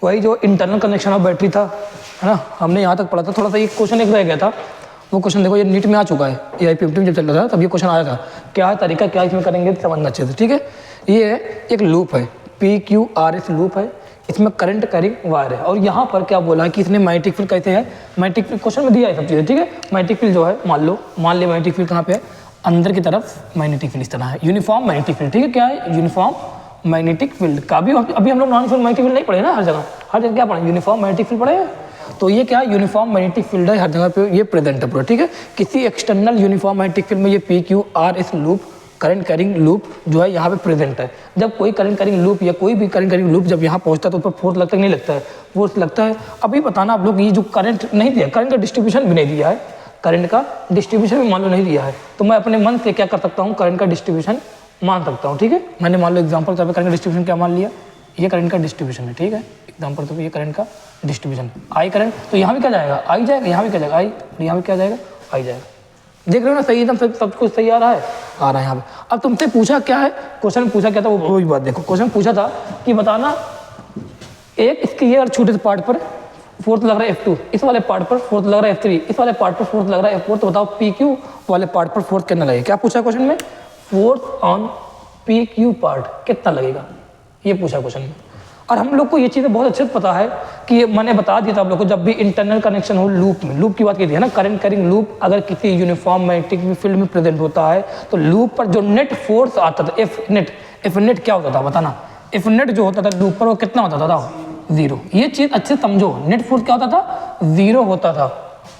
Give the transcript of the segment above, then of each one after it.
वही जो internal connection of battery था, है ना, हमने यहाँ तक पढ़ा था। थोड़ा सा एक क्वेश्चन एक रह गया था, वो क्वेश्चन देखो ये नीट में आ चुका है, AIPMT में जब चल रहा था तब ये क्वेश्चन आया था। क्या है तरीका, क्या इसमें करेंगे समझना अच्छे से, ठीक है। ये एक लूप है, PQRS लूप है, इसमें करंट कैरिंग वायर है, और यहाँ पर क्या बोला है कि इसने मैग्नेटिक फील्ड कैसे है, मैग्नेटिक फील्ड क्वेश्चन में दिया है सब चीज़ें, ठीक है। मैग्नेटिक फील्ड जो है मान लिया मैग्नेटिक फील्ड कहाँ पे है, अंदर की तरफ मैग्नेटिक फील्ड इस तरह है, यूनिफॉर्म मैग्नेटिक फील्ड, ठीक है। क्या है यूनिफॉर्म मैग्नेटिक फील्ड का भी अभी हम लोग नॉन यूनिफॉर्म मैग्नेटिक फील्ड नहीं पढ़े ना, हर जगह क्या पढ़े, यूनिफॉर्म मैग्नेटिक फील्ड पढ़े। तो ये क्या है, यूनिफॉर्म मैग्नेटिक फील्ड है, हर जगह पे ये प्रेजेंट है पूरा, ठीक है। किसी एक्सटर्नल यूनिफॉर्म मैग्नेटिक फील्ड में ये PQRS loop, current carrying loop जो है यहाँ पे प्रेजेंट है। जब कोई करंट कैरिंग लूप या कोई भी करंट कैरिंग लूप जब यहाँ पहुँचता है तो उस पर फोर्स लगता है, नहीं लगता है, फोर्स लगता है। अभी बताना आप लोग, ये जो करंट नहीं दिया, करंट का डिस्ट्रीब्यूशन भी नहीं दिया है, करंट का डिस्ट्रीब्यूशन भी मान लो नहीं दिया है, तो मैं अपने मन से क्या कर सकता हूँ, करंट का डिस्ट्रीब्यूशन मान सकता हूँ, ठीक है। मैंने मान लो एग्जाम्पल तौर पर करंट का डिस्ट्रीब्यूशन क्या मान लिया, ये करंट का डिस्ट्रीब्यूशन है, ठीक है। एग्जाम्पल तो ये करंट का डिस्ट्रीब्यूशन आई करंट, तो यहाँ भी क्या जाएगा, आई जाएगा, यहाँ भी क्या जाएगा, आई, और यहाँ भी क्या जाएगा, आई जाएगा। देख रहे हो ना, सही एकदम सब कुछ सही आ रहा है यहाँ पे। अब तुमसे पूछा क्या है, क्वेश्चन पूछा क्या था, वो बात देखो। क्वेश्चन पूछा था कि बताना एक इसके ये और छोटे से पार्ट पर फोर्स लग रहा है F2, इस वाले पार्ट पर फोर्स लग रहा है F3, इस वाले पार्ट पर फोर्स लग रहा है F4, तो बताओ PQ वाले पार्ट पर फोर्स कितना लगेगा। क्या पूछा क्वेश्चन में, फोर्स ऑन PQ पार्ट कितना लगेगा, ये पूछा क्वेश्चन में। और हम लोग को ये चीज़ें बहुत अच्छे से पता है कि मैंने बता दिया था आप लोग को, जब भी इंटरनल कनेक्शन हो लूप में, लूप की बात की थी है ना, करंट कैरिंग लूप अगर किसी यूनिफॉर्म मैग्नेटिक फील्ड में प्रेजेंट होता है तो लूप पर जो नेट फोर्स आता था एफ नेट क्या होता था बताना, एफ नेट जो होता था लूप पर वो कितना होता था, 0। ये चीज़ अच्छे समझो, नेट फोर्स क्या होता था, 0 होता था।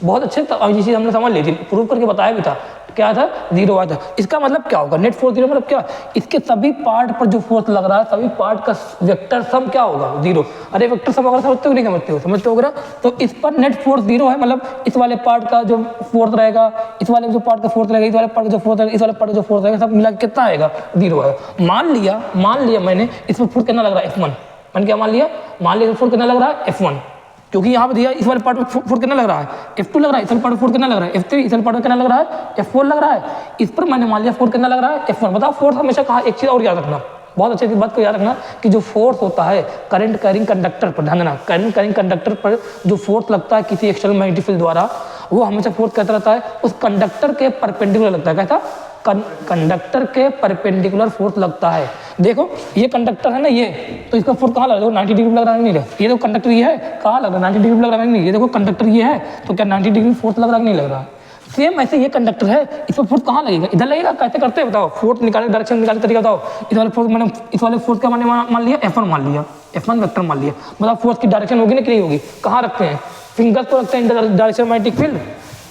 बहुत अच्छे ये चीज़ हमने समझ ली थी, प्रूव करके बताया भी था, क्या था, 0 आया था। इसका मतलब क्या होगा, नेट फोर्स 0 मतलब क्या, इसके सभी पार्ट पर जो फोर्स लग रहा है सभी पार्ट का वेक्टर सम क्या होगा, 0। अरे वेक्टर सम अगर समझते हो नहीं समझते हो ना, तो इस पर नेट फोर्स 0 है, मतलब इस वाले पार्ट का जो फोर्स रहेगा, इस वाले जो पार्ट का फोर्स रहेगा, इस वाले पार्ट का जो फोर्स रहेगा, इस वाले पार्ट का जो फोर्स रहेगा, सब मिला के कितना आएगा, 0 है। मान लिया मैंने इस पर फोर्स कितना लग रहा है, F1। मैंने क्या मान लिया फोर्स कितना लग रहा है, F1, क्योंकि यहाँ पे दिया इस वाले पार्ट में फोर्स कितना लग रहा है, F2 लग रहा है, इस वाले पार्ट में फोर्स कितना लग रहा है, F3, इस वाले पार्ट में कितना लग रहा है, F4 लग रहा है। इस पर मैंने मान लिया फोर्स कितना लग रहा है, F1। बताओ फोर्स हमेशा कहा, एक चीज़ और याद रखना, बहुत अच्छी बात को याद रखना कि जो फोर्स होता है करंट कैरिंग कंडक्टर पर, ध्यान देना, करंट कैरिंग कंडक्टर पर जो फोर्स लगता है किसी एक्सटर्नल मैग्नेटिक फील्ड द्वारा, वो हमेशा फोर्स कहता रहता है उस कंडक्टर के परपेंडिकुलर लगता है। कहता कंडक्टर के परपेंडिकुलर फोर्स लगता है। देखो ये कंडक्टर है ना, ये तो इसका फोर्स कहाँ लग रहा है, 90 डिग्री लग रहा है, नहीं लग, ये देखो कंडक्टर ये है, कहाँ लग रहा है, 90 डिग्री लग रहा है, नहीं, ये देखो कंडक्टर ये है, तो क्या 90 डिग्री फोर्स लग रहा है, नहीं लग रहा है। सेम ऐसे ये कंडक्टर है, इस पर फोर्स कहाँ लगेगा, इधर लगेगा। कैसे करते हैं बताओ, फोर्स निकालने डायरेक्शन निकालने तरीका बताओ। इस वाले फोर्स मैंने इस वाले फोर्स का मैंने मान लिया F1 मान लिया, F1 वेक्टर मान लिया। बताओ फोर्स की डायरेक्शन होगी ना कि नहीं होगी, कहाँ रखते हैं, फिंगर्स को रखते हैं डायरेक्शन मैग्नेटिक फील्ड,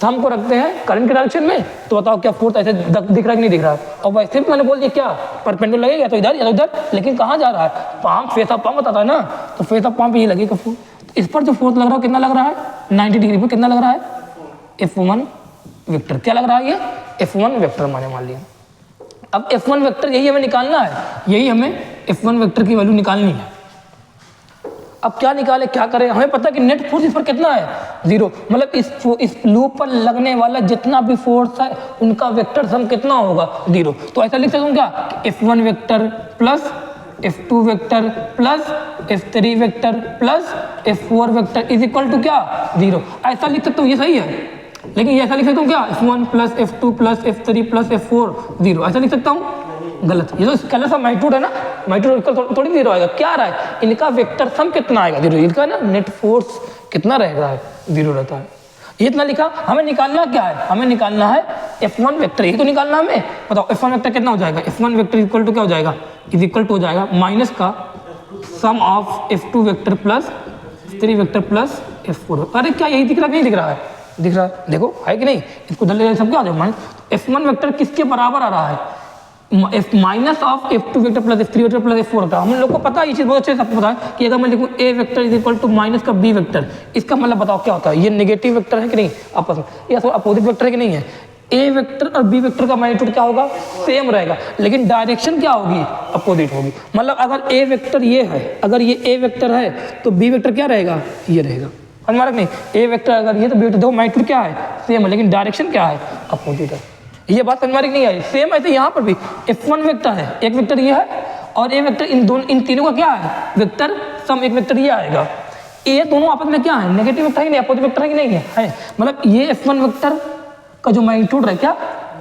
थंब को रखते हैं करंट के डायरेक्शन में, तो बताओ क्या फोर्स ऐसे दिख रहा है कि नहीं दिख रहा है। और वैसे भी मैंने बोल दिया क्या, परपेंडिकुलर लगेगा तो इधर या तो इधर, लेकिन कहाँ जा रहा है, पाम फेस ऑफ पाम बताता है ना, तो फेस ऑफ पाम पे ये लगेगा फोर्स। इस पर जो फोर्स लग रहा है कितना लग रहा है, 90 डिग्री पर कितना लग रहा है, F1 वेक्टर। क्या लग रहा है ये, F1 वेक्टर मैंने मान लिया। अब F1 वेक्टर यही हमें निकालना है, यही हमें F1 वेक्टर की वैल्यू निकालनी है। अब क्या निकाले, क्या करें, हमें पता है कि नेट फोर्स इस पर कितना है, 0, मतलब इस लूप पर लगने वाला जितना भी फोर्स है उनका वेक्टर सम कितना होगा, 0। तो ऐसा लिख सकता हूँ क्या, F1 vector plus F2 vector plus F3 vector plus F4 vector is equal to क्या, 0। ऐसा लिख सकता हूँ, ये सही है, लेकिन ये ऐसा लिख सकता हूँ क्या, F1 plus F2 plus F3 plus F4 0, ऐसा लिख सकता हूँ, गलत। ये तो स्केलर सा मैग्नीट्यूड है ना, मैग्नीट्यूड थोड़ी 0 आएगा, क्या आ रहा है, इनका वेक्टर सम कितना आएगा, 0। इनका ना नेट फोर्स कितना रहेगा है, 0 रहता है। ये इतना लिखा, हमें निकालना क्या है, हमें निकालना है F1 वेक्टर, ये तो निकालना हमें। बताओ F1 वेक्टर कितना हो जाएगा, F1 वेक्टर इक्वल टू क्या हो जाएगा, इज इक्वल टू हो जाएगा माइनस का sum of F2 vector plus F3 vector plus F4। अरे क्या यही दिख रहा है, नहीं दिख रहा है, दिख रहा है, देखो है कि नहीं, इसको दल सब क्या हो जाएगा, F1 वेक्टर किसके बराबर आ रहा है, minus of F2 vector plus F3 vector plus F4 होता है। हम लोग को पता है ये चीज़ बहुत अच्छे से सबको पता है कि अगर मैं लिखूँ A vector is equal to minus का B वेक्टर, इसका मतलब बताओ क्या होता है, ये नेगेटिव वेक्टर है कि नहीं आपस में, या तो अपोजिट वेक्टर है कि नहीं है। A वेक्टर और B वेक्टर का मैग्नीट्यूड क्या होगा, सेम रहेगा, लेकिन डायरेक्शन क्या होगी, अपोजिट होगी। मतलब अगर A वेक्टर ये है, अगर ये A वेक्टर है तो B वेक्टर क्या रहेगा, ये रहेगा, हमारा नहीं, A वेक्टर अगर ये तो B वेक्टर, देखो मैग्नीट्यूड क्या है, सेम है, लेकिन डायरेक्शन क्या है, अपोजिट है। ये बात समझ में नहीं आई। सेम ऐसे यहाँ पर भी F1 वेक्टर है, एक वेक्टर ये है और A वेक्टर, इन तीनों का क्या है, वेक्टर सम एक वेक्टर ये आएगा। ये दोनों आपस में क्या है, नेगेटिव वेक्टर है कि नहीं, अपोजिट वेक्टर है कि नहीं है, मतलब ये F1 वेक्टर का जो मैग्नीट्यूड है, क्या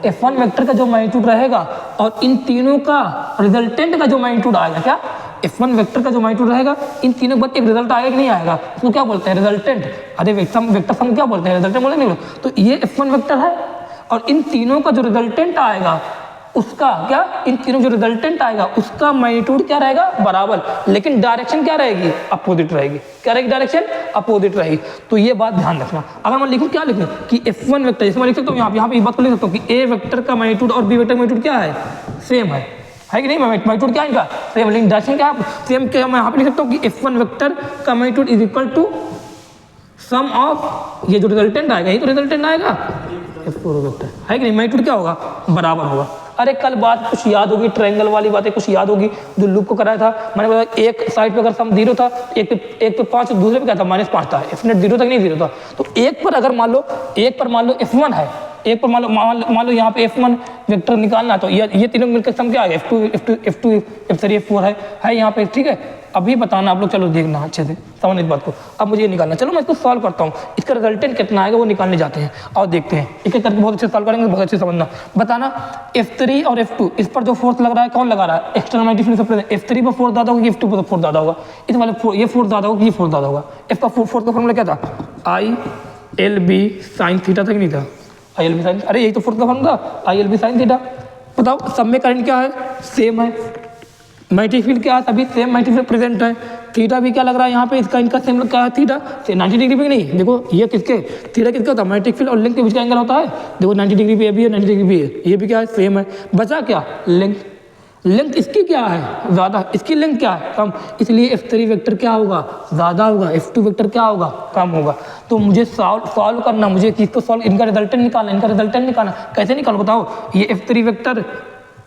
F1 वेक्टर का जो मैग्नीट्यूड रहेगा और इन तीनों का रिजल्टेंट का जो मैग्नीट्यूड आएगा, क्या F1 वेक्टर का जो मैग्नीट्यूड रहेगा, इन तीनों के बाद एक रिजल्ट आएगा कि नहीं आएगा, उसको क्या बोलते हैं, रिजल्टेंट। अरे वेक्टर सम क्या बोलते हैं, रिजल्टेंट बोलते नहीं। तो ये F1 वेक्टर है और इन तीनों का जो रिजल्टेंट आएगा उसका क्या, इन तीनों जो रिजल्टेंट आएगा उसका मैग्नीट्यूड क्या रहेगा, बराबर, लेकिन डायरेक्शन क्या रहेगी, अपोजिट रहेगी। क्या रहेगी, डायरेक्शन अपोजिट रहेगी। तो ये बात ध्यान रखना। अगर मैं लिखूं क्या लिखूं कि F1 वेक्टर, इसमें लिख सकता हूँ यहाँ पे बात को लिख सकता हूँ कि ए वेक्टर का मैग्नीट्यूड और बी वेक्टर का मैग्नीट्यूड क्या है, सेम है कि नहीं, मैग्नीट्यूड क्या है इनका, सेम, लेकिन डायरेक्शन क्या सेम। क्या मैं यहाँ पे लिख सकता हूँ कि F1 वेक्टर का magnitude is equal to sum of, ये जो रिजल्टेंट आएगा ये तो रिजल्टेंट आएगा F4 वेक्टर, है कि नहीं, मैग्नीट्यूड क्या होगा, बराबर होगा। अरे कल बात कुछ याद होगी, ट्रायंगल वाली बातें कुछ याद होगी, जो लूप को कराया था मैंने बताया, एक साइड पे अगर सम 0 था, एक पे 5, दूसरे पे क्या था -5 था, F0 0 तक नहीं 0 था। तो एक पर अगर मान लो F1 है, एक पर मान लो यहाँ पे F1 वेक्टर निकालना है, तो ये तीनों मिलकर सम क्या आएगा, F2 F3 F4 है यहाँ पे, ठीक है। अभी बताना आप लोग, चलो देखना अच्छे से समझ इस बात को। अब मुझे ये निकालना, चलो मैं इसको सॉल्व करता हूँ, इसका रिजल्टेंट कितना आएगा वो निकालने जाते हैं और देखते हैं, एक एक करके बहुत अच्छे सॉल्व करेंगे, बहुत अच्छे समझना। बताना F3 और F2 इस पर जो फोर्स लग रहा है, कौन लगा रहा है, एक्सटर्नल मैग्नेटिक फील्ड से F3 पर फोर्स ज़्यादा होगा कि F2 पर फोर्स ज़्यादा होगा, इस वाले ये फोर्स ज़्यादा होगा कि ये फोर्स ज़्यादा होगा। F का फोर्स का फॉर्मूला क्या था, ILB sin थीटा था कि नहीं था, ILB sin, अरे यही तो फोर्स का फॉर्मूला ILB sin थीटा। बताओ सब में करंट क्या है, सेम है, मैग्नेटिक फील्ड क्या है, सभी सेम मैग्नेटिक फील्ड प्रेजेंट है। थीटा भी क्या लग रहा है यहाँ पे, इसका इनका सेम क्या है, थीटा 90 डिग्री पे नहीं। देखो ये किसके, थीटा किसका होता है, मैग्नेटिक फील्ड और लिंक के बीच का एंगल होता है। देखो 90 डिग्री पे ये भी है, 90 डिग्री पे ये भी क्या है, सेम है। बचा क्या, लेंथ इसकी क्या है, ज़्यादा, इसकी लेंथ क्या है, कम, इसलिए F3 वेक्टर क्या होगा, ज़्यादा होगा, F2 वेक्टर क्या होगा, कम होगा। तो मुझे सॉल्व करना, मुझे किसको सॉल्व, इनका रिजल्टेंट निकालना, कैसे निकालो बताओ। ये F3 वेक्टर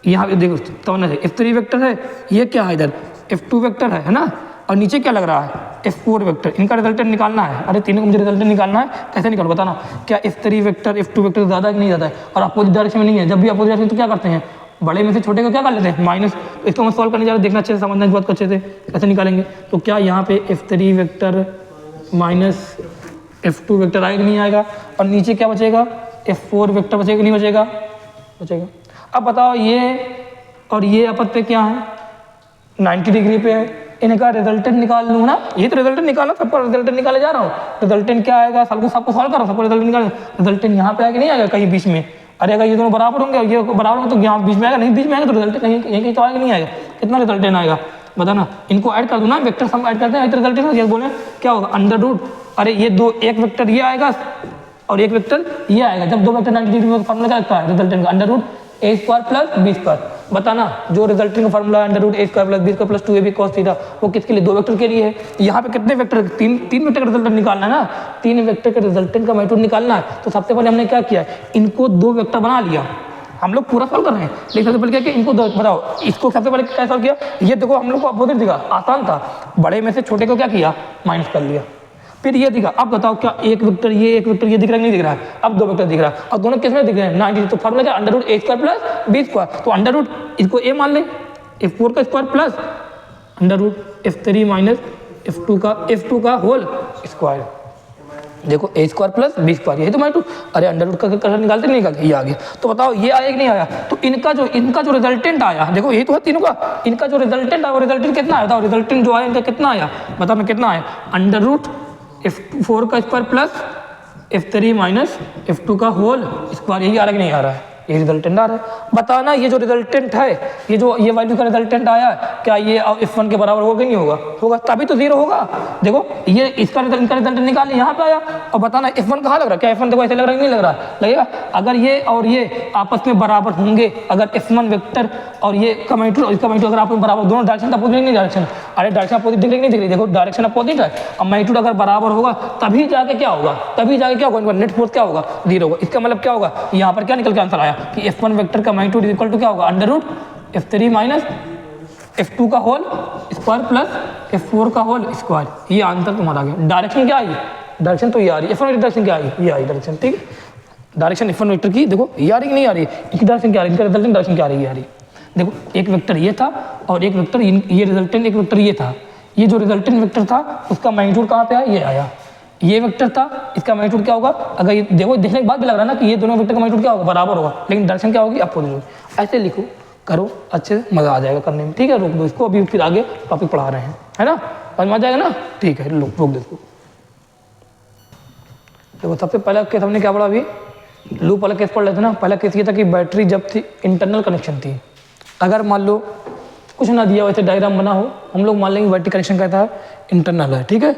यहाँ पे देखो समझना चाहिए, F3 वेक्टर है, ये क्या है इधर F2 वेक्टर है ना, और नीचे क्या लग रहा है F4 वेक्टर, इनका रिजल्टेंट निकालना है। अरे तीनों को मुझे रिजल्टेंट निकालना है, कैसे निकालो बताना। क्या F3 वेक्टर F2 वेक्टर ज़्यादा है कि नहीं ज़्यादा है, और अपोजिट डायरेक्शन में नहीं है। जब भी अपोजिट डायरेक्शन तो क्या करते हैं, बड़े में से छोटे को क्या कर लेते हैं, माइनस। तो इसको मैं सॉल्व करने जा रहा हूँ, देखना अच्छे से, समझना इस बात को अच्छे से, कैसे निकालेंगे। तो क्या यहाँ पे F3 vector minus F2 vector आएगा नहीं आएगा, और नीचे क्या बचेगा, F4 वेक्टर बचेगा कि नहीं बचेगा, बचेगा। अब बताओ ये और ये आपस पे क्या है, 90 डिग्री पे है, इनका रिजल्टेंट निकाल लूँ ना, ये तो रिजल्टेंट निकालना, सबका रिजल्टेंट निकाले जा रहा हूँ। रिजल्टेंट क्या आएगा, सबको सॉल्व करो, सबको रिजल्टेंट निकाल, रिजल्टेंट यहाँ पे आएगा नहीं आएगा, कहीं बीच में। अरे अगर ये दोनों बराबर होंगे, ये बराबर होंगे तो यहाँ बीच में आएगा, नहीं बीच में आएगा तो रिजल्टेंट कहीं तो आएगा नहीं आएगा। कितना रिजल्टेंट आएगा बताना, इनको ऐड कर दो ना, वेक्टर सम ऐड करते हैं, रिजल्टेंट ये बोले क्या होगा, अंडर रूट, अरे ये दो, एक वेक्टर ये आएगा और एक वेक्टर ये आएगा। जब दो वेक्टर 90 डिग्री में फॉर्मूला क्या लगता है, रिजल्टेंट का under root a square plus b square. बताना जो रिजल्टेंट का formula under root a square plus b square plus 2ab cos theta, वो किसके लिए, दो वेक्टर के लिए है। यहाँ पे कितने वेक्टर, तीन वेक्टर का रिजल्टेंट निकालना है ना, 3 वेक्टर के रिजल्टेंट का मैग्नीट्यूड निकालना है। तो सबसे पहले हमने क्या किया, इनको दो वेक्टर बना लिया, हम लोग पूरा सॉल्व कर रहे हैं, लेकिन सबसे पहले क्या किया, इनको बताओ, इसको सबसे पहले क्या सॉल्व किया, ये देखो हम लोग को अपोजिट दिखा, आसान था, बड़े में से छोटे को क्या किया, माइनस कर लिया। फिर ये दिखा, अब बताओ क्या एक वेक्टर ये दिख रहा है नहीं दिख रहा है, अब दो वेक्टर दिख रहा है, और दोनों किस में दिख रहे हैं, 90। तो फॉर्मूला क्या, under root a square plus b square. तो अंडर रूट इसको a मान ले, F4 का square plus under root F3 minus F2 का होल स्क्वायर। देखो a square plus b square, यही तो मैं अरे अंडर रूट का कलर निकालते नहीं निकालते, ये आ गया। तो बताओ ये आया कि नहीं आया। तो इनका जो रिजल्टेंट आया, देखो यही तो है तीनों का, इनका जो रिजल्टेंट आया वो रिजल्टेंट कितना आया, बताओ रिजल्टेंट जो आया इनका कितना आया, बताओ मैं कितना आया, अंडर रूट F4 का square plus F3 minus F2 का होल स्क्वायर। यही आ रहा है कि नहीं आ रहा है, ये रिजल्टेंट आ रहा है। बताना ये जो रिजल्टेंट है, ये वैल्यू का रिजल्टेंट आया, क्या ये F1 के बराबर होगा कि नहीं होगा, होगा तभी तो 0 होगा। देखो ये इनका रिजल्टेंट निकाल यहाँ पे आया, और बताना F1 कहाँ लग रहा है, क्या F1 देखो ऐसे लग रहा है नहीं लग रहा, लगेगा। अगर ये और ये आपस में बराबर होंगे, अगर F1 वेक्टर और ये का मैग्नीट्यूड और इसका मैग्नीट्यूड अगर आपस में बराबर, दोनों डायरेक्शन अपोजिट नहीं, डायरेक्शन, अरे डायरेक्शन अपोजिट दिख रही नहीं दिख रही, देखो डायरेक्शन अपोजिट है, और मैग्नीट्यूड अगर बराबर होगा तभी जाके क्या होगा, इनका नेट फोर्स क्या होगा, 0 होगा। इसका मतलब क्या होगा, यहाँ पर क्या निकल के आंसर आया कि F1 वेक्टर का मैग्नीट्यूड इज इक्वल टू क्या होगा, under root F3 minus F2 का होल स्क्वायर प्लस F4 का होल स्क्वायर। ये आंसर तुम्हारा आ गया। डायरेक्शन क्या आई, डायरेक्शन तो ये आ रही है, F1 डायरेक्शन क्या आई, ये आई डायरेक्शन, ठीक है। डायरेक्शन F1 वेक्टर की देखो ये आ रही कि नहीं आ रही, इसकी डायरेक्शन क्या आ रही, इनका रिजल्टेंट डायरेक्शन क्या आ रही है, देखो एक वेक्टर ये था और एक वेक्टर ये रिजल्टेंट एक वेक्टर ये था, ये जो रिजल्टेंट वेक्टर था उसका मैग्नीट्यूड कहाँ पे आया, ये आया। ये वेक्टर था, इसका मैग्नीट्यूड क्या होगा, अगर ये देखो देखने के बाद भी लग रहा है ना कि ये दोनों वेक्टर का मैग्नीट्यूड क्या होगा, बराबर होगा, लेकिन डायरेक्शन क्या होगी, अपोजिट होगी। ऐसे लिखो, करो, अच्छे से मजा आ जाएगा करने में, ठीक है। रोक दो इसको, अभी फिर आगे टॉपिक पढ़ा रहे हैं, है ना, समझ में आ जाएगा ना, ठीक है। रोक दो इसको। देखो सबसे पहला केस हमने क्या पढ़ा, अभी लूप वाला केस पढ़ लेते ना। पहला केस ये था कि बैटरी जब थी इंटरनल कनेक्शन थी, अगर मान लो कुछ ना दिया वैसे डायग्राम बना हो, हम लोग मान लेंगे बैटरी कनेक्शन कहता है इंटरनल है, ठीक है।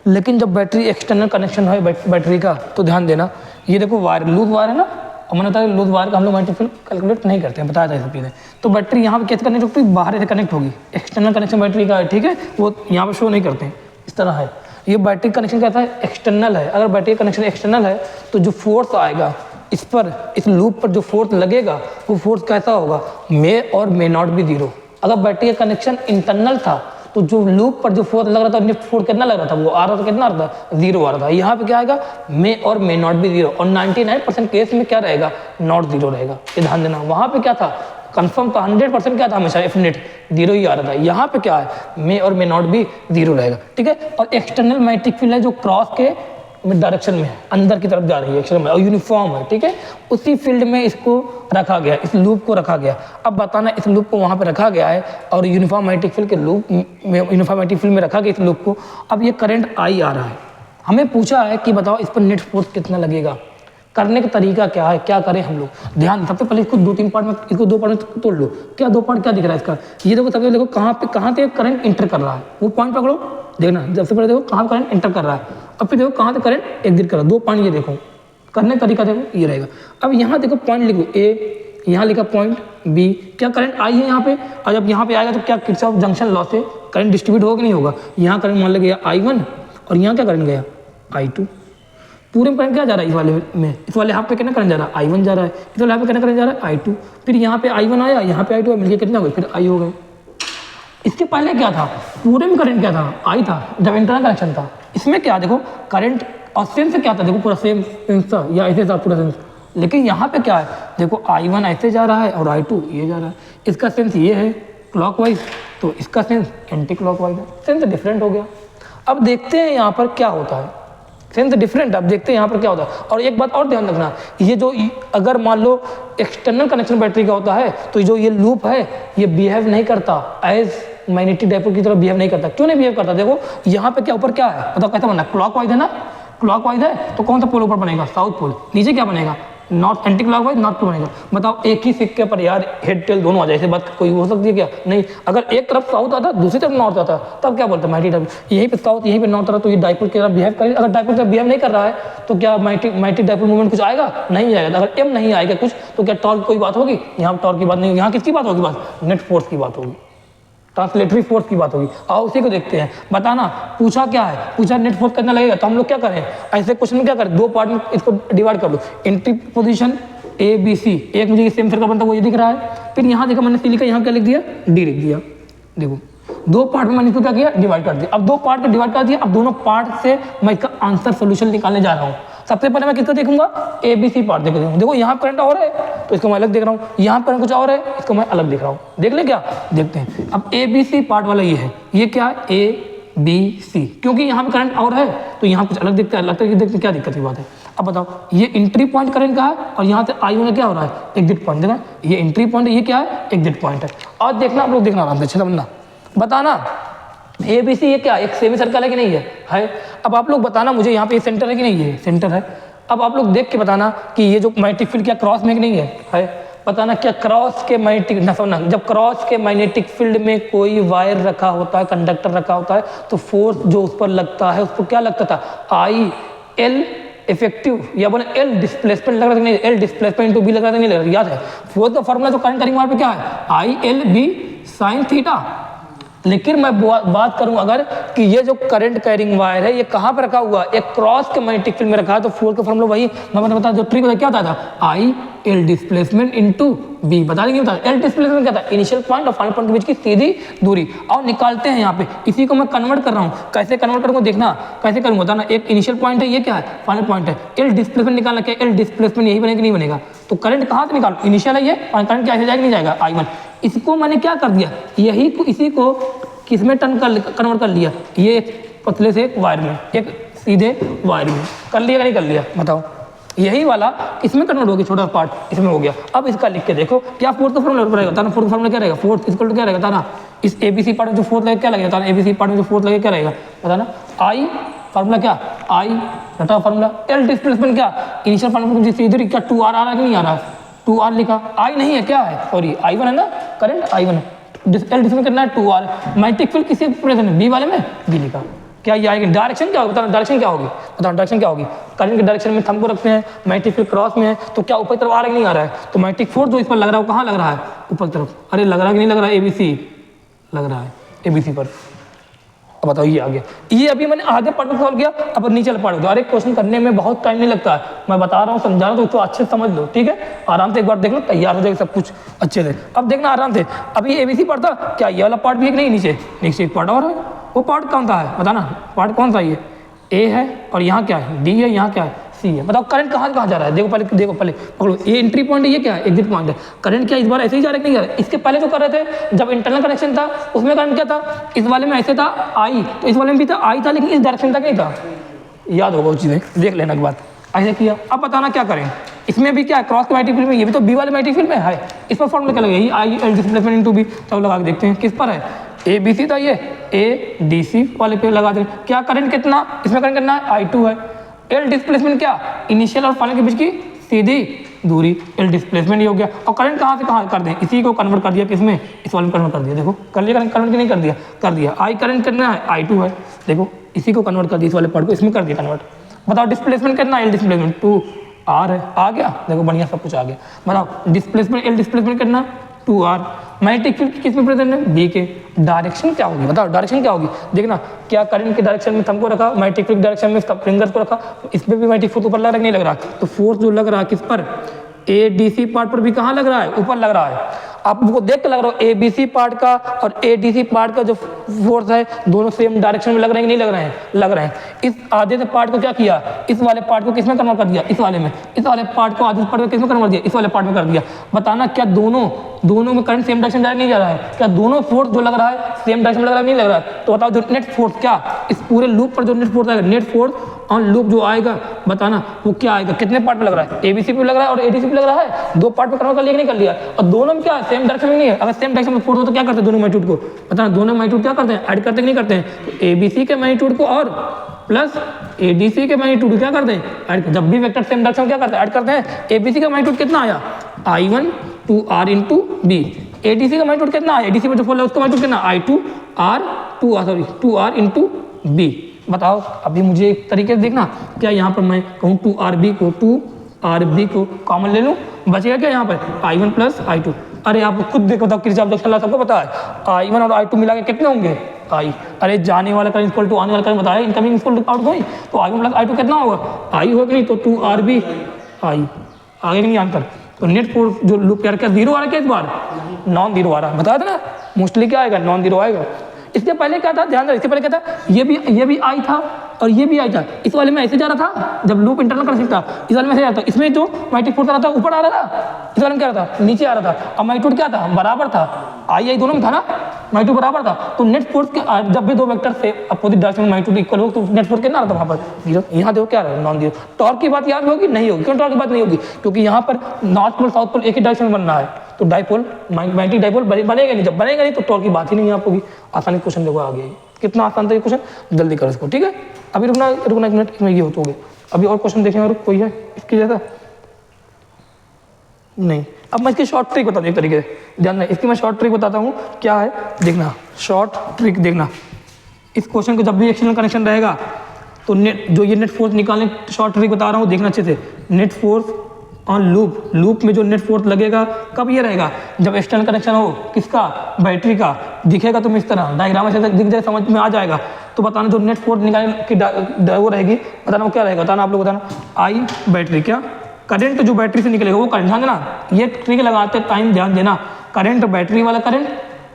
लेकिन जब बैटरी एक्सटर्नल कनेक्शन है बैटरी का, तो ध्यान देना, ये देखो वायर लूज वायर है ना, मैंने बताया लूज वायर का हम लोग मैग्नेटिक फील्ड कैलकुलेट नहीं करते हैं, बताया था ये सब चीज़ें। तो बैटरी यहाँ पे कैसे कनेक्ट होगी, बाहर से कनेक्ट होगी, एक्सटर्नल कनेक्शन बैटरी का है, ठीक है, वो यहाँ पे शो नहीं करते हैं, इस तरह है। ये बैटरी कनेक्शन कहता है एक्सटर्नल है। अगर बैटरी कनेक्शन एक्सटर्नल है तो जो फोर्स आएगा इस पर, इस लूप पर जो फोर्स लगेगा वो फोर्स कैसा होगा, मे और मे नॉट बी जीरो। अगर बैटरी का कनेक्शन इंटरनल था तो जो लूप पर जो फोर्स लग रहा था, फोर्स कितना लग रहा था, वो आ रहा था, कितना आ रहा था, जीरो आ रहा था। यहाँ पे क्या आएगा, मे और मे नॉट बी जीरो, और 99% केस में क्या रहेगा, नॉट जीरो रहेगा, ये ध्यान देना। वहाँ पे क्या था, कंफर्म का 100% क्या था, हमेशा एफिनिट जीरो ही आ रहा था। यहाँ पे क्या है, मे और मे नॉट भी जीरो रहेगा, ठीक है। और एक्सटर्नल मैग्नेटिक फील्ड है जो क्रॉस के डायरेक्शन में है, अंदर की तरफ जा रही है एक्सटर्नल में, और यूनिफॉर्म है, ठीक है। उसी फील्ड में इसको रखा गया, इस लूप को रखा गया। अब बताना, इस लूप को वहाँ पे रखा गया है और यूनिफॉर्म मैग्नेटिक फील्ड के लूप में, यूनिफॉर्म मैग्नेटिक फील्ड में रखा गया इस लूप को। अब ये करंट आई आ रहा है, हमें पूछा है कि बताओ इस पर नेट फोर्स कितना लगेगा, करने का तरीका क्या है, क्या करें हम लोग। ध्यान, सबसे पहले इसको दो पार्ट में तोड़ लो। क्या दो पार्ट क्या दिख रहा है इसका, ये देखो, सबसे देखो कहाँ से करंट इंटर कर रहा है, वो पॉइंट पकड़ो, देखना। सबसे पहले देखो कहाँ करंट इंटर कर रहा है, अब फिर देखो कहाँ से करंट एग्जिट कर रहा है, दो पॉइंट ये देखो, करने का तरीका देखो ये रहेगा। अब यहाँ देखो पॉइंट लिखो ए, यहाँ लिखा पॉइंट बी, क्या करंट आई है यहाँ पे, और जब यहाँ पे आएगा तो क्या किरचॉफ जंक्शन लॉ से करंट डिस्ट्रीब्यूट होगा कि नहीं होगा। यहाँ करंट मान लिया गया I1 और यहाँ क्या करंट गया I2। पूरे में करंट क्या जा रहा है, इस वाले में, इस वाले हाफ पे कितना करंट जा रहा है, I1 जा रहा है, इस वाले हाफ पे कितना करंट जा रहा है, I2। फिर यहाँ पे I1 आया, यहाँ पे I2 मिलकर कितना हो गया, फिर I हो गए। इसके पहले क्या था, पूरे में करंट क्या था, I था, जब इंटरनल कनेक्शन था। इसमें क्या देखो करंट और सेंस क्या था, देखो पूरा सेम सेंस था, या ऐसे था पूरा सेंस। लेकिन यहाँ पे क्या है, देखो I1 ऐसे जा रहा है और I2 ये जा रहा है, इसका सेंस ये है क्लॉकवाइज, तो इसका सेंस एंटी क्लॉकवाइज है, सेंस डिफरेंट हो गया। अब देखते हैं यहाँ पर क्या होता है, सेंस डिफरेंट। अब देखते हैं यहाँ पर क्या होता है। और एक बात और ध्यान रखना, ये जो अगर मान लो एक्सटर्नल कनेक्शन बैटरी का होता है तो जो ये लूप है ये बिहेव नहीं करता एज मैग्नेटिक डाइपोल की तरह बिहेव नहीं करता। क्यों नहीं बिहेव करता, देखो यहाँ पे क्या ऊपर क्या है, बताओ कैसा बनना, क्लॉकवाइज है ना, क्लॉकवाइज है तो कौन सा पोल ऊपर बनेगा, साउथ पोल। नीचे क्या बनेगा, north, anti clockwise north pole बनेगा। बताओ एक ही सिक्के पर यार हेड टेल दोनों आ जाए, ऐसे बात कोई हो सकती है क्या, नहीं। अगर एक तरफ साउथ आता दूसरी तरफ नॉर्थ आता तब क्या बोलते हैं मैग्नेटिक डाइपोल, यहीं पे साउथ यहीं पे नॉर्थ आता तो ये डाइपोल की तरह बिहेव करे। अगर डाइपोल की तरह बिहेव नहीं कर रहा है तो क्या मैग्नेटिक डाइपोल मूवमेंट कुछ आएगा, नहीं आएगा। अगर एम नहीं आएगा कुछ तो क्या टॉर्क कोई बात होगी, यहाँ टॉर्क की बात नहीं होगी, यहाँ किसकी बात होगी, बस नेट फोर्स की बात होगी, ट्रांसलेटरी फोर्स की बात होगी। आओ उसी को देखते हैं। बताना पूछा क्या है, पूछा नेट फोर्स कितना लगेगा, तो हम लोग क्या करें, ऐसे क्वेश्चन में क्या करें, दो पार्ट में इसको डिवाइड कर लो, entry position A B C, एक मुझे सेम सर्कल बनता है वो ये दिख रहा है, फिर यहाँ देखा मैंने सी लिखा, यहाँ क्या लिख दिया, डी लिख दिया। देखो दो पार्ट में मैंने इसको क्या किया, डिवाइड कर दिया। अब दो पार्ट में डिवाइड कर दिया, अब दोनों पार्ट से मैं इसका आंसर सोल्यूशन निकालने जा रहा हूँ। सबसे पहले मैं किसका देखूंगा, ए बी सी पार्ट देखूंगा। देखो यहाँ करंट और है तो इसको मैं अलग देख रहा हूँ, यहाँ करंट कुछ और है इसको मैं अलग देख रहा हूँ। देख ले क्या, देखते हैं। अब ए बी सी पार्ट वाला ये है, ये क्या है, ए बी सी, क्योंकि यहाँ पे करंट और है तो यहाँ कुछ अलग दिखता है, लगता है देखते क्या दिक्कत की बात है। अब बताओ ये एंट्री पॉइंट करंट का है और यहाँ से आई में क्या हो रहा है, एग्जिट पॉइंट। देखना ये एंट्री पॉइंट है, ये क्या है, एग्जिट पॉइंट है। और देखना आप लोग देखना आराम से, अच्छा समझना, बताना ए बी सी ये क्या एक सेमी सर्कल है कि नहीं है। अब आप लोग बताना मुझे यहाँ पे सेंटर है कि नहीं है, सेंटर है। अब आप लोग देख के बताना कि ये जो मैग्नेटिक फील्ड क्या क्रॉस में कि नहीं है। बताना क्या क्रॉस के मैग्नेटिक ना समझना, जब क्रॉस के मैग्नेटिक फील्ड में कोई वायर रखा होता है, कंडक्टर रखा होता है तो फोर्स जो उस पर लगता है उसको क्या लगता था, आई एल इफेक्टिव, या बोले एल डिस्प्लेसमेंट लग रहा था नहीं, एल डिस्प्लेसमेंट इनटू बी लग रहा था नहीं लग रहा, याद है। फोर्स का फॉर्मूला तो करंट करेंगे वहां पे क्या है, I L B sine theta. लेकिन मैं बात करूं अगर कि ये जो करंट कैरिंग वायर है ये कहां पर रखा हुआ, एक क्रॉस के मैग्नेटिक फील्ड में रखा है तो फोर्स का फॉर्मूला वही मैं बता, जो ट्रिक क्या होता था, I L displacement into B. बता देंगे बता, एल डिस्प्लेसमेंट क्या था, इनिशियल पॉइंट और फाइनल पॉइंट के बीच की सीधी दूरी। और निकालते हैं यहाँ पे, इसी को मैं कन्वर्ट कर रहा हूँ, कैसे कन्वर्ट करूँगा देखना, कैसे करूँगा बताना। एक इनिशियल पॉइंट है, ये क्या है, फाइनल पॉइंट है। एल डिस्प्लेसमेंट निकालना, क्या एल डिस्प्लेसमेंट यही बनेगा नहीं बनेगा, तो करंट कहाँ से निकालो, इनिशियल है ये, और करंट क्या ऐसे जाएगा नहीं जाएगा, I1। इसको मैंने क्या कर दिया, यही को इसी को किस में कन्वर्ट कर लिया, ये एक पतले से एक वायर में, एक सीधे वायर में कर लिया कि नहीं कर लिया, बताओ। यही वाला इसमें कन्वर्ट हो गया, छोटा पार्ट इसमें हो गया। अब इसका लिख के देखो क्या फोर्थ का फॉर्मूला रहेगा, ताना फोर्थ फॉर्मूला क्या रहेगा, फोर्थ इक्वल टू क्या रहेगा, ताना इस ABC पार्ट में जो फोर्थ लगेगा क्या लगेगा, ताना ABC पार्ट में जो फोर्थ लगेगा क्या रहेगा, बताना आई फार्मूला क्या, आई घटा फार्मूला, एल डिस्प्लेसमेंट क्या, इनिशियल फार्मूला सीधे क्या 2R आ रहा है कि नहीं आ रहा है, 2R लिखा, आई नहीं है क्या है, सॉरी I1 है ना, करंट I1 है, एल डिस्प्लेसमेंट करना है 2R, मैग्नेटिक फील्ड किसी प्रेजेंट है, बी वाले में बी लिखा, क्या ये आएगी, डायरेक्शन क्या होगी, बताओ डायरेक्शन क्या होगी, बताओ डायरेक्शन क्या होगी, करंट के डायरेक्शन में थंब को रखते हैं, मैग्नेटिक फील्ड क्रॉस में है, तो क्या ऊपर तरफ आ रहा है कि नहीं आ रहा है, तो मैग्नेटिक फोर्स जो इस पर लग रहा है वो कहाँ लग रहा है, ऊपर तरफ, अरे लग रहा है कि नहीं लग रहा है, ABC लग रहा है, ABC पर। अब बताओ ये आ गया, ये अभी मैंने आगे पार्ट में सॉल्व किया, अब नीचे वाला पार्ट दो, अरे क्वेश्चन करने में बहुत टाइम नहीं लगता है, मैं बता रहा हूँ समझा रहा हूँ तो अच्छे से समझ लो, ठीक है, आराम से एक बार देख लो, तैयार हो जाएगा सब कुछ अच्छे से। अब देखना आराम से, अभी ABC पार्ट था, क्या ये वाला पार्ट भी है कि नहीं, नीचे नीचे एक पार्ट और है, वो पार्ट कौन सा है बताना, पार्ट कौन सा ये A है, और यहाँ क्या है D है, यहाँ क्या है C है, बताओ करंट कहाँ कहाँ जा रहा है, देखो पहले पकड़ो, ये एंट्री पॉइंट है, ये क्या है एग्जिट पॉइंट है, करंट क्या इस बार ऐसे ही जा रहा है कि नहीं जा रहा है, इसके पहले जो कर रहे थे जब इंटरनल कनेक्शन था उसमें करंट क्या था, इस वाले में ऐसे था I, तो इस वाले में भी था I था, लेकिन इस डायरेक्शन तक नहीं था, याद होगा वो चीज़ें, देख लेना के बाद ऐसे किया। अब बताना क्या करें, इसमें भी क्या है क्रॉस के मैग्नेटिक फील्ड में, ये भी तो बी वाले मैग्नेटिक फील्ड में है, इस पर फॉर्मूला क्या लगेगा, यही I L displacement into B, चलो लगा के देखते हैं किस पर है, ABC था ये ADC वाले पे लगा दें, क्या करंट कितना, इसमें करंट कितना है I2 है, एल डिस्प्लेसमेंट क्या, इनिशियल और फाइनल के बीच की सीधी दूरी, एल डिस्प्लेसमेंट ये हो गया, और करंट कहाँ से कहाँ कर दें, इसी को कन्वर्ट कर दिया किसमें, इस वाले में कन्वर्ट कर दिया, देखो कर लिया कन्वर्ट, नहीं कर दिया, आई करंट कितना है I2 है, देखो इसी को कन्वर्ट कर दिया, इस वाले पार्ट को इसमें कर दिया कन्वर्ट, बताओ डिस्प्लेसमेंट कितना, एल डिस्प्लेसमेंट 2R है, आ गया, देखो बढ़िया सब कुछ आ गया, बताओ डिस्प्लेसमेंट एल डिस्प्लेसमेंट कितना 2R, मैग्नेटिक फील्ड किस में प्रेजेंट है बी के, डायरेक्शन क्या होगी, बताओ डायरेक्शन क्या होगी, देखना क्या करंट के डायरेक्शन में थंब को रखा, मैग्नेटिक फील्ड डायरेक्शन में फिंगर्स को रखा, इस पर भी मैग्नेटिक फोर्स ऊपर लग रहा है नहीं लग रहा, तो फोर्स जो लग रहा है किस पर, ADC पार्ट पर भी कहाँ लग रहा है, ऊपर लग रहा है, आपको देख के लग रहा है ABC पार्ट का और ADC पार्ट का जो फोर्स है दोनों सेम डायरेक्शन में लग रहे हैं कि नहीं लग रहे हैं, लग रहे हैं। इस आधे से पार्ट को क्या किया, इस वाले पार्ट को किसमें कन्वर्ट कर दिया, इस वाले में, इस वाले पार्ट को आधे पार्ट में किसमें कन्वर्ट दिया, इस वाले पार्ट में कर दिया, बताना क्या दोनों में करंट सेम डायरेक्शन नहीं जा रहा है, क्या दोनों फोर्स जो लग रहा है सेम डायरेक्शन में लग रहा है नहीं लग रहा है, तो बताओ जो नेट फोर्स क्या, इस पूरे लूप पर जो नेट फोर्स आएगा, नेट फोर्स ऑन लूप जो आएगा बताना वो क्या आएगा, कितने पार्ट में लग रहा है, ABC पे लग रहा है और ADC पे लग रहा है, दो पार्ट में कन्वर्ट कर लिया नहीं कर लिया, और दोनों में क्या सेम डायरेक्शन में नहीं है, अगर सेम डायरेक्शन में फोर्स हो तो क्या करते हैं दोनों मैग्नीट्यूड को, बताना दोनों मैग्नीट्यूड क्या करते हैं ऐड करते नहीं करते हैं, तो ABC के मैग्नीट्यूड को और प्लस ADC के मैग्नीट्यूड क्या करते हैं ऐड, जब भी वेक्टर सेम डायरेक्शन क्या करते हैं ऐड करते हैं, ABC का मैग्नीट्यूड कितना आया I1 2R into B, ADC का मैग्नीट्यूड कितना आया, ADC पर जो फोर्स है उसका मैग्नीट्यूड कितना I2 2R into B, बताओ अभी मुझे एक तरीके से देखना, क्या यहाँ पर मैं कहूँ 2RB को कॉमन ले लूँ, बचेगा क्या यहाँ पर I1 प्लस I2, अरे आप खुद देखो तो किरचॉफ लॉ सबको पता है, I1 और I2 मिला के कितने होंगे I, अरे जाने वाला करंट इक्वल टू आने वाला करंट बताया, incoming equal to outgoing, तो I1 प्लस I2 कितना होगा I होगा कि नहीं, तो 2RB I आगे नहीं आंसर, तो नेट फोर्स जो लूप यार क्या जीरो आ रहा है क्या इस बार, नॉन जीरो आ रहा है, बताया था ना मोस्टली क्या आएगा नॉन जीरो आएगा। इसके पहले क्या था, ध्यान रखो, इसके पहले क्या था, ये भी आई था और ये भी आई था, इस वाले में ऐसे जा रहा था जब लूप इंटरनल कनेक्शन था, इस वाले में ऐसे जा रहा था, इसमें जो मैग्नेटिक फोर्स आ रहा था ऊपर आ रहा था, इस वाले में क्या रहा था नीचे आ रहा था, अब मैग्नीट्यूड क्या था बराबर था, आई दोनों में था ना, मैग्नीट्यूड बराबर था, तो नेट फोर्स के जब भी दो वेक्टर से अपोजिट डायरेक्शन में मैग्नीट्यूड इक्वल हो तो नेट फोर्स कितना आ रहा था वहाँ पर जीरो, यहाँ देखो क्या रहा नॉन जीरो। टॉर्क की बात याद होगी नहीं होगी, क्यों टॉर्क की बात नहीं होगी, क्योंकि यहाँ पर नॉर्थ पोल साउथ पोल एक ही डायरेक्शन में बनना है, तो डाइपोल मैग्नेटिक डाइपोल बनेगा नहीं, जब बनेगा नहीं तो टॉर्क की बात ही नहीं आप होगी। आसानी क्वेश्चन देखो आ गया, कितना आसान था ये क्वेश्चन, जल्दी करो इसको, ठीक है। अभी रुकना एक मिनट, इसमें ये हो तो गया, अभी और क्वेश्चन देखें और कोई है इसकी जैसा नहीं। अब मैं इसकी शॉर्ट ट्रिक बताता हूँ एक तरीके से, ध्यान रहे, इसकी मैं शॉर्ट ट्रिक बताता हूँ क्या है, देखना शॉर्ट ट्रिक देखना। इस क्वेश्चन को जब भी एक्सटर्नल कनेक्शन रहेगा तो नेट जो ये नेट फोर्स निकालने शॉर्ट ट्रिक बता रहा हूँ, देखना अच्छे से, नेट फोर्स ऑन लूप में जो नेट फोर्स लगेगा कब ये रहेगा, जब एक्सटर्नल कनेक्शन हो किसका, बैटरी का, दिखेगा तुम इस तरह डायग्राम ऐसे दिख जाए समझ में आ जाएगा, तो बताना जो नेट फोर्स निकालने की वो रहेगी, बताना वो क्या रहेगा, बताना आप लोग बताना, आई बैटरी क्या करंट जो बैटरी से निकलेगा वो करंट, ध्यान देना ये ट्रिक लगाते टाइम ध्यान देना, करंट बैटरी वाला करंट,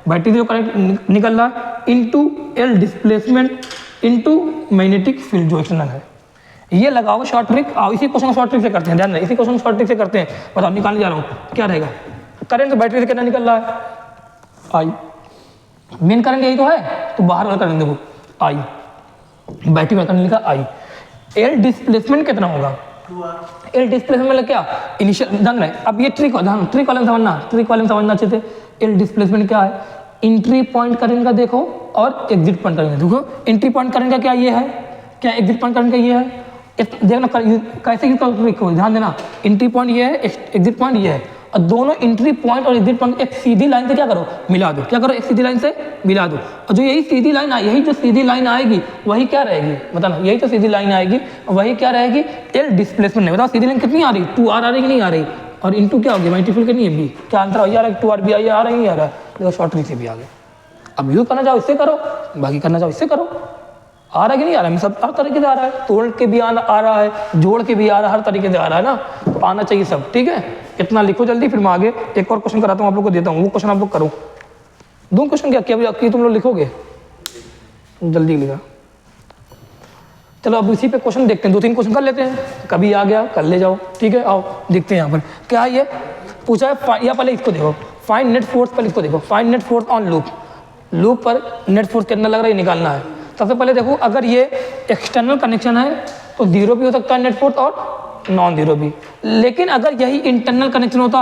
बैटरी से जो करंट निकल रहा है into L displacement into magnetic field जो एक्सटर्नल है, ये लगाओ शॉर्ट ट्रिक। इसी क्वेश्चन को शॉर्ट ट्रिक से करते हैं, ध्यान रहे, इसी क्वेश्चन को शॉर्ट ट्रिक से करते हैं, बताओ निकालने जा रहा हूँ क्या रहेगा, करंट बैटरी से कितना निकल रहा है आई, मेन करंट यही तो है, तो बाहर वाला करंट देखो आई, बैटरी वाला करंट लिखा आई। एल डिस्प्लेसमेंट कितना होगा, एल डिस्प्लेसमेंट मतलब क्या, इनिशियल ध्यान रहे। अब ये ट्रिक वाले समझना अच्छे से। एल डिस्प्लेसमेंट क्या है, एंट्री पॉइंट करंट का देखो और एग्जिट पॉइंट करंट देखो। एंट्री पॉइंट करंट का क्या ये है, क्या एग्जिट पॉइंट करंट का ये है, देखना कैसे लिखो, ध्यान देना। एंट्री पॉइंट ये है, एग्जिट पॉइंट ये है, और दोनों एंट्री पॉइंट और एग्जिट पॉइंट एक सीधी लाइन से क्या करो, मिला दो। क्या करो, एक सीधी लाइन से मिला दो। और जो यही सीधी लाइन आई, यही जो सीधी लाइन आएगी वही क्या रहेगी, बताना, यही तो सीधी लाइन आएगी वही क्या रहेगी, एल डिस्प्लेसमेंट नहीं। बताओ सीधी लाइन कितनी आ रही, 2R आ रही कि नहीं आ रही, और इनटू क्या होगी, मल्टीपल कितनी है बी, क्या आंसर आ रहा है, 2R भी आ रहा है नहीं आ रहा है, देखो शॉर्ट ट्रिक से भी आ गया। अब यूँ करना चाहो इससे करो, बाकी करना चाहो इससे करो, आ रहा है कि नहीं आ रहा है, सब हर तरीके से आ रहा है, तोड़ के भी आ रहा है, जोड़ के भी आ रहा है, हर तरीके से आ रहा है ना, तो आना चाहिए सब, ठीक है। इतना लिखो जल्दी, फिर मैं आगे एक और क्वेश्चन कराता हूँ, आप लोग को देता हूँ, वो क्वेश्चन आप लोग करो। 2 क्वेश्चन क्या तुम लोग लिखोगे, जल्दी लिखा। चलो अब इसी पे क्वेश्चन देखते हैं, 2-3 क्वेश्चन कर लेते हैं, कभी आ गया कर ले जाओ, ठीक है। आओ देखते हैं यहाँ पर क्या है, ये पूछा है, या पहले इसको देखो, फाइंड नेट फोर्स, पहले इसको देखो, find net force on loop, loop पर नेट फोर्स कितना लग रहा है ये निकालना है। सबसे पहले देखो, अगर ये एक्सटर्नल कनेक्शन है तो 0 भी हो सकता है नेट फोर्स और नॉन 0 भी, लेकिन अगर यही इंटरनल कनेक्शन होता,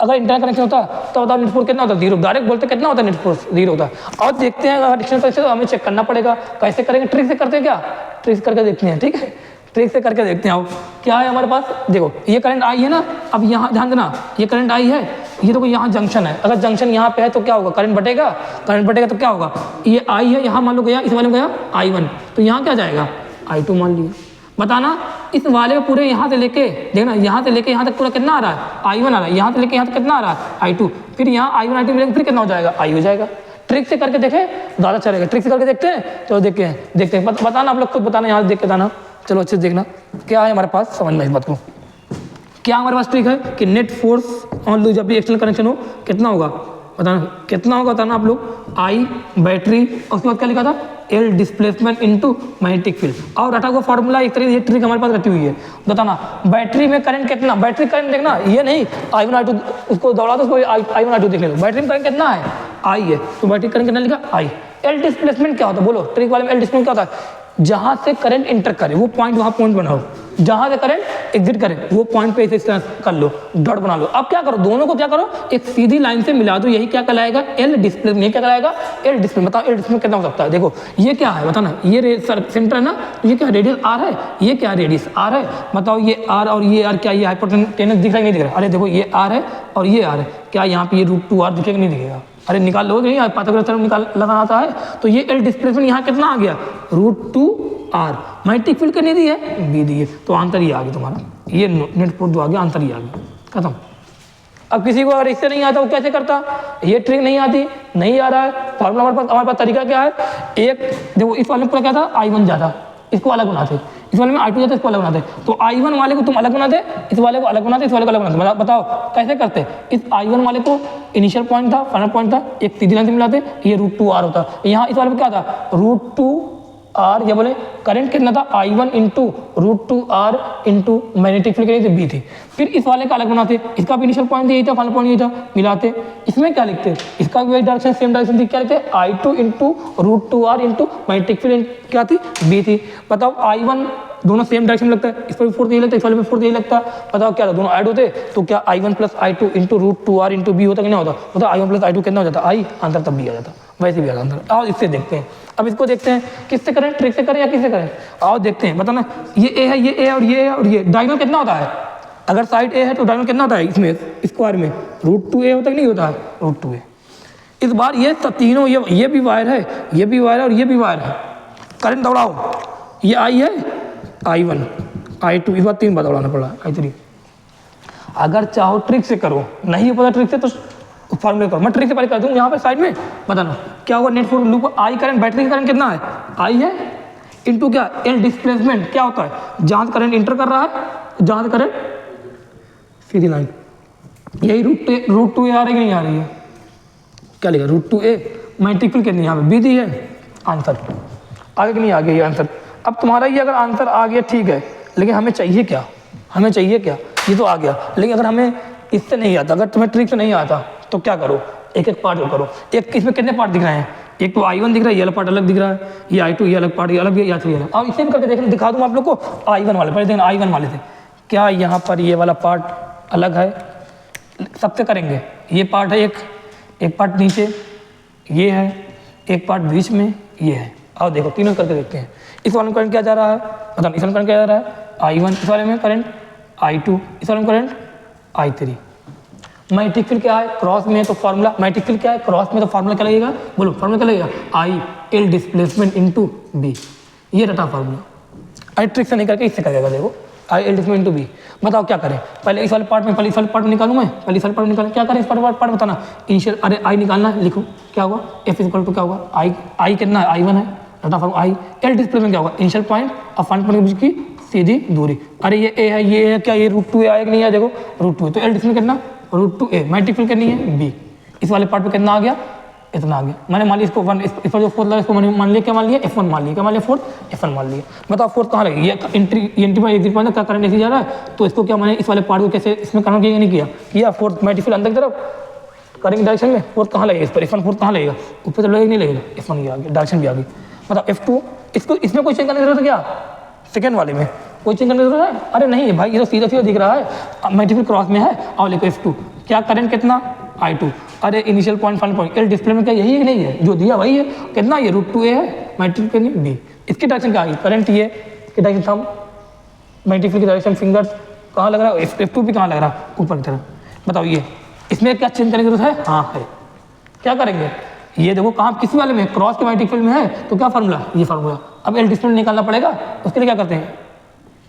अगर इंटरनल कनेक्शन होता तो बताओ नेट फोर्स कितना होता, 0। डायरेक्ट बोलते कितना होता है, नेट फोर्स 0 होता है। और देखते हैं अगर एक्सटर्नल कनेक्शन तो हमें चेक करना पड़ेगा, कैसे करेंगे, ट्रिक से करते हैं क्या, ट्रिक से करके देखते हैं, ठीक है, ट्रिक से करके देखते हैं। आओ क्या है हमारे पास, देखो ये करंट आई है ना, अब यहाँ ध्यान देना, ये करंट आई है, ये देखो यहाँ जंक्शन है, अगर जंक्शन यहाँ पे है तो क्या होगा, करंट बटेगा, करंट बटेगा तो क्या होगा, ये आई है, यहाँ मान लो गया, इस वाले में गया I1, तो यहाँ क्या जाएगा I2 मान लिया। बताना इस वाले में पूरे यहाँ से लेके, देखना यहाँ से लेके यहाँ तक पूरा कितना आ रहा है, I1 आ रहा है, यहाँ से लेके यहाँ तक कितना आ रहा है I2, फिर यहाँ I1 I2 मिलेगा, फिर कितना हो जाएगा I हो जाएगा। ट्रिक से करके देखें ज़्यादा चलेगा, ट्रिक से करके देखते हैं, चलो देखते हैं बताना, आप लोग खुद बताना, यहाँ से देख के बताना। चलो अच्छे से देखना क्या है हमारे पास, समझना इस बात को। क्या हमारे पास ट्रिक है कि नेट फोर्स ऑन लूप जब भी एक्सटर्नल कनेक्शन हो कितना होगा, बताना कितना होगा, बताना आप लोग। आई बैटरी, और उसके बाद क्या लिखा था, L displacement into magnetic field, और रटा को फॉर्मूला एक तरीके से ट्रिक हमारे पास रटी हुई है। बताना बैटरी में करंट कितना, बैटरी करंट देखना, ये नहीं I1 I2 उसको दौड़ा दो, उसको I1 I2 देख लो, बैटरी में करंट कितना है, आई है, तो बैटरी करंट कितना लिखा आई। एल डिस्प्लेसमेंट क्या होता है, बोलो ट्रिक वाले में एल डिस्प्लेसमेंट क्या होता है, जहां से करंट इंटर करे वो पॉइंट, वहां पॉइंट बनाओ, जहां से करंट एग्जिट करे वो पॉइंट पे इस तरह कर लो, डॉट बना लो। अब क्या करो, दोनों को क्या करो, एक सीधी लाइन से मिला दो, यही क्या कहलाएगा, एल डिस्प्लेसमेंट। ये क्या कहलाएगा, एल डिस्प्लेसमेंट। बताओ एल डिस्प्लेसमेंट कितना हो सकता है, देखो ये क्या है, बताना, ये सेंटर है ना, ये क्या रेडियस आर है, ये क्या रेडियस आर है, बताओ ये आर और ये आर क्या, ये हाइपोटेनस दिख रहा है नहीं दिख रहा, अरे देखो ये आर है और ये आर है, क्या यहाँ पे ये √2R दिखेगा नहीं दिखेगा, अरे निकाल लो नहीं, पाइथागोरस थ्योरम निकाल लगाना आता है, तो ये एल डिस्प्लेसमेंट यहाँ कितना आ गया, √2R। मैग्नेटिक फील्ड कितनी दी है, बी दी है, तो आंसर ही आ गया तुम्हारा, ये नेट फोर्स जो आ गया, आंसर ही आ गया, खत्म। अब किसी को अगर इससे नहीं आता वो कैसे करता, ये ट्रिक नहीं आती, नहीं आ रहा है, फॉर्मूला हमारे पास तरीका क्या है, एक देखो इस वाले में पूरा क्या था, I1 जाता, इसको अलग बनाते, इस वाले में I2 जाता, इसको अलग बनाते, तो I1 वाले को तुम अलग बनाते, इस वाले को अलग बनाते, इस वाले को अलग बनाते। बताओ कैसे करते, इस I1 वाले को इनिशियल पॉइंट था, फाइनल पॉइंट था, एक सीधी लाइन से मिलाते, ये √2R होता, यहाँ इस वाले में क्या था, √2R, ये बोले करंट कितना था, I1 into √2R into magnetic field कितनी थी, बी थी। फिर इस वाले का अलग बनाते, इसका भी इनिशियल पॉइंट यही था, फाइनल पॉइंट यही था, मिलाते, इसमें क्या लिखते, इसका भी वही डायरेक्शन सेम डायरेक्शन थी, क्या लिखते, I2 into √2R into magnetic field क्या थी, बी थी। बताओ I1 दोनों सेम डायरेक्शन में लगता है, इस पर भी फोर्स यही लगता है, इस वाले में फोर्स यही लगता है, बताओ क्या था, दोनों ऐड होते तो क्या I1 plus I2 into √2R into B होता कि नहीं होता, बताओ I1 प्लस I2 कितना हो जाता, आई, आंसर तब भी आ जाता, वैसे भी आ जाता आंसर। आओ इससे देखते हैं, अब इसको देखते हैं किससे करें, ट्रिक से करें या किससे करें, आओ देखते हैं। बताना ये ए है, ये ए और ये है और ये, डायगोनल कितना होता है, अगर साइड ए है तो डायगोनल कितना होता है, इसमें स्क्वायर में √2A होता है कि नहीं होता है, √2A। इस बार ये तीनों, ये भी वायर है, ये भी वायर है और ये भी वायर है, करंट दौड़ाओ, ये आई है I1 I2, इस बार 3 बार दौड़ाना पड़ा, I3। अगर चाहो ट्रिक से करो, नहीं पता ट्रिक से तो फॉर्मूले करो, मैं ट्रिक से पहले कर दूँ यहाँ पे साइड में। बताना क्या होगा, net force loop I current, battery का करंट कितना है, आई है, इंटू क्या, एल डिस्प्लेसमेंट क्या होता है, जहाँ से करंट इंटर कर रहा है, जहाँ से करंट सीधी लाइन, यही √2A आ रही है, नहीं आ रही है, क्या लिखा √2A, मैग्नेटिक फील्ड कितनी यहाँ पे बी दी है, आंसर आगे कि नहीं आ गया ये आंसर। अब तुम्हारा ये अगर आंसर आ गया ठीक है, लेकिन हमें चाहिए क्या, ये तो आ गया, लेकिन अगर हमें इससे नहीं आता, अगर तुम्हें ट्रिक से नहीं आता तो क्या करो, एक एक पार्ट करो। एक इसमें कितने पार्ट दिख रहे हैं, एक तो I1 दिख रहा है, ये वाला पार्ट अलग दिख रहा है, ये I2 ये अलग पार्ट, ये अलग, ये I3 अलग। अब इसे भी करके देखना, दिखा दूँ आप लोग को। I1 वाले पहले देखना, I1 वाले थे क्या यहाँ पर ये वाला पार्ट अलग है, सबसे करेंगे। ये पार्ट है एक पार्ट नीचे ये है, एक पार्ट बीच में ये है। आओ देखो तीनों करके देखते हैं। इस वाले में करंट क्या जा रहा है, मतलब इस वाले में करंट क्या जा रहा है I1, इस वाले में करंट I2, इस वाले में करंट I3। मैग्नेटिक फील्ड क्या है, क्रॉस में है तो फार्मूला, मैग्नेटिक फील्ड क्या है क्रॉस में तो फार्मूला क्या लगेगा, बोलो फार्मूला क्या लगेगा, I L displacement into B, ये रटा फार्मूला। आई ट्रिक से नहीं करके इससे करेगा, देखो I L displacement into B. बताओ क्या करें, पहले इस वाले पार्ट में, पहले इस वाले पार्ट में निकालूं मैं, पहले इस वाले पार्ट में निकालूं, क्या करें इस पार्ट बताना। इनिशियल, अरे आई निकालना है, लिखो क्या होगा, एफ इक्वल टू क्या होगा, आई कितना है I1 है, रटा फार्मूला। आई एल डिस्प्लेसमेंट क्या होगा, इनिशियल पॉइंट और फाइनल पॉइंट के बीच की सीधी दूरी। अरे ये ए है, ये है क्या, ये √2a आएगा नहीं है, देखो √2a, तो एल डिस्प्लेसमेंट कितना √2a। मैग्नेटिक फील्ड कितनी है b, इस वाले पार्ट पे कितना आ गया, इतना आ गया। मैंने मान लिया इसको 1, इस पर जो फोर्थ लगा इसको मान लिया, क्या मान लिया F1 मान लिया, क्या मान लिया फोर्थ F1 मान लिया। बताओ फोर्थ कहाँ लगी, ये एंट्री में एग्जिट पॉइंट क्या करंट ऐसे जा रहा है, तो इसको क्या मैंने इस वाले पार्ट को कैसे इसमें कन्वर्ट किया नहीं किया फोर्थ मैग्नेटिक फील्ड अंदर की तरफ करेंगे डायरेक्शन में, फोर्थ कहाँ लगेगा इस पर, F1 फोर्थ कहाँ लगेगा, ऊपर तो लगेगा नहीं लगेगा, F1 की आ गया, डायरेक्शन भी आ गई। मतलब F2 इसको इसमें कोई चेंज करने की जरूरत है क्या, सेकेंड वाले में कोई चेंज करने की जरूरत है, अरे नहीं भाई ये तो सीधा सीधा दिख रहा है, मैग्नेटिक फील्ड क्रॉस में है। और लिखो F2 क्या करंट कितना I2, अरे initial point final point, L display में क्या यही नहीं है जो दिया वही है, कितना ये √2a है, मैग्नेटिक फील्ड बी, इसकी डायरेक्शन क्या आ गई, करंट ये की डायरेक्शन थंब, मैग्नेटिक फील्ड की डायरेक्शन फिंगर्स कहाँ लग रहा है, F2 भी कहाँ लग रहा है, ऊपर की तरफ। बताओ ये इसमें क्या चेंज करने की जरूरत है, हाँ है, क्या करेंगे, ये देखो कहाँ किसी वाले में क्रॉस के मैग्नेटिक फील्ड में है, तो क्या फार्मूला, ये फार्मूला। अब एल डिस्प्ले निकालना पड़ेगा, उसके लिए क्या करते हैं,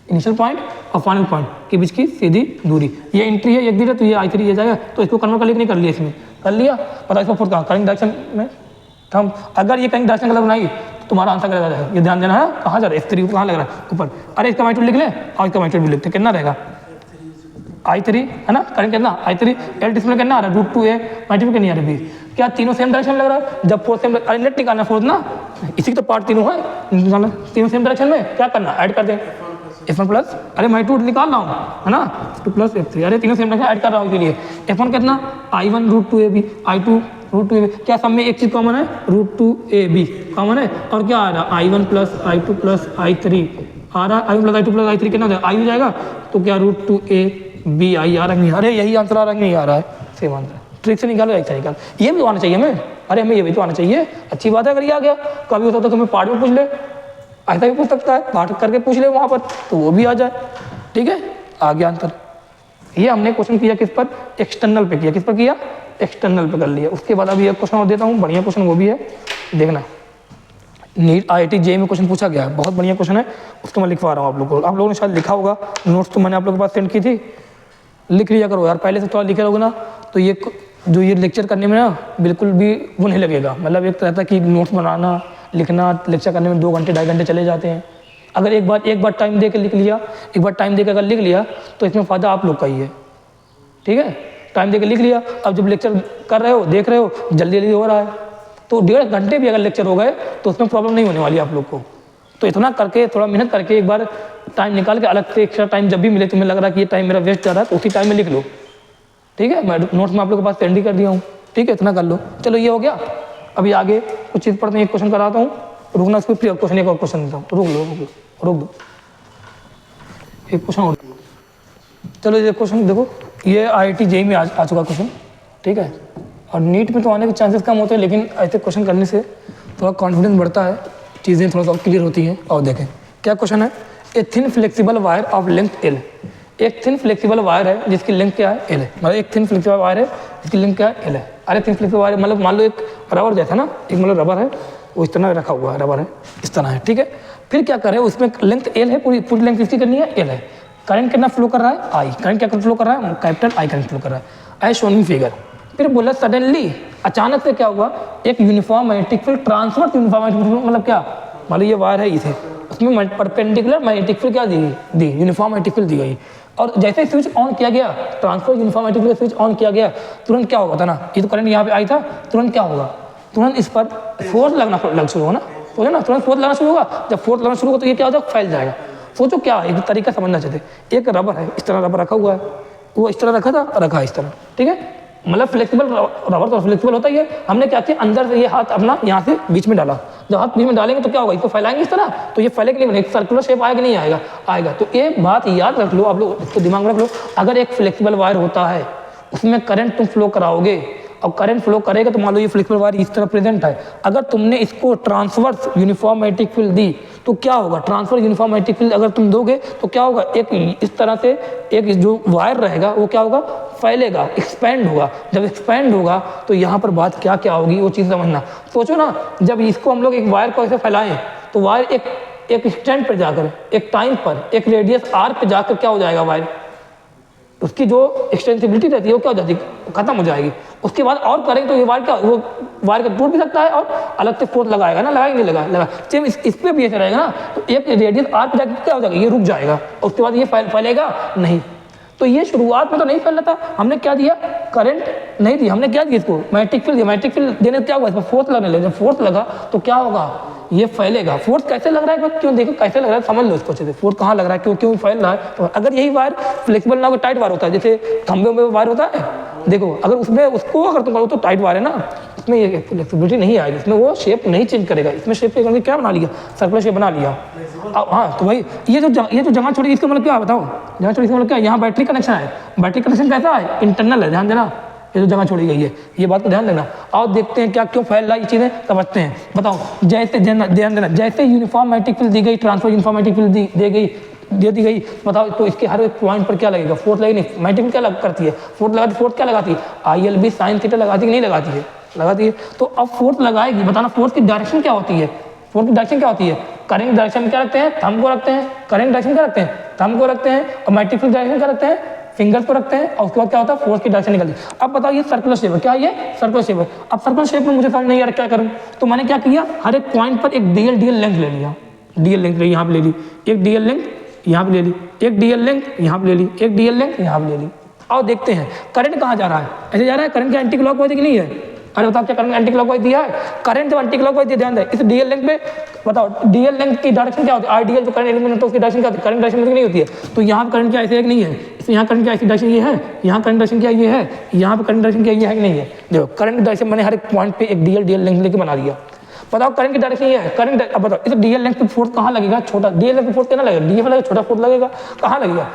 इनिशियल पॉइंट और फाइनल पॉइंट के बीच की सीधी दूरी, ये एंट्री है एक दी है, तो ये I3 ये जाएगा, तो इसको कन्वर्ट कर कर लिया, इसमें कर लिया। पता इसको फोर्थ कहाँ, करंट डायरेक्शन में हम अगर ये कहीं डायरेक्शन गलत बनाई तो तुम्हारा आंसर गलत जाएगा, ये ध्यान देना है, कहाँ जा रहा है F3 कहाँ लग रहा है ऊपर। अरे इसका मैग्नीट्यूड लिख लें और इसका मैग्नीट्यूड भी लिखते, कितना रहेगा I3 है ना, करंट कितना I3, एल डिस्प्ले कितना आ रहा है √2a, मैग्नीट्यूड कितनी आ रही है, क्या तीनों सेम डायरेक्शन में लग रहा है, जब फोर्थ सेम, अरे नेट निकालना फोर्थ ना, इसी तो पार्ट तीनों है, तीनों सेम डायरेक्शन में क्या करना, ऐड कर दें F1 प्लस, अरे मैग्नीट्यूड निकाल रहा हूँ है ना, 2 प्लस F3, अरे तीनों सेम डायरेक्शन ऐड कर रहा हूँ, इसलिए F1 कितना I1 √2ab, I2 √2ab, क्या सब में एक चीज़ कॉमन है √2ab कॉमन है, और क्या आ रहा है I1 plus I2 plus I3 आ रहा है, I1 plus I2 plus I3 कितना हो जाएगा, I हो जाएगा, तो क्या √2ab I आ रहा है, अरे यही आंसर आ रहा है, नहीं आ रहा है, सेम आंसर, ट्रिक से निकालो, एक से निकाल, ये भी तो आना चाहिए हमें, अरे हमें ये भी तो आना चाहिए, अच्छी बात है अगर ये आ गया, कभी हो सकता है तुम्हें पार्ट में पूछ ले, ऐसा भी पूछ सकता है, पार्ट करके पूछ ले वहाँ पर, तो वो भी आ जाए, ठीक है, आ गया आंसर। ये हमने क्वेश्चन किया किस पर, एक्सटर्नल पे किया, किस पर किया, एक्सटर्नल पे कर लिया। उसके बाद अभी एक क्वेश्चन और देता हूँ, बढ़िया क्वेश्चन वो भी है, देखना, नीट IIT JEE में क्वेश्चन पूछा गया है, बहुत बढ़िया क्वेश्चन है, उसको मैं लिखवा रहा हूँ आप लोगों को, आप लोगों ने शायद लिखा होगा, नोट्स तो मैंने आप लोगों के पास सेंड की थी, लिख लिया करो यार, पहले से थोड़ा लिखे रहोगे ना, तो ये जो ये लेक्चर करने में ना बिल्कुल भी वो नहीं लगेगा, मतलब एक तरह कि नोट्स बनाना लिखना लेक्चर करने में 2 घंटे 2.5 घंटे चले जाते हैं। अगर एक बार टाइम दे के लिख लिया, एक बार टाइम दे के अगर लिख लिया तो इसमें फ़ायदा आप लोग का ही है, ठीक है, टाइम दे के लिख लिया, अब जब लेक्चर कर रहे हो देख रहे हो जल्दी जल्दी हो रहा है, तो 1.5 घंटे भी अगर लेक्चर हो गए तो उसमें प्रॉब्लम नहीं होने वाली आप लोग को। तो इतना करके थोड़ा मेहनत करके एक बार टाइम निकाल के अलग से एक्स्ट्रा टाइम जब भी मिले, तुम्हें लग रहा है कि ये टाइम मेरा वेस्ट जा रहा है, तो उसी टाइम में लिख लो, ठीक है, मैं नोट्स में आप लोग के पास सेंड ही कर दिया हूँ, ठीक है, इतना कर लो। चलो ये हो गया, अभी आगे कुछ चीज़ पढ़ते हैं, एक क्वेश्चन कराता हूँ, रुकना, उसको फिर क्वेश्चन एक और क्वेश्चन देता हूँ, रुक दो एक क्वेश्चन और। चलो ये क्वेश्चन देखो, ये IIT JEE में आ चुका क्वेश्चन, ठीक है, और नीट में तो आने के चांसेस कम होते हैं, लेकिन ऐसे क्वेश्चन करने से थोड़ा कॉन्फिडेंस बढ़ता है, चीज़ें थोड़ा सा क्लियर होती हैं। और देखें क्या क्वेश्चन है, a thin flexible wire of length L, एक थिन फ्लेक्सिबल वायर है जिसकी लेंथ क्या है L है, मतलब एक थिन फ्लेक्सिबल वायर है जिसकी लेंथ क्या है L है। अरे थिन फ्लेक्सिबल वायर मतलब मान लो एक रबर जैसा ना, एक मतलब रबर है वो इस तरह रखा हुआ है, रबर है इस तरह है, ठीक है, फिर क्या करें उसमें लेंथ L है, पूरी लेंथ किसकी करनी है L है, करंट कितना फ्लो कर रहा है I, करंट क्या फ्लो कर रहा है, कैपिटल I करंट फ्लो कर रहा है, एज शोन इन फिगर। फिर बोला सडनली अचानक से क्या हुआ, एक uniform magnetic field transfer, uniform magnetic field मतलब क्या, मान लो ये वायर है इसे, उसमें परपेंडिकुलर मैग्नेटिक फील्ड क्या दी यूनिफॉर्म मैग्नेटिक फील्ड दी गई, और जैसे स्विच ऑन किया गया, transfer uniform magnetic field switch on किया गया, तुरंत क्या होगा था ना, ये तो करंट यहाँ पे आई था, तुरंत क्या होगा, तुरंत इस पर फोर्स लग शुरू होगा ना, तो है ना, तुरंत फोर्स लगना शुरू होगा, जब फोर्स लगना शुरू होगा तो ये क्या हो जाएगा, फैल जाएगा। सोचो क्या एक तरीका समझना चाहते, एक रबर है, इस तरह रबर रखा हुआ है, वो इस तरह रखा था, रखा इस तरह, ठीक है, मतलब फ्लेक्सिबल रबर तो फ्लेक्सिबल होता ही है। हमने क्या किया, अंदर से ये हाथ अपना यहाँ से बीच में डाला। जब हाथ बीच में डालेंगे तो क्या होगा, इसको फैलाएंगे इस तरह, तो ये फैलेगा नहीं, बनेगा सर्कुलर शेप आएगा नहीं आएगा, आएगा। तो ये बात याद रख लो आप लोग, इसको दिमाग में रख लो। अगर एक फ्लेक्सिबल वायर होता है उसमें करंट तुम फ्लो कराओगे और करंट फ्लो करेगा तो मान लो ये फ्लेक्सिबल वायर इस तरह प्रेजेंट है, अगर तुमने इसको ट्रांसवर्स यूनिफॉर्म मैग्नेटिक फील्ड दी तो क्या होगा, ट्रांसवर्स यूनिफॉर्म मैग्नेटिक फील्ड अगर तुम दोगे तो क्या होगा, एक इस तरह से एक जो वायर रहेगा वो क्या होगा, फैलेगा, एक्सपैंड होगा। जब एक्सपैंड होगा तो यहाँ पर बात क्या क्या होगी वो चीज़ समझना। सोचो ना, जब इसको हम लोग एक वायर को ऐसे फैलाएं तो वायर एक स्टैंड पर जाकर, एक टाइम पर, एक रेडियस आर पे जाकर क्या हो जाएगा, वायर उसकी जो एक्सटेंसिबिलिटी रहती है वो क्या हो जाती है, खत्म हो जाएगी। उसके बाद और करेंगे तो ये वायर क्या, वो वायर का टूट भी सकता है और अलग से फोर्स लगाएगा ना, लगाएगा नहीं लगा सेम इस पे भी ऐसे रहेगा ना, तो एक रेडियस आर पे जाकर क्या हो जाएगा, ये रुक जाएगा और उसके बाद ये फैलेगा नहीं। तो ये शुरुआत में तो नहीं फैल रहा था, हमने क्या दिया, करंट नहीं दिया, हमने क्या दिया इसको, मैग्नेटिक फील्ड दिया। मैग्नेटिक फील्ड देने से क्या हुआ, इसमें फोर्स लगने लगा, जब फोर्स लगा तो क्या होगा, ये फैलेगा। फोर्स कैसे लग रहा है, क्यों, देखो कैसे लग रहा है, समझ लो इसको अच्छे से, फोर्स कहाँ लग रहा है, क्यों क्यों फैल रहा है। तो अगर यही वायर फ्लेक्सिबल ना हो, टाइट वायर होता है, जैसे खंभे में वायर होता है, देखो अगर उसमें उसको अगर तुम करो तो टाइट वायर है ना, इसमें ये फ्लेक्सिबिलिटी नहीं आएगी, इसमें वो शेप नहीं चेंज करेगा। इसमें शेप करके क्या बना लिया, सर्कुलर शेप बना लिया। हाँ, तो भाई ये जो जगह छोड़ी, इसका मतलब क्या है बताओ, जगह छोड़ी इसका मतलब क्या है, यहाँ बैटरी कनेक्शन है। बैटरी कनेक्शन कैसा है, इंटरनल है, ध्यान देना, ये जो जगह छोड़ी गई है, ये बात को ध्यान देना। और देखते हैं क्या क्यों फैल रहा है, ये चीज़ें समझते हैं। बताओ, जैसे ध्यान देना, जैसे यूनिफॉर्म मैग्नेटिक फील्ड दी गई, ट्रांसफर यूनिफॉर्म मैग्नेटिक फील्ड दे दी गई, बताओ तो इसके हर एक पॉइंट पर क्या लगेगा, फोर्स लगेगी नहीं। मैग्नेटिक फील्ड क्या करती है, फोर्स लगाती, फोर्स क्या लगाती है, ILB साइन थीटा लगाती है, नहीं लगाती है, लगाती है। तो अब फोर्स लगाएगी, बताना फोर्स की डायरेक्शन क्या होती है, फोर्स की डायरेक्शन क्या होती है, करंट डायरेक्शन क्या रखते हैं, थंब को रखते हैं, करंट डायरेक्शन क्या रखते हैं, थंब को रखते हैं, और मैग्नेटिक फील्ड डायरेक्शन क्या रखते हैं, फिंगर्स को रखते हैं, और उसके बाद क्या होता है, फोर्स की डायरेक्शन निकलती है। अब बताओ ये सर्कुलर शेप है, क्या ये सर्कुलर शेप है। अब सर्कुलर शेप में मुझे समझ नहीं आ रहा क्या करूं, तो मैंने क्या किया, हर एक पॉइंट पर एक डीएल लेंथ ले लिया, डीएल लेंथ यहाँ पे ले ली, एक डीएल लेंथ यहाँ पे ले ली, एक डीएल लेंथ यहाँ पे ले ली, एक डीएल लेंथ यहाँ पे ले ली। और देखते हैं करंट कहाँ जा रहा है, ऐसे जा रहा है, करंट का एंटी क्लॉकवाइज कि नहीं है। अरे बताओ क्या करंट एंटी क्लॉकवाइज दिया है, करंट जब एंटी क्लॉकवाइज दिया, ध्यान दे इस डीएल लेंथ पे, बताओ डीएल लेंथ की डायरेक्शन क्या होती है, आइडियल जो करंट एलिमेंट है उसकी डायरेक्शन क्या होती है, करंट डायरेक्शन नहीं होती है। तो यहाँ पे करंट क्या ऐसे है कि नहीं है, इसमें यहाँ करंट क्या ऐसी डायरेक्शन ये है, यहाँ करंट डायरेक्शन क्या ये है, यहाँ पे करंट डायरेक्शन क्या ये है कि नहीं है। देखो करंट डायरेक्शन मैंने हर एक पॉइंट पे एक डीएल लेंथ लेके बना दिया। बताओ करंट की डायरेक्शन ये है, करंट, अब बताओ इस डीएल लेंथ पे फोर्स कहाँ लगेगा, छोटा डीएल लेंथ पे फोर्स कितना लगेगा, डीएल लगेगा, छोटा फोर्स लगेगा, कहाँ लगेगा,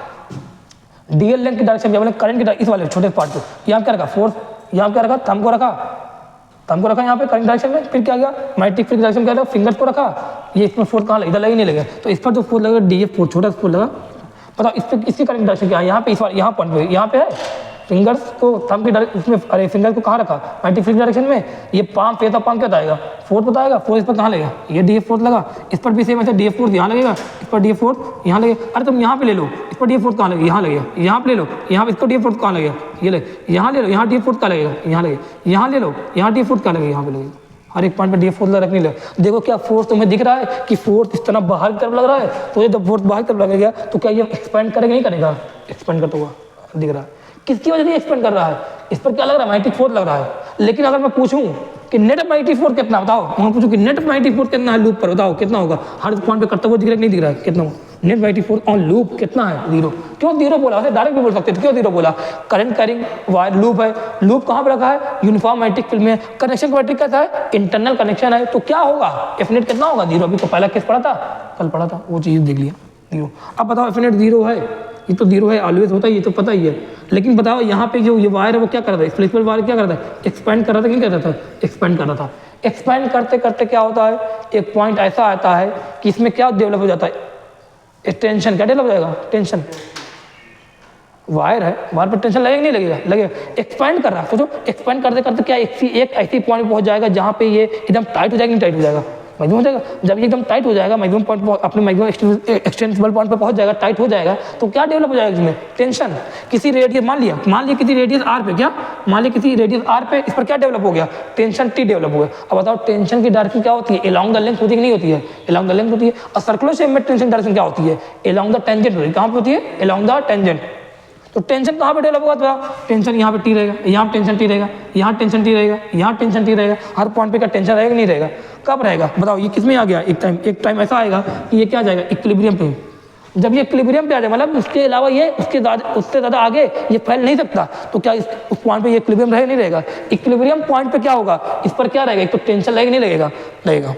डीएल लेंथ की डायरेक्शन जब मैंने करंट की इस वाले छोटे पार्ट पे, यहाँ क्या रखा फोर्स, यहाँ क्या रखा, थंब को रखा यहाँ पे करंट डायरेक्शन में, फिर क्या गया मैग्नेटिक फील्ड डायरेक्शन क्या रखा, फिंगर्स को रखा, ये इसमें फोर्स कहाँ लगेगा, इधर लगे नहीं लगे, तो इस पर जो फोर्स लगेगा डीएफ फोर्स, छोटा फोर्स लगा। बताओ इस पे इसकी करंट डायरेक्शन क्या है, यहाँ पे इस वाले यहाँ पॉइंट पे, यहाँ पे है फिंगर्स को, थंब की डायरेक्शन उसमें, अरे फिंगर्स को कहाँ रखा, मैग्नेटिक फील्ड डायरेक्शन में, ये पाम पे था, पाम क्या बताएगा, फोर्स बताएगा, फोर्स इस पर कहाँ लगेगा, ये डीएफ फोर्स लगा, इस पर भी सेम ऐसे डीएफ फोर्स यहाँ लगेगा, इस पर डीएफ फोर्स यहाँ लगेगा। अरे तुम यहाँ पे ले लो, इस पर डीएफ फोर्स कहाँ लगेगा, यहाँ लगेगा, यहाँ पे ले लो, यहाँ पे इसको डीएफ फोर्स कहाँ लगेगा, ये ले, यहाँ ले लो, यहाँ डीएफ फोर्स कहाँ लगेगा, यहाँ लगेगा, यहाँ ले लो, यहाँ डीएफ फोर्स कहाँ लगेगा, यहाँ पे लगेगा, हर एक पॉइंट पे डीएफ फोर्स रखने लगे। देखो क्या फोर्स तुम्हें दिख रहा है कि फोर्स इस तरह बाहर की तरफ लग रहा है, तो ये जब फोर्स बाहर की तरफ लगेगा तो क्या ये एक्सपेंड करेगा नहीं करेगा, एक्सपेंड करता हुआ दिख रहा है। किसकी वजह से एक्सपेंड कर रहा है, इस पर क्या लग रहा है, मैग्नेटिक फोर्स लग रहा है। लेकिन अगर मैं पूछूं कि नेट मैग्नेटिक फोर्स कितना, बताओ, मैं पूछूं कि नेट मैग्नेटिक फोर्स कितना है लूप पर, बताओ कितना होगा, हर पॉइंट पे करता हुआ दिख रहा है नहीं दिख रहा है, कितना होगा net magnetic force on loop कितना है, जीरो। क्यों जीरो बोला, वैसे डायरेक्ट भी बोल सकते थे, क्यों जीरो बोला, करंट कैरिंग वायर लूप है, लूप कहाँ पे रखा है, यूनिफॉर्म मैग्नेटिक फील्ड में, कनेक्शन मैग्नेटिक कैसा है, इंटरनल कनेक्शन है, तो क्या होगा, एफ नेट कितना होगा, जीरो। अभी तो पहला केस पढ़ा था, कल पढ़ा था, वो चीज़ देख लिया, जीरो। अब बताओ एफ नेट जीरो है, ये तो जीरो है, ऑलवेज होता है, ये तो पता ही है। लेकिन बताओ यहाँ पे जो ये वायर है वो क्या कर रहा है, फ्लेक्सिबल वायर क्या कर रहा है, एक्सपेंड कर रहा था, क्या कर रहा था, एक्सपेंड कर रहा था। एक्सपेंड करते करते क्या होता है, एक पॉइंट ऐसा आता है कि इसमें क्या डेवलप हो जाता है, टेंशन, क्या डेवलप हो जाएगा, टेंशन। वायर है, वायर पर टेंशन लगेगा नहीं लगेगा, लगेगा, एक्सपेंड कर रहा है। सोचो एक्सपेंड करते करते क्या एक ऐसी पॉइंट पहुंच जाएगा जहाँ पे ये एकदम टाइट हो जाएगा, नहीं टाइट हो जाएगा, मैक्सिमम हो जाएगा। जब ये एकदम टाइट हो जाएगा, मैक्सिमम पॉइंट अपने मैक्सिमम एक्सटेंसिबल पॉइंट पर पहुंच जाएगा, टाइट हो जाएगा, तो क्या डेवलप हो जाएगा इसमें, टेंशन। किसी रेडियस मान लिया किसी रेडियस आर पे, क्या मान लिया किसी रेडियस आर पे, इस पर क्या डेवलप हो गया, टेंशन टी डेवलप हो गया। अब बताओ टेंशन की डायरेक्शन क्या होती है, एलॉन्ग द लेंथ होती है कि नहीं होती है, एलॉन्ग द लेंथ होती है। और सर्कुलर शेप में टेंशन डायरेक्शन क्या होती है, एलॉन्ग द टेंजेंट होती है, कहाँ पे होती है, एलॉन्ग द टेंजेंट। तो टेंशन कहाँ पे डेवलप होगा, तो टेंशन यहाँ पे टी रहेगा, यहाँ टेंशन टी रहेगा, यहाँ टेंशन टी रहेगा, यहाँ टेंशन टी रहेगा, हर पॉइंट पे का टेंशन रहेगा नहीं रहेगा। कब रहेगा बताओ, ये किस में आ गया, एक टाइम ऐसा आएगा कि ये क्या आ जाएगा, इक्विलिब्रियम पे। जब ये इक्विलिब्रियम पे आ जाए, मतलब उसके अलावा ये उससे ज़्यादा आगे ये फैल नहीं सकता, तो क्या उस पॉइंट पे ये इक्विलिब्रियम रहेगा नहीं रहेगा? इक्विलिब्रियम पॉइंट पे क्या होगा, इस पर क्या रहेगा, एक तो टेंशन लगेगा नहीं लगेगा, लगेगा।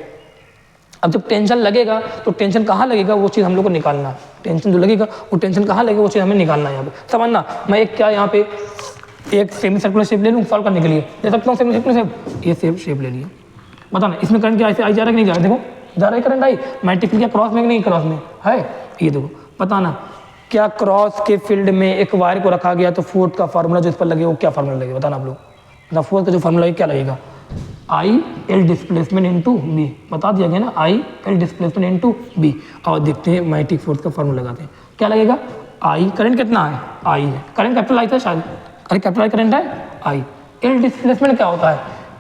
अब जब टेंशन लगेगा तो टेंशन कहाँ लगेगा, वो चीज़ हम लोग को निकालना है। टेंशन जो लगेगा वो टेंशन कहाँ लगेगा, वो चीज़ हमें निकालना है। यहाँ पे समझना, मैं एक क्या यहाँ पे एक सेमी सर्कुलर शेप ले लूँ सॉल्व करने के लिए, ले सकता हूँ सेमी सर्कुलर शेप, ये सेम शेप ले लिया। बताना इसमें करंट क्या ऐसे आई जा रहा है कि नहीं जा रहा है? देखो जा रहा है करंट आई, मैग्नेटिक क्या क्रॉस में कि नहीं क्रॉस में है, ये देखो। बताना क्या क्रॉस के फील्ड में एक वायर को रखा गया तो फोर्स का फार्मूला जो इस पर लगे वो क्या फार्मूला लगेगा? बताना आप लोग, मतलब फोर्स का जो फार्मूला है क्या लगेगा? I L displacement into B, बता दिया गया ना, I L displacement into B. और देखते हैं मैग्नेटिक फोर्स का फार्मूला लगाते हैं, क्या लगेगा? आई करंट कितना है, आई है, करंट कैपिटल आई था शायद, अरे कैपिटल आई करंट है आई। एल डिस्प्लेसमेंट क्या होता है?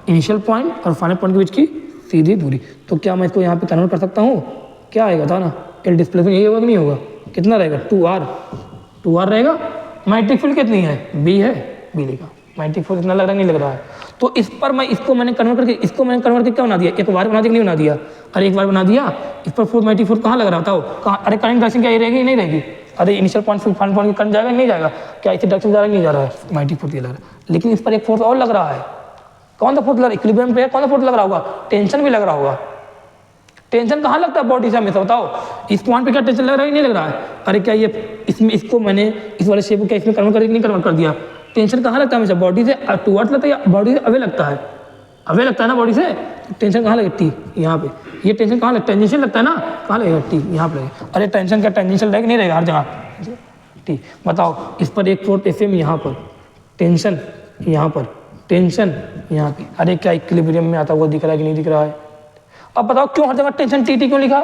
इनिशियल पॉइंट और फाइनल पॉइंट के बीच की सीधी दूरी। तो क्या मैं इसको यहाँ पे कन्वर्ट कर सकता हूँ? क्या आएगा था ना, एल डिस्प्लेसमेंट यही होगा कि नहीं होगा? कितना रहेगा? 2r रहेगा। मैग्नेटिक फील्ड कितनी है? बी है, बी लेगा। मैग्नेटिक फोर्स इतना लग रहा है नहीं लग रहा है? तो इस पर मैंने कन्वर्ट करके क्या बना दिया, एक वायर बना दिया कि नहीं बना दिया? अरे एक वायर बना दिया, इस पर फोर्स मैग्नेटिक फोर्स कहाँ लग रहा था? कहाँ? अरे करंट डायरेक्शन क्या ये रहेगी नहीं रहेगी? अरे इनिशियल पॉइंट से फाइनल पॉइंट करंट जाएगा नहीं जाएगा? क्या इसी डायरेक्शन जा रहा है नहीं जा रहा है? मैग्नेटिक फोर्स ये लग रहा है, लेकिन इस पर एक फोर्स और लग रहा है। कौन सा फोर्स लग रहा है? इक्विलिब्रियम पे कौन सा फोर्स लग रहा होगा? टेंशन भी लग रहा होगा। टेंशन कहाँ लगता है बॉडी से हमेशा, बताओ? इस पॉइंट पे क्या टेंशन लग रहा है नहीं लग रहा है? अरे क्या ये इसमें इसको मैंने इस वाले शेप को क्या इसमें कन्वर्ट करके नहीं कन्वर्ट कर दिया? टेंशन कहाँ लगता है हमेशा? बॉडी से टुवर्ड्स लगता है या बॉडी से अवे लगता है? अवे लगता है ना बॉडी से। टेंशन कहाँ लगती? यहाँ पे। ये टेंशन कहाँ लगता है? टेंजेंशियल लगता है ना, कहाँ लगेगा? टी, यहाँ पे लगेगा। अरे टेंशन क्या टेंजेंशियल रहेगा नहीं रहेगा हर जगह? टी। बताओ इस पर एक फोर्स एफ एम यहाँ पर, टेंशन यहाँ पर, टेंशन यहाँ पे। अरे क्या इक्विलिब्रियम में आता हुआ दिख रहा है कि नहीं दिख रहा है? अब बताओ क्यों हर जगह टेंशन टी टी क्यों लिखा?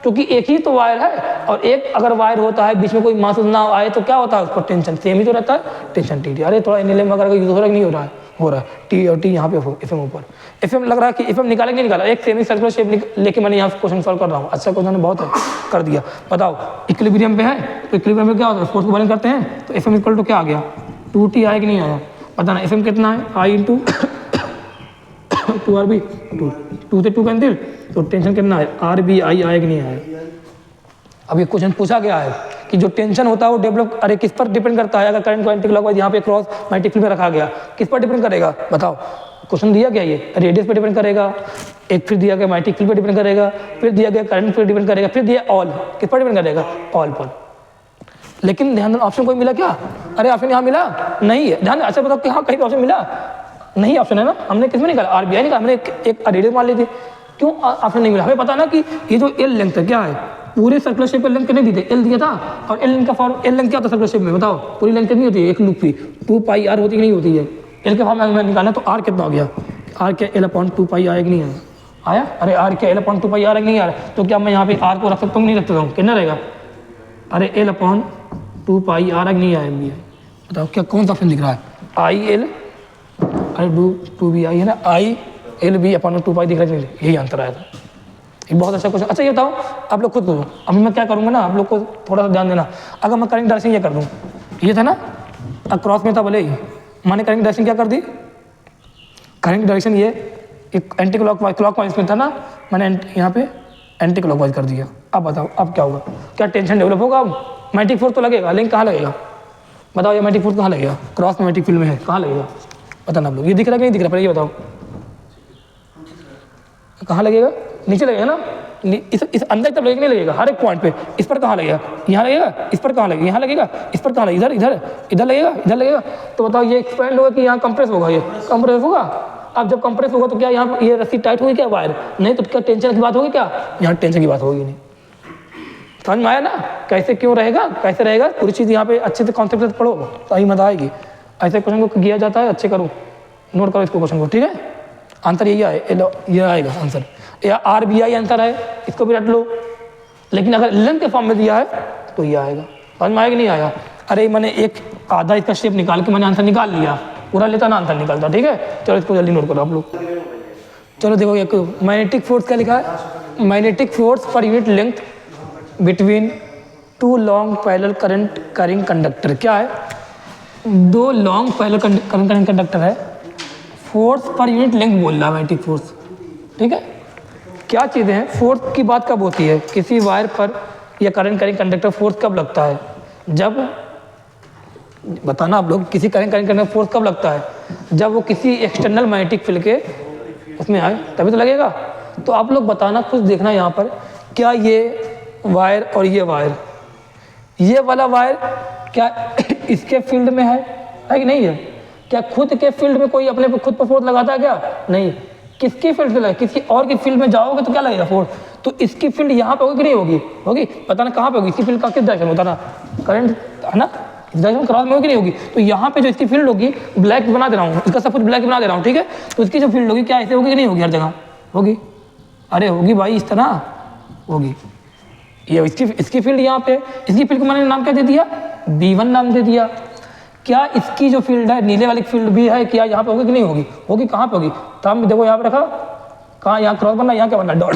क्योंकि एक ही तो वायर है, और एक अगर वायर होता है बीच में कोई मास ना आए तो क्या होता है? उसको टेंशन सेम ही तो रहता है, टेंशन टी टी। अरे थोड़ा एनएलएम वगैरह का यूज हो रहा है नहीं हो रहा है? हो रहा है। टी और टी यहाँ पे एफ एम ऊपर, एफ एम लग रहा है कि एफ एम निकाले नहीं निकाला? एक सेमी सर्कुलर शेप लेके मैंने यहाँ क्वेश्चन सॉल्व कर रहा हूँ। अच्छा क्वेश्चन बहुत है, कर दिया। बताओ इक्विलिब्रियम पे है तो इक्विलिब्रियम में क्या होता है? फोर्स को बैलेंस करते हैं तो एफ एम इक्वल टू क्या आ गया? 2t आया कि नहीं आया? बताना एफ एम कितना है? आई इंटू 2r भी, 2 से 2 कैंसिल, तो टेंशन कितना है? आर बी आई आया कि नहीं आया? अब ये क्वेश्चन पूछा गया है कि जो टेंशन होता है वो डेवलप, अरे किस पर डिपेंड करता है? अगर करंट को एंटी क्लॉकवाइज यहाँ पे क्रॉस मैग्नेटिक फील्ड में रखा गया, किस पर डिपेंड करेगा? बताओ, क्वेश्चन दिया गया ये रेडियस पर डिपेंड करेगा, एक फिर दिया गया मैग्नेटिक फील्ड पर डिपेंड करेगा, फिर दिया गया करंट पर डिपेंड करेगा, फिर दिया ऑल, किस पर डिपेंड करेगा? ऑल पर। लेकिन ध्यान देना ऑप्शन कोई मिला क्या? अरे ऑप्शन यहाँ मिला नहीं है, ध्यान। अच्छा बताओ कि हाँ कहीं ऑप्शन मिला नहीं? ऑप्शन है ना, हमने किसमें निकाला? आरबीआई निकाला, हमने एक रेडियस मान ली थी। क्यों ऑप्शन नहीं मिला? हमें पता ना कि ये जो एल लेंथ है क्या है, पूरे सर्कुलर शेप पर लेंथ कितने दी थे? एल दिया था, और एल लेंथ का फॉर्म, एल लेंथ क्या होता है सर्कुलर शेप में? बताओ पूरी लेंथ कितनी होती है? एक लूप की 2 पाई आर होती है कि नहीं होती है? एल के फॉर्म में निकालना तो आर कितना हो गया? आर क्या एल अपॉन 2 पाई आया कि नहीं आया? आया? अरे आर क्या एल अपॉन 2 पाई आर नहीं आ रहा? तो क्या मैं यहाँ पे आर को रख सकता हूँ नहीं रख सकता हूँ? कितना रहेगा? अरे एल अपॉन 2 पाई आर नहीं आया? बताओ क्या कौन सा ऑप्शन दिख रहा है? आई एल, अरे 2 बी आई है ना, आई एल बी अपॉन 2 पाई दिख रहा है, यही आंसर आया था। एक बहुत अच्छा क्वेश्चन। अच्छा ये बताओ आप लोग खुद बोलो, अब मैं क्या करूँगा ना, आप लोग को थोड़ा सा ध्यान देना। अगर मैं करंट डायरेक्शन ये कर दूँ, ये था ना क्रॉस में था भले ही, मैंने करंट डायरेक्शन क्या कर दी? करंट डायरेक्शन ये एक एंटी क्लॉकवाइज में था ना, मैंने यहाँ पे एंटी क्लॉकवाइज कर दिया। अब बताओ अब क्या होगा? क्या टेंशन डेवलप होगा? अब मैग्नेटिक फोर्स तो लगेगा, लेकिन कहाँ लगेगा? बताओ ये मैग्नेटिक फोर्स कहाँ लगेगा? क्रॉस मैग्नेटिक फील्ड में है, कहाँ लगेगा? बताना आप लोग। ये दिख रहा है कि नहीं दिख रहा? पहले ये बताओ कहाँ लगेगा? नीचे लगेगा ना, इस अंदर तक लगेगा नहीं लगेगा? हर एक पॉइंट पे। इस पर कहाँ लगेगा? यहाँ लगेगा। इस पर कहाँ लगेगा? यहाँ लगेगा। इस पर कहाँ लगेगा? इधर इधर इधर लगेगा, इधर लगेगा। तो बताओ ये एक्सपेंड होगा कि यहाँ कंप्रेस होगा? ये कंप्रेस होगा। अब जब कंप्रेस होगा तो क्या यहाँ ये रस्सी टाइट होगी क्या वायर? नहीं। तो क्या टेंशन की बात होगी क्या? यहाँ टेंशन की बात होगी नहीं। समझ में आया ना कैसे क्यों रहेगा, कैसे रहेगा? पूरी चीज़ यहाँ पे अच्छे से कॉन्सेप्ट से पढ़ो तो ही मजा आएगी। ऐसे क्वेश्चन को किया जाता है, अच्छे करो, नोट करो इसको क्वेश्चन को, ठीक है? आंसर यही आए, ये आएगा आंसर। या आर बी आई आंसर है, इसको भी रट लो। लेकिन अगर लेंथ के फॉर्म में दिया है तो ये आएगा। समझ में आएगा नहीं आया? अरे मैंने एक आधा इसका शेप निकाल के मैंने आंसर निकाल लिया, पूरा लेता ना आंसर निकलता, ठीक है? चलो इसको जल्दी नोट करो आप लोग। चलो देखो एक मैग्नेटिक फोर्स क्या लिखा है? मैग्नेटिक फोर्स पर unit length between 2 long parallel current carrying conductor. क्या है? 2 long parallel current carrying conductor है, फोर्स पर यूनिट लेंथ बोल रहा है मैग्नेटिक फोर्स, ठीक है? क्या चीज़ें हैं? फोर्स की बात कब होती है? किसी वायर पर ये करंट कैरिंग कंडक्टर फोर्स कब लगता है? जब, बताना आप लोग, किसी करंट कैरिंग कंडक्टर फोर्स कब लगता है? जब वो किसी एक्सटर्नल मैग्नेटिक फील्ड के उसमें आए तभी तो लगेगा। तो आप लोग बताना, खुद देखना यहाँ पर, क्या ये वायर और ये वायर, ये वाला वायर क्या इसके फील्ड में है कि नहीं है? क्या खुद के फील्ड में कोई अपने खुद पर फोर्स लगाता है क्या? नहीं। किसकी फील्ड से लगे? किसी और की फील्ड में जाओगे तो क्या लगेगा फोर्स? तो इसकी फील्ड यहाँ पे होगी कि नहीं होगी? होगी। बताना कहाँ पे होगी इसकी फील्ड का, किस डायरेक्शन में? बताना। करंट है ना, इस डायरेक्शन क्रॉस में होगी कि नहीं होगी? तो यहाँ पे जो इसकी फील्ड होगी, ब्लैक बना दे रहा हूँ, इसका सब कुछ ब्लैक बना दे रहा हूँ, ठीक है? तो इसकी जो फील्ड होगी क्या ऐसे होगी कि नहीं होगी? हर जगह होगी। अरे होगी भाई, इस तरह होगी। ये इसकी फील्ड यहाँ पे, इसकी फील्ड को मैंने नाम क्या दे दिया? B1 नाम दे दिया। क्या इसकी जो फील्ड है, नीले वाली फील्ड भी है, क्या यहाँ पे होगी कि नहीं होगी? होगी। कहाँ पे होगी? तो हम देखो यहाँ पे रखा, कहाँ? यहाँ क्रॉस बनना, यहाँ क्या बनना? डॉट।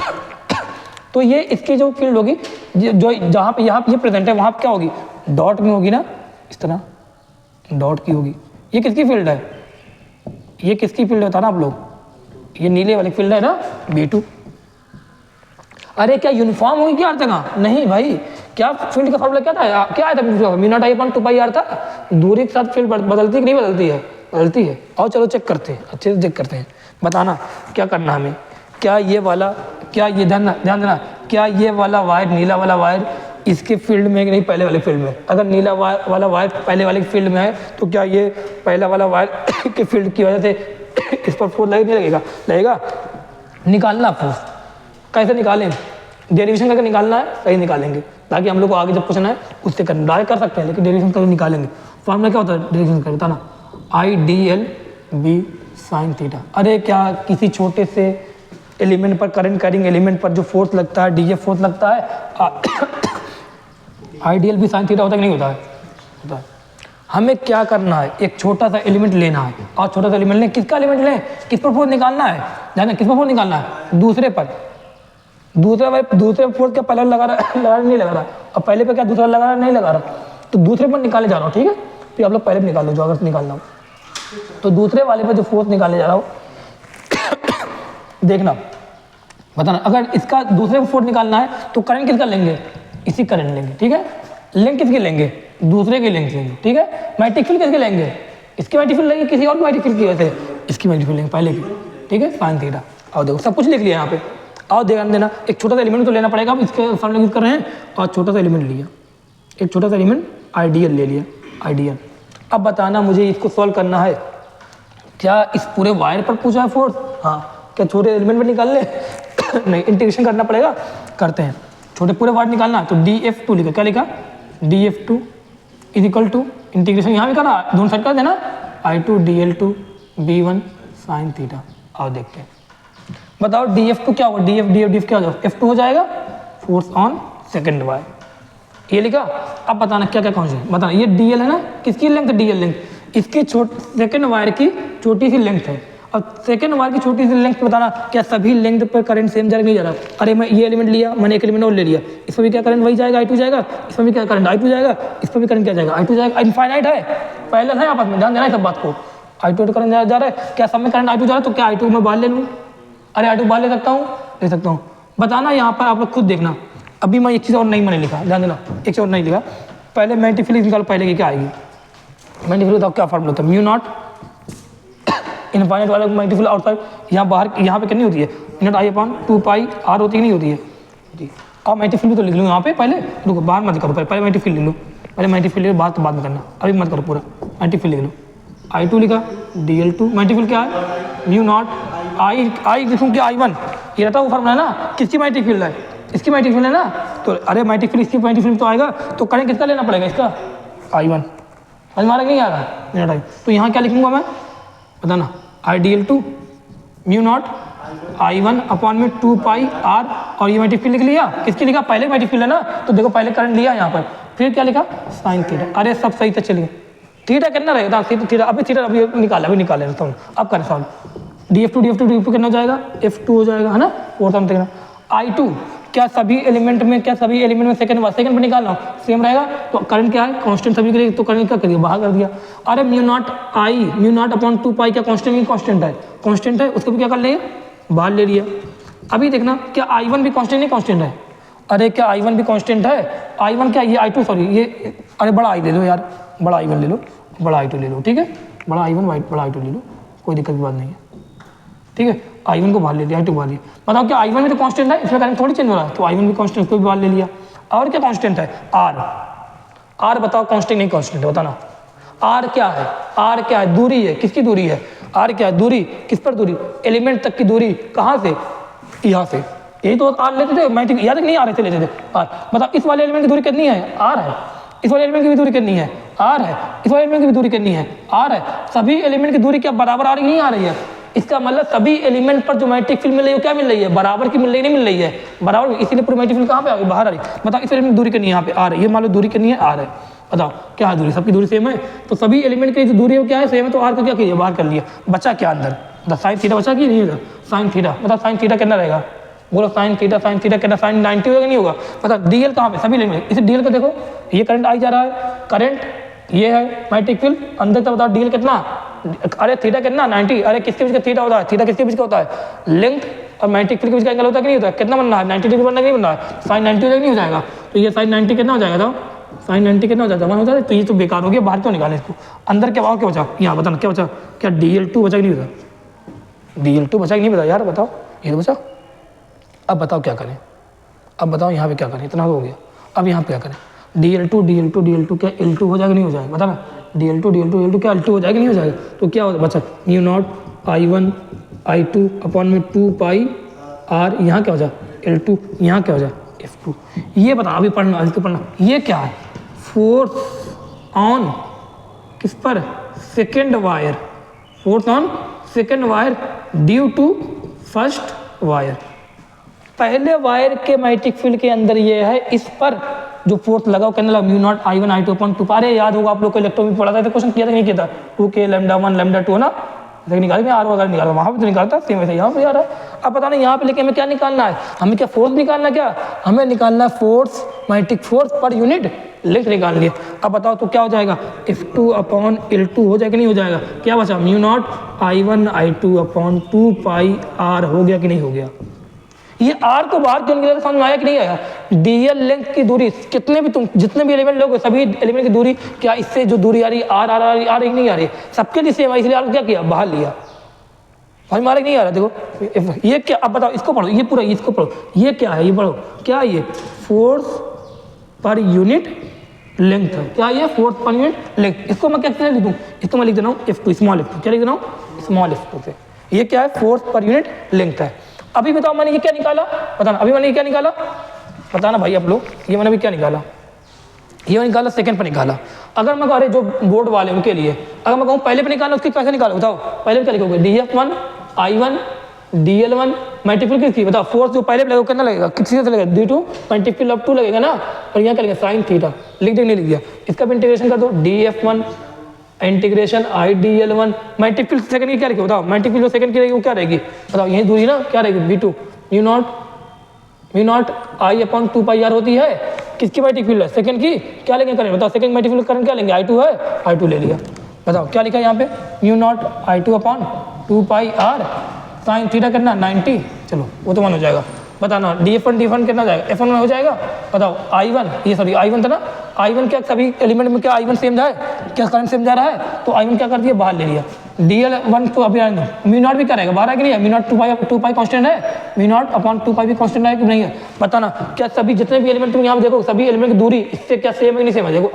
तो ये इसकी जो फील्ड होगी, जो जहाँ पे यहाँ पे ये प्रेजेंट है, वहाँ पे क्या होगी? डॉट में होगी ना, इस तरह डॉट की होगी। ये किसकी फील्ड है? ये किसकी फील्ड होता है ना आप लोग? ये नीले वाली फील्ड है ना, B2। अरे क्या यूनिफॉर्म होगी क्या हर जगह? नहीं भाई। क्या फील्ड का फॉर्मूला क्या था? क्या आया था? μ0I/2πr था। दूरी के साथ फील्ड बदलती है कि नहीं बदलती है? बदलती है। और चलो चेक करते हैं, अच्छे से चेक करते हैं। बताना क्या करना हमें। क्या ये वाला, क्या ये ध्यान देना, क्या ये वाला वायर, नीला वाला वायर इसके फील्ड में है कि नहीं? पहले वाले फील्ड में। अगर नीला वाला वायर पहले वाले फील्ड में है तो क्या ये पहला वाला वायर के फील्ड की वजह से इस पर फोर्स नहीं लगेगा? लगेगा। निकालना फोर्स कैसे निकालें? डेरिवेशन करके निकालना है, सही निकालेंगे, ताकि हम लोग को आगे जब पूछना है उससे डायरेक्ट कर सकते हैं, लेकिन डेरिवेशन करके निकालेंगे। फॉर्मूला क्या होता है डेरिवेशन करके? बताना। IDL B sin theta. अरे क्या किसी छोटे से एलिमेंट पर, करंट कैरिंग एलिमेंट पर जो फोर्स लगता है, DF फोर्स लगता है, IDL B sin थीटा होता है कि नहीं होता है? होता है। हमें क्या करना है? एक छोटा सा एलिमेंट लेना है, और छोटा सा एलिमेंट लें। किसका एलिमेंट लें? किस पर फोर्स निकालना है? जानना किस पर फोर्स निकालना है? दूसरे पर। दूसरे फोर्स क्या पहले लगा रहा नहीं लगा रहा, और पहले पे क्या दूसरा लगा रहा नहीं लगा रहा, तो दूसरे पर निकाले जा रहा हूँ, ठीक है? तो आप लोग पहले भी निकाल लो जो अगर निकालना हो। तो दूसरे वाले पे जो फोर्स निकाले जा रहा हो देखना, बताना। अगर इसका दूसरे को फोर्स निकालना है तो करंट किसका लेंगे? इसी करंट लेंगे, ठीक है? लेंथ किसकी लेंगे? दूसरे की लेंथ लेंगे, ठीक है? मैग्नेटिक फील्ड किसके लेंगे? इसकी मैग्नेटिक फील्ड लेंगे, किसी और मैग्नेटिक फील्ड की वजह से इसकी मैग्नेटिक फील्ड लेंगे पहले की, ठीक है? Sine theta. और देखो सब कुछ लिख लिया यहाँ पे। और ध्यान देना, एक छोटा सा एलिमेंट तो लेना पड़ेगा। अब इसके फॉर्मूला यूज कर रहे हैं, और छोटा सा एलिमेंट लिया, एक छोटा सा एलिमेंट IDL ले लिया, IDL। अब बताना मुझे इसको सॉल्व करना है। क्या इस पूरे वायर पर पूछा है फोर्स? हाँ। क्या छोटे एलिमेंट में निकाल ले? नहीं, इंटीग्रेशन करना पड़ेगा, करते हैं। छोटे पूरे वायर निकालना है तो DF2 लिखा। क्या लिखा? DF2 is equal to, integration यहाँ भी करना, दोनों साइड कर देना, I2 DL2 B1 sin theta. आओ देखते हैं, बताओ DF2 क्या होगा? DF क्या हो जाएगा? F2 हो जाएगा, फोर्स ऑन सेकंड वायर। ये लिखा। अब बताना क्या क्या कौन से बताना। ये DL है ना, किसकी लेंथ है? DL लेंथ, इसकी सेकंड वायर की छोटी सी लेंथ है। और सेकंड वायर की छोटी सी लेंथ बताना, क्या सभी लेंथ पर करंट सेम जा रहा नहीं जा रहा? अरे मैं ये एलिमेंट लिया, मैंने एक एलिमेंट और ले लिया, इसमें भी क्या करंट वही जाएगा, I2 जाएगा, इसमें भी क्या करंट I2 जाएगा, इस पर भी करंट क्या जाएगा? I2 जाएगा। इनफाइनाइट है, पहले है आपस में, ध्यान देना सब बात को। I2 करंट जा रहा है, क्या सब में करंट I2 जा रहा है, तो क्या I2 मैं बाहर ले लूँ? अरे I2 बाहर ले सकता हूँ, ले सकता हूँ। बताना यहाँ पर आप लोग खुद देखना। अभी मैं एक चीज़ और नहीं मैंने लिखा, ध्यान देना, एक चीज़ और नहीं लिखा। पहले मैग्नेटिक फील्ड निकालो, पहले की क्या आएगी? मैग्नेटिक फील्ड बताओ क्या फॉर्मूला होता है? μ0 इनफाइनाइट वाला मैग्नेटिक फील्ड आउटसाइड, यहाँ बाहर, यहाँ पे कितनी होती है? μ0I/2πr होती है नहीं होती है? अब मैग्नेटिक फील्ड तो लिख लो यहाँ पे, पहले रुको, बाहर मत करो, पहले मैग्नेटिक फील्ड लिख लो, पहले मैग्नेटिक फील्ड बात तो बाद में करना, अभी मत करो पूरा। मैग्नेटिक फील्ड लिख लो, I2 लिखा, DL2, मैग्नेटिक फील्ड क्या है? μ0 I लिखूँ क्या? I1, ये रहता है वो फॉर्मूला है ना। किसकी मैग्नेटिक फील्ड है? इसकी मैग्नेटिक फील्ड है ना, तो अरे मैग्नेटिक फील्ड इसकी मैग्नेटिक फील्ड तो आएगा, तो करंट किसका लेना पड़ेगा? इसका, I1। समझ मारा नहीं आ रहा? तो यहाँ क्या लिखूंगा मैं? बताना। IDL2 μ0 I1/2πr, और ये मैग्नेटिक फील्ड लिख लिया। किसकी लिखा? पहले मैग्नेटिक फील्ड है ना, तो देखो पहले करंट लिया यहाँ पर, फिर क्या लिखा? Sine theta. अरे सब सही था, चलिए थीटा कितना रहेगा? थीटा अभी निकाले रहता हूँ, अब करें सॉल्व। DF2 कितना हो जाएगा? F2 हो जाएगा, है ना? फोर्थ हम देखना। I2 क्या सभी एलिमेंट में सेकंड पर निकालना सेम रहेगा, तो करंट क्या है? कांस्टेंट सभी के लिए, तो करंट क्या कर दिया? बाहर कर दिया। अरे μ0/2π क्या कांस्टेंट है? कांस्टेंट है, उसको भी क्या कर लेंगे? बाहर ले लिया। अभी देखना, क्या I1 भी कांस्टेंट है? अरे क्या I1 भी कांस्टेंट है? I1 क्या, ये I2 सॉरी ये, अरे बड़ा I ले लो यार, बड़ा I1 ले लो, बड़ा I2 ले लो, ठीक है, बड़ा I1 बड़ा I2 ले लो, कोई दिक्कत की बात नहीं है, ठीक है। I1 को बाहर ले लिया, I2 बाहर लिया, बताओ क्या I1 भी तो कांस्टेंट है, इसमें करंट थोड़ी चेंज हो रहा है, तो I1 भी कांस्टेंट, इसको भी बाहर ले लिया। और क्या कांस्टेंट है? R बताओ कांस्टेंट नहीं कांस्टेंट है, बताना। R क्या है? R क्या है? दूरी है, किसकी दूरी है? R क्या है? दूरी, किस पर दूरी? एलिमेंट तक की दूरी, कहाँ से? यहाँ से, यही तो R लेते थे, मैं याद नहीं आ रहे थे, लेते थे R। बताओ इस वाले एलिमेंट की दूरी कितनी है? R है। इस वाले एलिमेंट की भी दूरी कितनी है? R है। इस वाले एलिमेंट की भी दूरी कितनी है? R है। सभी एलिमेंट की दूरी क्या बराबर आ रही नहीं आ रही है? इसका मतलब सभी एलिमेंट पर जो मैग्नेटिक फील्ड मिल रही है क्या मिल रही है? बराबर की मिल रही नहीं मिल रही है? बराबर, इसीलिए पूरी मैग्नेटिक फील्ड कहाँ पे आ गई? बाहर आ रही। बताओ इस एलिमेंट की दूरी कितनी है? यहाँ पे R है, ये मान लो दूरी कितनी है? R है। बताओ क्या है दूरी? सबकी दूरी सेम है, तो सभी एलिमेंट की जो दूरी है वो क्या है? सेम है, तो R को क्या कीजिए? बाहर कर लिया, बचा क्या अंदर? बताओ साइन थीटा बचा कि नहीं? साइन थीटा, बताओ साइन थीटा कितना रहेगा? बोलो साइन थीटा कितना? साइन 90 होगा नहीं होगा? पता डीएल कहाँ पे? सभी एलिमेंट, इसे डीएल को देखो, ये करंट आई जा रहा है, करंट ये है मैग्नेटिक फील्ड अंदर तक, बताओ डीएल कितना? अरे थीटा कितना? 90। अरे किसके बीच का थीटा होता है? थीटा किसके बीच का होता है? लेंथ और मैग्नेटिक फील्ड के बीच का एंगल होता है कि नहीं होता है? कितना बनना है? 90 डिग्री बनना कि नहीं बनना है? साइन 90 नहीं हो जाएगा, तो ये साइन 90 कितना हो जाएगा? तो साइन 90 कितना हो जाता है? 1 हो जाता है, तो ये तो बेकार हो गया, बाहर क्यों निकालें इसको? अंदर क्या क्या बचा? यहाँ बताना क्या बचा? क्या DL2 बचा कि नहीं बचा? DL2 बचा कि नहीं बचा यार? बताओ, ये तो बचा। अब बताओ क्या करें? अब बताओ यहाँ पे क्या करें? इतना हो गया, अब यहाँ पे क्या करें? DL2 क्या L2 हो जाएगा नहीं हो जाएगा? बता ना, DL2 क्या L2 हो जाएगा नहीं हो जाएगा? तो क्या हो बचा? Mu naught I1 I2 upon में 2 पाई R, यहाँ क्या हो जाए? L2, यहाँ क्या हो जाए? F2। ये बता, अभी पढ़ना, इसको पढ़ना। ये क्या है? फोर्स ऑन किस पर? Second wire, force on second wire due to first wire. पहले वायर के मैग्नेटिक फील्ड के अंदर ये है, इस पर जो फोर्स लगाओ कहने लगा mu naught I1 I2 upon 2। अरे याद होगा आप लोग को इलेक्ट्रो में पढ़ा था, क्वेश्चन किया था नहीं किया था? 2K λ1 λ2 ना, लेकिन निकाल R वगैरह निकाला, वहाँ भी तो निकालता सेम वैसे यहाँ पे आ रहा है। अब पता नहीं यहाँ पे लेके हमें क्या निकालना है? हमें क्या फोर्स निकालना? क्या हमें निकालना है? फोर्स, मैग्नेटिक फोर्स पर यूनिट लेंथ निकाल लिए। अब बताओ तो क्या हो जाएगा? F2 अपॉन L2 हो जाएगा कि नहीं हो जाएगा? क्या बचा? Mu naught I1 I2 upon 2 पाई R हो गया कि नहीं हो गया? ये R को बाहर क्यों निकाला? समझ में आया कि नहीं आया? DL लेंथ की दूरी, कितने भी तुम जितने भी एलिमेंट लोगे सभी एलिमेंट की दूरी, क्या इससे जो दूरी आ रही है R आ रही नहीं आ रही? सबके लिए सेम है, इसलिए R को क्या किया? बाहर लिया। समझ में आ रहा नहीं आ रहा? देखो ये क्या, अब बताओ इसको पढ़ो, ये पूरा इसको पढ़ो, ये क्या है? ये पढ़ो क्या? ये फोर्स पर यूनिट लेंथ है। क्या ये? फोर्स पर यूनिट लेंथ। इसको मैं क्या लिख दूँ? इसको मैं लिख दे रहा हूँ F2, स्मॉल F2। क्या लिख दे रहा हूँ? स्मॉल F2 से। ये क्या है? फोर्स पर यूनिट लेंथ है। अभी बताओ मैंने ये क्या निकाला? बताना, अभी मैंने ये क्या निकाला? बताना भाई आप लोग, ये मैंने अभी क्या निकाला? ये मैंने निकाला सेकंड पर निकाला। अगर मैं कह जो बोर्ड वाले उनके लिए अगर मैं कहूँ पहले पे निकालना, उसकी कैसे निकालो? बताओ पहले पे क्या लिखोगे? DF1 I1 DL1 magnetic field किसकी? बताओ फोर्स जो पहले पे लगेगा कितना लगेगा? किसी से लगेगा? D2 मैग्नेटिक फील्ड ऑफ 2 लगेगा ना, और यहाँ क्या लगेगा? Sine theta. लिख दे नहीं लिख दिया? इसका भी इंटीग्रेशन कर दो, DF1 integration IDL1 magnetic field second की क्या रहेगी? बताओ मैग्नेटिक फील्ड सेकंड की रहेगी वो क्या रहेगी? बताओ यही दूरी ना, क्या रहेगी? V2 mu naught I upon 2 pi R होती है किसकी मैग्नेटिक फील्ड है? सेकंड की। क्या लेंगे करंट? बताओ सेकंड मैग्नेटिक फील्ड करंट क्या लेंगे? I2 है, I2 ले लिया। बताओ क्या लिखा है यहाँ पे? म्यू नॉट I2 अपॉन 2 पाई R साइन थीटा कितना? 90। चलो वो तो 1 हो जाएगा। बताना D1 कितना जाएगा? F1 हो जाएगा। बताओ I1, ये सॉरी I1 था ना, I1 क्या सभी एलिमेंट में क्या I1 सेम जाए? क्या करंट सेम जा रहा है? तो I1 क्या कर दिया? बाहर ले लिया। DL1 तो अभी आएंगे, म्यू नॉट भी करेगा बाहर है कि नहीं है? म्यू नॉट 2 पाई कांस्टेंट है, म्यू नॉट अपॉन 2 पाई भी कांस्टेंट है कि नहीं है? बताना क्या सभी जितने भी एलिमेंट तुम यहाँ पे देखो सभी एलिमेंट की दूरी इससे क्या सेम है कि नहीं सेम है? देखो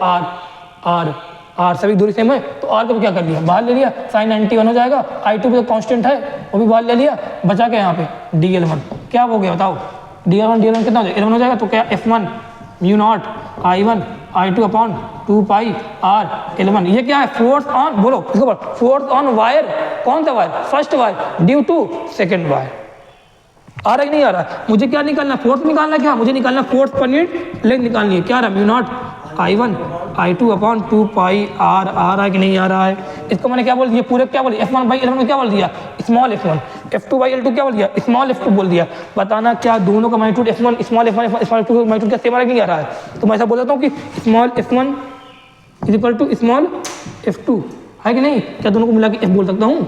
R सभी दूरी सेम है, तो R को क्या कर लिया? बाहर ले लिया। साइन 91 हो जाएगा। I2 भी तो कांस्टेंट है, वो भी बाहर ले लिया। बचा क्या यहाँ पे? DL1 क्या हो गया? बताओ DL1 कितना हो जाएगा? 11 हो जाएगा। तो क्या F1 mu naught I1 I2 upon 2 पाई R 11। ये क्या है? फोर्स ऑन, बोलो इसको बोलो, फोर्स ऑन वायर। कौन सा wire? First wire due to second wire. आ रहा है कि नहीं आ रहा? मुझे क्या निकालना? फोर्स निकालना। क्या मुझे निकालना? फोर्स पर यूनिट लेंथ निकालनी है। क्या रहा? Mu naught I1 I2 upon 2 पाई R आ रहा है कि नहीं आ रहा है? इसको मैंने क्या बोल दिया? पूरे क्या बोल दिया? F1 बाई L1 में क्या बोल दिया? Small F1। F2 by L2 क्या बोल दिया? स्मॉल F2 बोल दिया। बताना क्या दोनों का magnitude F1 small F1 small F2 magnitude क्या सेम आ रहा है कि नहीं आ रहा है? तो मैं ऐसा बोल देता हूँ कि small F1 is equal to small F2 है कि नहीं? क्या दोनों को मिला के F बोल सकता हूँ?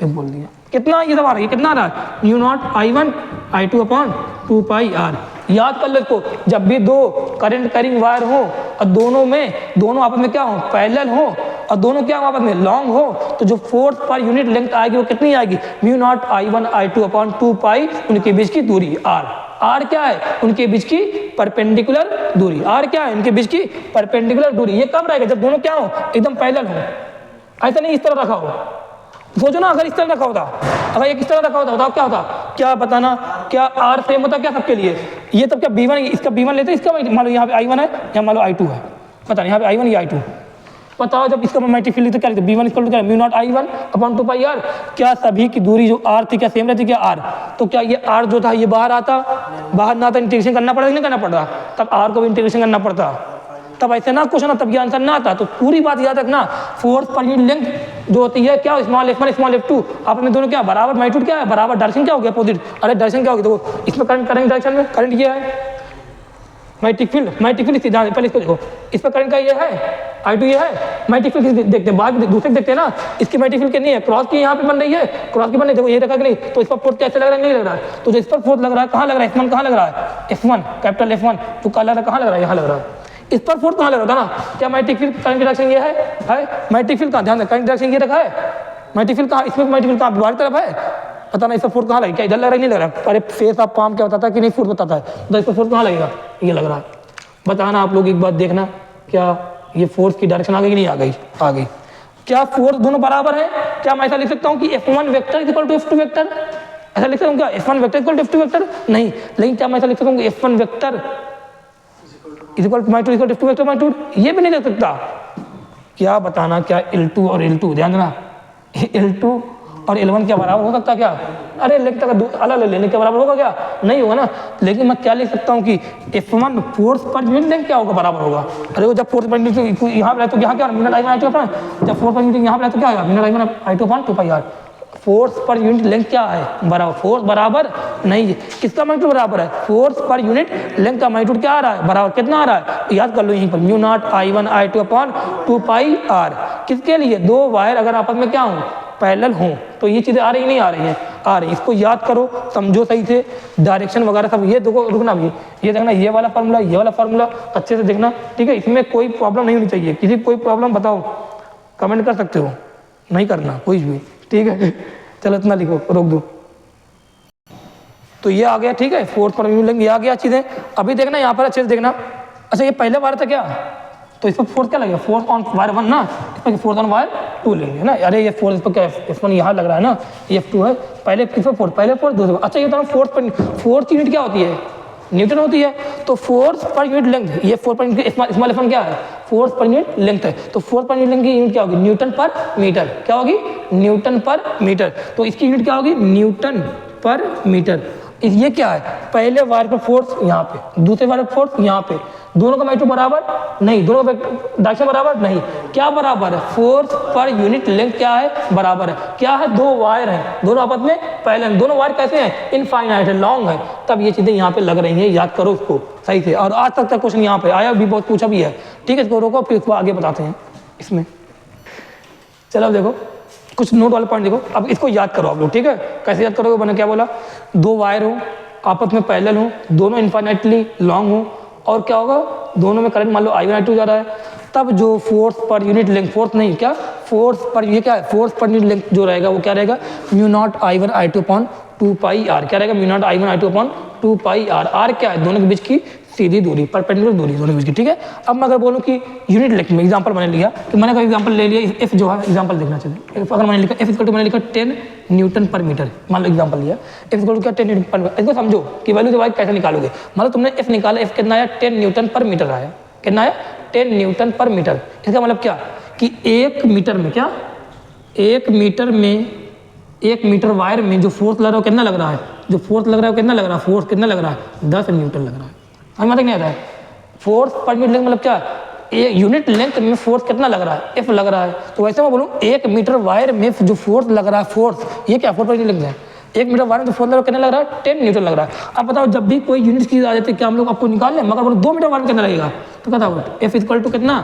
F बोल दिया। कितना ये सब आ रहा है? कितना आ रहा है? Mu not I1 I2 upon 2 pi R याद कर लो इसको, जब भी दो करंट कैरिंग वायर हो और दोनों आपस में क्या हो, पैरेलल हो, और दोनों क्या हो आपस में, लॉन्ग हो, तो जो फोर्स पर यूनिट लेंथ आएगी वो कितनी आएगी, mu naught I1 I2 upon 2 पाई उनके बीच की दूरी R क्या है, उनके बीच की परपेंडिकुलर दूरी, R क्या है, उनके बीच की परपेंडिकुलर दूरी। ये कब रहेगा, जब दोनों क्या हो, एकदम पैरेलल हो, ऐसा नहीं इस तरह रखा हो। सोचो ना, अगर इस तरह रखा होता, अगर एक इस तरह रखा होता क्या होता, क्या बताना, क्या R सेम होता क्या सबके लिए, ये तब क्या B1, इसका B1 लेते, इसका मान लो यहाँ पे I1 है, यहाँ मान लो I2 है, पता नहीं यहाँ पे I1 या I2, बताओ जब इसका मैग्नेटिक फील्ड लिखते क्या लिखते, B1 इक्वल टू क्या, म्यू नॉट I1 अपॉन 2 पाई R। क्या सभी की दूरी जो R थी क्या सेम रहती, क्या R, तो क्या ये R जो था ये बाहर आता, बाहर ना आता, इंटीग्रेशन करना पड़ता नहीं करना पड़ता, तब R को भी इंटीग्रेशन करना पड़ता, तब ऐसे ना क्वेश्चन, तब ये आंसर ना आता। तो पूरी बात याद रखना, फोर्स पर यूनिट लेंथ जो होती है क्या, स्मॉल f1 स्मॉल f2, आप में दोनों क्या बराबर, मैग्नीट्यूड क्या है बराबर, डायरेक्शन क्या हो गया अपोजिट, अरे डायरेक्शन क्या होगी, देखो इसमें करंट करेंगे डायरेक्शन में, करंट ये है मैग्नेटिक फील्ड सीधा, पहले इसको देखो, इस पर करंट का ये है I2 ये है, मैग्नेटिक फील्ड देखते हैं, बाद दूसरे देखते हैं ना, इसकी मैग्नेटिक फील्ड कितनी है, क्रॉस की यहाँ पे बन रही है, क्रॉस की बन रही है, देखो ये रखा कि नहीं, तो इस पर फोर्स कैसे लग रहा है, नहीं लग रहा है, तो जो इस पर फोर्स लग रहा है कहाँ लग रहा है, F1 कहाँ लग रहा है, F1 कैपिटल F1 तो कहाँ लग रहा है, कहाँ लग रहा है, यहाँ लग रहा है, इस पर फोर्स कहाँ लग रहा था ना, क्या मैग्नेटिक फील्ड करंट डायरेक्शन ये है मैग्नेटिक फील्ड कहाँ, ध्यान दें करंट डायरेक्शन ये रखा है, मैग्नेटिक फील्ड कहाँ, इसमें मैग्नेटिक फील्ड कहाँ बाहर तरफ है, पता नहीं इस पर फोर्स कहाँ लगेगा, क्या इधर लग रहा है, नहीं लग रहा है, अरे फेस ऑफ पाम क्या बताता है कि नहीं फोर्स बताता है, तो इस पर फोर्स कहाँ लगेगा, ये लग रहा है, बताना आप लोग एक बात देखना, क्या ये फोर्स की डायरेक्शन आ गई कि नहीं आ गई, क्या फोर्स दोनों बराबर है, क्या मैं ऐसा लिख सकता हूँ कि F1 vector equal to F2 vector, ऐसा लिख सकता हूँ क्या, F1 vector equal to F2 vector, नहीं, लेकिन क्या मैं ऐसा लिख सकता हूँ कि F1 vector equal to magnitude equal to F2 vector magnitude, ये भी नहीं लिख सकता, क्या बताना, क्या L2 और L2 ध्यान देना, L2 और L1 क्या बराबर हो सकता क्या, अरे लेकिन अगर अलग लेने के बराबर होगा क्या, नहीं होगा ना, लेकिन मैं क्या लिख सकता हूँ कि F1 फोर्स पर यूनिट लेंथ क्या होगा, बराबर होगा, अरे वो जब फोर्स पर यूनिट यहाँ पे तो यहाँ क्या म्यू नॉट I1 I2 अपना, जब फोर्स पर यूनिट यहाँ पे तो क्या आएगा, mu naught I1 I2 upon 2 पाई R, फोर्स पर यूनिट लेंथ क्या है बराबर, फोर्स बराबर नहीं है, किसका मैग्नीट्यूड बराबर है, फोर्स पर यूनिट लेंथ का मैग्नीट्यूड क्या आ रहा है बराबर, कितना आ रहा है, याद कर लो यहीं पर mu naught I1 I2 upon 2 पाई R, किसके लिए, दो वायर अगर आपस में क्या हो, पैरेलल हो, तो ये चीजें आ रही नहीं आ रही है, आ रही, इसको याद करो, समझो सही से, डायरेक्शन वगैरह सब, ये देखो रुकना भी, ये देखना, ये वाला फार्मूला अच्छे से देखना, ठीक है, इसमें कोई प्रॉब्लम नहीं होनी चाहिए, किसी कोई प्रॉब्लम बताओ कमेंट कर सकते हो, नहीं करना कोई भी, ठीक है, चलो इतना लिखो, रोक दो, तो ये आ गया, ठीक है, फोर्स पर यूनिट लेंथ ये आ गया चीजें, अभी देखना यहाँ पर अच्छे से देखना, अच्छा ये पहले वायर था क्या, तो इस पर फोर्स क्या लगेगा, फोर्स ऑन वायर 1 ना, इस पर फोर्स ऑन वायर 2 लेंगे ना, अरे ये फोर्स इस पर क्या F1 यहाँ लग रहा है ना, ये F2 है, पहले किस पर फोर्स, पहले फोर्स दूसरे, अच्छा ये बताओ फोर्स यूनिट क्या होती है, न्यूटन होती है, तो फोर्स पर यूनिट लेंथ, ये फोर्स पर यूनिट स्मॉल F1 क्या है, फोर्स पर यूनिट लेंथ है, तो फोर्स पर यूनिट लेंथ की यूनिट क्या होगी, न्यूटन पर मीटर, क्या होगी, न्यूटन पर मीटर, तो इसकी यूनिट क्या होगी, न्यूटन पर मीटर, ये क्या है, पहले वायर पर फोर्स यहाँ पे, दूसरे वायर पर फोर्स यहाँ पे, दोनों का मैग्नीट्यूड बराबर नहीं, दोनों का डायरेक्शन बराबर नहीं, क्या बराबर है, फोर्स पर यूनिट लेंथ क्या है बराबर है, क्या है, दो वायर हैं, दोनों आपस में पैरेलल, दोनों वायर कैसे हैं, इनफाइनाइट है, लॉन्ग है, तब ये चीजें यहाँ पे लग रही हैं, याद करो उसको सही से, और आज तक का क्वेश्चन यहाँ पे आया भी, बहुत पूछा भी है, ठीक है, इसको रोको फिर इसको आगे बताते हैं इसमें, चलो देखो कुछ नोट वाले पॉइंट देखो, अब इसको याद करो आप लोग, ठीक है, कैसे याद करोगे, मैंने क्या बोला, दो वायर हो आपस में पैरेलल हो, दोनों इनफाइनाइटली लॉन्ग हो, और क्या होगा, दोनों में करंट मान लो I1 I2 जा रहा है, तब जो फोर्स पर यूनिट लेंथ, फोर्स नहीं क्या, फोर्स पर ये क्या है, फोर्स पर यूनिट लेंथ जो रहेगा वो क्या रहेगा, mu naught I1 I2 upon 2 पाई R, क्या रहेगा, mu naught I1 I2 upon 2 पाई R, R क्या है, दोनों के बीच की सीधी दूरी, परपेंडिकुलर दूरी दोनों के बीच की, ठीक है। अब मैं अगर बोलूँ कि यूनिट लेंथ में एग्जांपल मैंने लिया, कि मैंने कोई एग्जांपल ले लिया, F जो है एग्जांपल देखना चाहिए, अगर मैंने लिखा F इक्वल टू मैंने लिखा 10 न्यूटन पर मीटर, मान लो एग्जांपल लिया, F इक्वल टू क्या 10 न्यूटन पर मीटर, इसको समझो कि वैल्यू जब कैसे निकालोगे, मतलब तुमने F निकाला, F कितना आया, 10 न्यूटन पर मीटर आया, कितना आया, 10 न्यूटन पर मीटर, इसका मतलब क्या कि 1 मीटर में क्या, 1 मीटर में 1 मीटर वायर में जो फोर्स लग रहा है कितना लग रहा है, जो फोर्स लग रहा है कितना लग रहा है, फोर्स कितना लग रहा है, 10 न्यूटन लग रहा है, हमें मतलब नहीं आता है, फोर्स पर यूनिट लेंथ मतलब क्या, एक यूनिट लेंथ में फोर्स कितना लग रहा है, F लग रहा है, तो वैसे मैं बोलूँ 1 मीटर वायर में जो फोर्स लग रहा है, फोर्स ये क्या, फोर्स पर यूनिट लेंथ है, 1 मीटर वायर में जो फोर्स लग रहा है कितना लग रहा है, 10 न्यूटन लग रहा है। अब बताओ जब भी कोई यूनिट चीज आ जाती है क्या हम लोग आपको निकाल लें, मगर बोलो 2 मीटर वायर में कितना लगेगा, तो क्या था F इक्वल टू कितना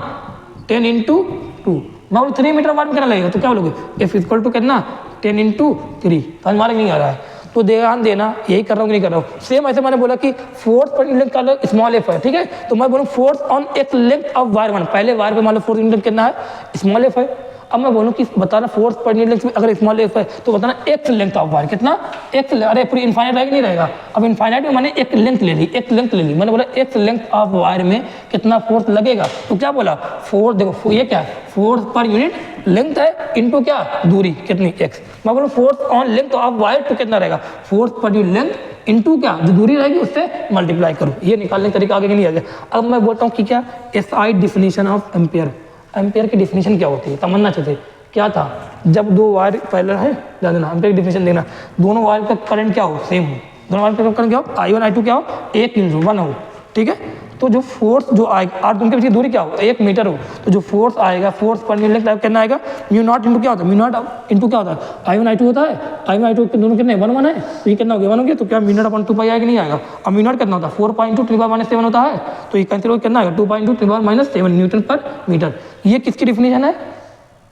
10 इंटू 2, मैं बोलूँ 3 मीटर वायर में कितना लगेगा, तो क्या बोलोगे F इक्वल टू कितना 10 इंटू 3, तो हमारा नहीं आ रहा है, तो ध्यान देना, यही कर रहा हूँ कि नहीं कर रहा हूँ। सेम ऐसे मैंने बोला कि फोर्स पर यूनिट का स्मॉल एफ है, ठीक है, तो मैं बोलूँ फोर्स ऑन एक लेंथ ऑफ वायर 1, पहले वायर पे मान लो फोर्स यूनिट कितना है, स्मॉल एफ है। अब मैं बोलूँ कि बताना फोर्स पर यूनिट लेंथ में अगर स्मॉल एफ है तो बताना एक्स लेंथ ऑफ वायर कितना, एक्स, अरे पूरी इनफाइनाइट रहेगा नहीं रहेगा, अब इनफाइनाइट में मैंने एक लेंथ ले ली, एक लेंथ ले ली, मैंने बोला एक्स लेंथ ऑफ वायर में कितना फोर्स लगेगा, तो क्या बोला फोर्स, देखो ये क्या है, फोर्स पर यूनिट लेंथ है इनटू क्या दूरी कितनी एक्स, मैं बोलूँ force on length of wire तो कितना रहेगा, फोर्स पर यूनिट लेंथ इनटू क्या जो दूरी रहेगी उससे मल्टीप्लाई करो, ये निकालने का तरीका आगे कि नहीं आ गया। अब मैं बोलता हूँ कि क्या SI definition of ampere, ampere की डिफिनीशन क्या होती है, समझना चाहिए क्या था, जब दो वायर पैरेलल है, ध्यान देना एम्पियर की डिफिनीशन देखना, दोनों वायर का करंट क्या हो, सेम हो, दोनों वायर का करंट क्या हो, I1 I2 क्या हो, एक यूनिट 1 हो, ठीक है, तो जो फोर्स जो आएगा और उनके बीच की दूरी क्या हो, 1 मीटर हो, तो जो फोर्स आएगा, फोर्स पर यूनिट लेंथ कितना आएगा, म्यू नॉट इंटू क्या होता है, म्यू नॉट इंटू क्या होता है, I1 I2 होता है, I1 I2 के दोनों कितने 1 1 है, तो ये कितना हो गया 1 हो गया, तो क्या म्यू नॉट अपॉन 2 पाई आएगा नहीं आएगा, अब म्यू नॉट कितना होता है 4.2 × 10⁻⁷ होता है, तो ये कैंसिल कितना आएगा 2.2 × 10⁻⁷ न्यूटन पर मीटर। ये किसकी डिफिनीशन है,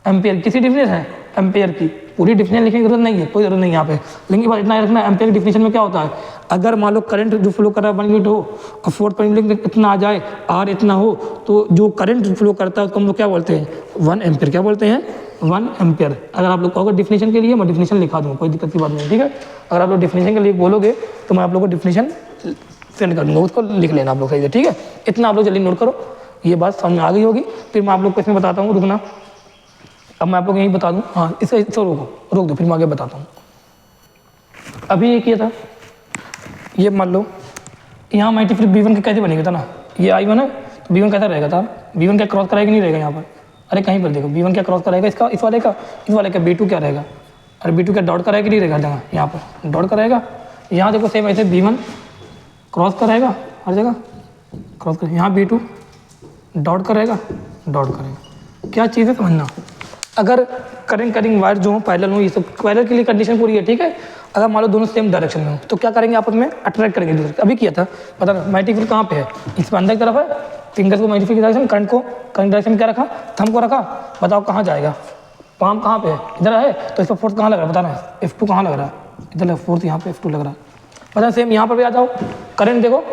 एम्पियर, किसी डिफिनेशन है एम्पियर की, पूरी डिफिनेशन लिखने की जरूरत नहीं है, कोई जरूरत नहीं यहाँ पे, लेकिन बस इतना याद रखना एम्पियर की डिफिनेशन में क्या होता है, अगर मान लो करंट जो फ्लो कर रहा है 1 यूनिट हो और फोर्स पर यूनिट इतना आ जाए, आर इतना हो, तो जो करंट फ्लो करता है उसको हम लोग क्या बोलते हैं 1 एम्पियर, क्या बोलते हैं 1 एम्पियर। अगर आप लोग कहोगे डिफिनेशन के लिए मैं डिफिनेशन लिखा दूँ, कोई दिक्कत की बात नहीं, ठीक है, अगर आप लोग डिफिनेशन के लिए बोलोगे तो मैं आप लोग को डिफिनेशन सेंड कर दूँगा, उसको लिख लेना आप लोग सही है, ठीक है, इतना आप लोग जल्दी नोट करो, ये बात समझ में आ गई होगी। फिर मैं आप लोग को इसमें बताता हूँ, रुकना, अब मैं आप लोग यही बता दूं, हाँ इसे रोक दो, फिर मैं आगे बताता हूँ। अभी ये किया था, ये मान लो यहाँ माइटी फिर B1 का कैसे बनेगा था ना, ये I1 है तो B1 कैसा रहेगा था, B1 क्या क्रॉस कराएगा नहीं रहेगा यहाँ पर, अरे कहीं पर देखो B1 क्या क्रॉस कराएगा इसका, इस वाले का B2 क्या रहेगा, अरे B2 क्या डॉट कराएगा नहीं रहेगा हर जगह, यहाँ पर डॉट कराएगा, यहाँ देखो सेम ऐसे B1 क्रॉस कराएगा हर जगह, क्रॉस करेगा, यहाँ B2 डॉट करेगा, क्या चीज़ है समझना, अगर करंट करिंग वायर जो हो पैरेलल हो, ये सब पैरेलल के लिए कंडीशन पूरी है, ठीक है, अगर मान लो दोनों सेम डायरेक्शन में हो तो क्या करेंगे आपस में अट्रैक्ट करेंगे दूसरे, अभी किया था पता ना, मैग्नेटिक फील्ड कहाँ पे है, इस पर अंदर की तरफ है, फिंगर्स को मैग्नेटिक फील्ड की डायरेक्शन, करंट डायरेक्शन में क्या रखा, थंब को रखा, बताओ कहाँ जाएगा, पाम कहाँ पे है, इधर है, तो इस पर फोर्स कहाँ लग रहा है बताना, F2 कहाँ लग रहा है, इधर फोर्स यहाँ पे F2 लग रहा है, पता सेम यहाँ पर भी आ जाओ, करंट देखो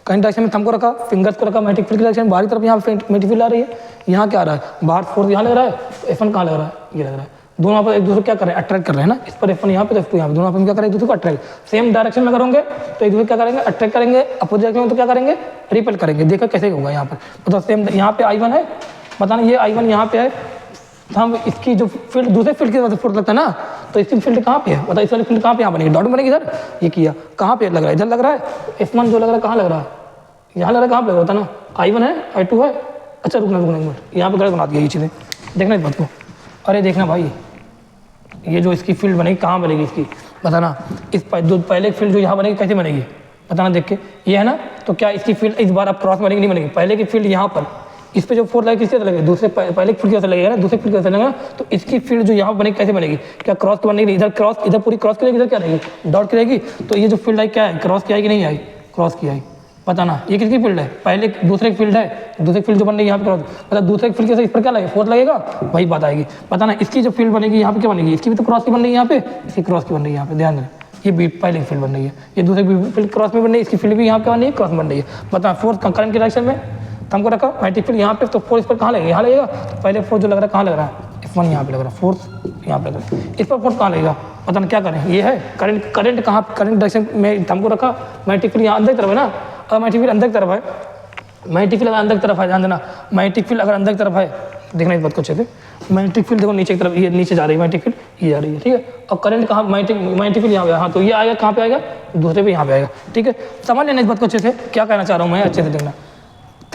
करंट डायरेक्शन में थंब को रखा, फिंगर्स को रखा, मैग्नेटिक फील्ड की डायरेक्शन बाहर की तरफ यहाँ पे मैग्नेटिक फील्ड आ रही है, यहाँ क्या आ रहा है बाहर फोर्स यहाँ लग रहा है, तो F1 कहाँ लग रहा है, ये लग रहा है, दोनों आप एक दूसरे क्या कर रहे हैं अट्रैक्ट कर रहे हैं ना, इस पर F1 यहाँ पे तो F2 यहाँ पे, दोनों आप क्या करेंगे एक दूसरे को अट्रैक्ट, सेम डायरेक्शन में करोगे तो एक दूसरे क्या करेंगे अट्रैक्ट करेंगे, अपोजिट डायरेक्शन में तो क्या करेंगे रिपेल करेंगे, देखो कैसे होगा यहाँ पर, मतलब सेम यहाँ पे I1 है, बताना ये I1 यहाँ पे है, हम इसकी जो फील्ड दूसरे फील्ड की वजह से फोर्स लगता है ना, तो इसकी फील्ड कहाँ पे है, बताओ इस वाली फील्ड कहाँ पे यहाँ बनेगी, डॉट बनेगी इधर, ये किया कहाँ पे लग रहा है, इधर लग रहा है, F1 जो लग रहा है कहाँ लग रहा है, यहाँ लग रहा है, कहाँ पे होता है ना, I1 है I2 है, अच्छा रुकना एक मिनट, यहाँ पे गलत बना दिया ये चीज़ें, देखना इस बात को, अरे देखना भाई ये जो इसकी फील्ड बनेगी कहाँ बनेगी इसकी, बताना इस जो पहले फील्ड जो यहाँ बनेगी कैसे बनेगी, बताना देख के, ये है ना, तो क्या इसकी फील्ड इस बार आप क्रॉस बनेगी नहीं बनेगी, पहले की फील्ड यहाँ पर इस पे जो फोर्स लगेगा किससे लगेगा, दूसरे पहले फील्ड कैसे लगेगा ना, दूसरे फील्ड कैसे लगेगा, तो इसकी फील्ड जो यहाँ बनेगी कैसे बनेगी, क्या क्रॉस की बनेगी, इधर क्रॉस, इधर पूरी क्रॉस की रहेगी, इधर क्या रहेगी डॉट की रहेगी, तो ये जो फील्ड आई क्या है क्रॉस की आएगी नहीं आई, क्रॉस की आई, बताना ये किसकी फील्ड है, पहले दूसरे की फील्ड है, दूसरे फील्ड जो बन रही है यहाँ पे क्रॉस, मतलब दूसरे फील्ड के इस पर क्या लगेगा फोर्स लगेगा, वही बात आएगी, बताना इसकी जो फील्ड बनेगी यहाँ पे क्या बनेगी, इसकी भी तो क्रॉस की बन रही है यहाँ पे, इसकी क्रॉस की बन रही है यहाँ पे, ध्यान देना ये भी पहले की फील्ड बन रही है, ये दूसरे फील्ड क्रॉस में बन रही है, इसकी फील्ड भी यहाँ पे बन रही है क्रॉस बन रही है, बताना फोर्स करंट की डायरेक्शन में हमको रखा मैग्नेटिक फील्ड यहाँ पे, तो फोर्स पर कहाँ लगेगा, यहाँ लगेगा, तो पहले फोर्स जो लग रहा है कहाँ लग रहा है F1 यहाँ पे लग रहा है, फोर्स यहाँ पे लग रहा है, इस पर फोर्स कहाँ लगेगा, पता नहीं क्या करें, ये है करंट कहाँ, करंट डायरेक्शन में हमको रखा, मैग्नेटिक फील्ड यहाँ अंदर की तरफ है ना, अगर मैग्नेटिक फील्ड अंदर की तरफ है, मैग्नेटिक फील्ड अगर अंदर की तरफ है, ध्यान देना मैग्नेटिक फील्ड अगर अंदर की तरफ है, देखना इस बात को अच्छे से, मैग्नेटिक फील्ड देखो नीचे की तरफ, ये नीचे जा रही है मैग्नेटिक फील्ड, ये जा रही है, ठीक है, और करंट कहाँ मैग्नेटिक फील्ड यहाँ पे, हाँ तो ये आएगा कहाँ पे आएगा, दूसरे पे यहाँ पे आएगा, ठीक है, समझ लेना इस बात को अच्छे से, क्या कहना चाह रहा हूँ मैं, अच्छे से देखना,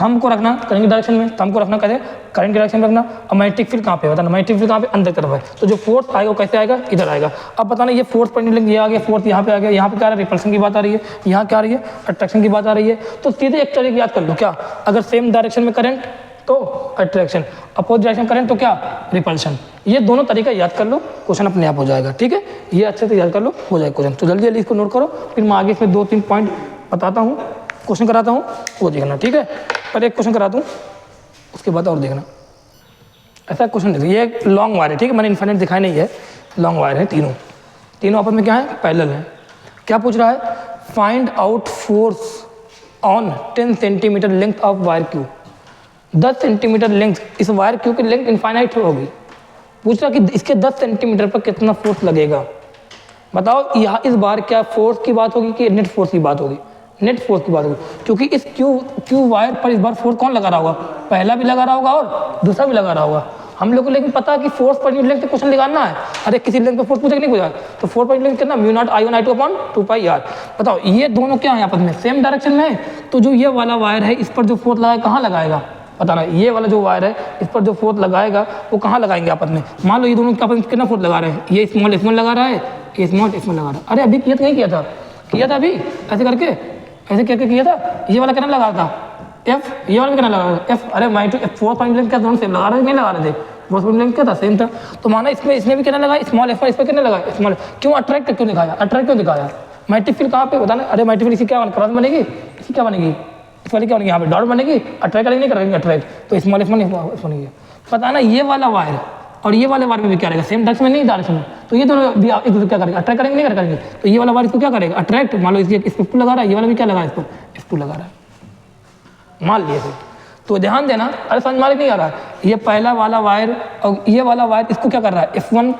थंब को रखना करंट की डायरेक्शन में, थंब को रखना कैसे करंट की डायरेक्शन में रखना, और मैग्नेटिक फील्ड कहाँ पे है, बताना मैग्नेटिक फील्ड कहाँ पे अंदर तरफ है, तो जो फोर्स आएगा वो कैसे आएगा इधर आएगा, अब बताना ये फोर्स पर ये आ गया, फोर्स यहाँ पे आ गया, यहाँ पे क्या आ रहा है रिपल्सन की बात आ रही है, यहाँ क्या आ रही है अट्रैक्शन की बात आ रही है, तो सीधे एक तरीके याद कर लो, क्या अगर सेम डायरेक्शन में करंट तो अट्रैक्शन, अपोजिट डायरेक्शन करंट तो क्या रिपल्शन, ये दोनों तरीका याद कर लो, क्वेश्चन अपने आप हो जाएगा, ठीक है, ये अच्छे से याद कर लो हो जाएगा क्वेश्चन, तो जल्दी जल्दी इसको नोट करो, फिर मैं आगे इसमें 2-3 पॉइंट बताता हूँ, क्वेश्चन कराता हूँ वो देखना, ठीक है, पर एक क्वेश्चन करा दूँ उसके बाद और देखना, ऐसा क्वेश्चन देखिए, ये लॉन्ग वायर है, ठीक है, मैंने इन्फिनिट दिखाई नहीं है, लॉन्ग वायर है तीनों, तीनों आपस में क्या है, पैरेलल है। क्या पूछ रहा है, find out force on 10 centimetre length of wire Q. 10 centimetre length, इस वायर क्यू की लेंथ इनफाइनाइट होगी। पूछ रहा कि इसके 10 सेंटीमीटर पर कितना फोर्स लगेगा। बताओ यहाँ इस बार क्या फोर्स की बात होगी कि नेट फोर्स की बात होगी? नेट फोर्स की बात होगी, क्योंकि इस क्यू वायर पर इस बार फोर्स कौन लगा रहा होगा, पहला भी लगा रहा होगा और दूसरा भी लगा रहा होगा। हम लोग को लेकिन पता है कि फोर्स पर यूनिट लेंथ पे क्वेश्चन निकालना है। अरे किसी लेंथ पे फोर्स पूछे नहीं पूछा, तो फोर्स पर यूनिट लेंथ कितना, mu not I1 I2 upon 2 pi R. बताओ ये दोनों क्या है आपस में, सेम डायरेक्शन में है, तो जो ये वाला वायर है इस पर जो फोर्स लगाएगा कहाँ लगाएगा, बताना। ये वाला जो वायर है इस पर जो फोर्स लगाएगा वो कहाँ लगाएंगे आपस में। मान लो ये दोनों आपस में कितना फोर्स लगा रहे हैं, ये स्मॉल F1 लगा रहा है, ये स्मॉल F1 लगा रहा है। अरे अभी किया तो नहीं किया था, किया था अभी ऐसे करके, ऐसे करके किया था। ये वाला कितना लगा था F, ये वाला भी कितना लगा था F। अरे माइट फोर्स पॉइंट लेंथ क्या दोनों सेम लगा रहे थे, नहीं लगा रहे थे, फोर्स पॉइंट लेंथ क्या था, सेम था। तो माना इसमें भी कितना लगा, स्मॉल F1, इस पर कितना लगा स्मॉल। क्यों अट्रैक्ट क्यों दिखाया, अट्रैक्ट क्यों दिखाया, मैग्नेटिक फील्ड कहाँ पे बताना। अरे मैग्नेटिक फील्ड इसी क्या क्रॉस बनेगी, इसी क्या बनेगी, इस वाली क्या बनेगी, यहाँ पे डॉट बनेगी, अट्रैक्ट करेंगे नहीं करेंगे अट्रैक्ट, तो स्मॉल F1 बनेगी। पता ना ये वाला वायर और ये वाले वायर में भी क्या रहेगा, सेम डायरेक्शन में नहीं डायरेक्शन में, तो ये दोनों भी एक दूसरे क्या करेंगे, अट्रैक्ट करेंगे नहीं करेंगे। तो ये वाला वायर इसको क्या करेगा, अट्रैक्ट। मान लो इस F2 लगा रहा है, ये वाला भी क्या लगा है, इस पर F2 लगा रहा है, मान लिए थे। तो ध्यान देना, अरे समझ मालिक नहीं आ रहा है, ये पहला वाला वायर और ये वाला वायर इसको क्या कर रहा है, F1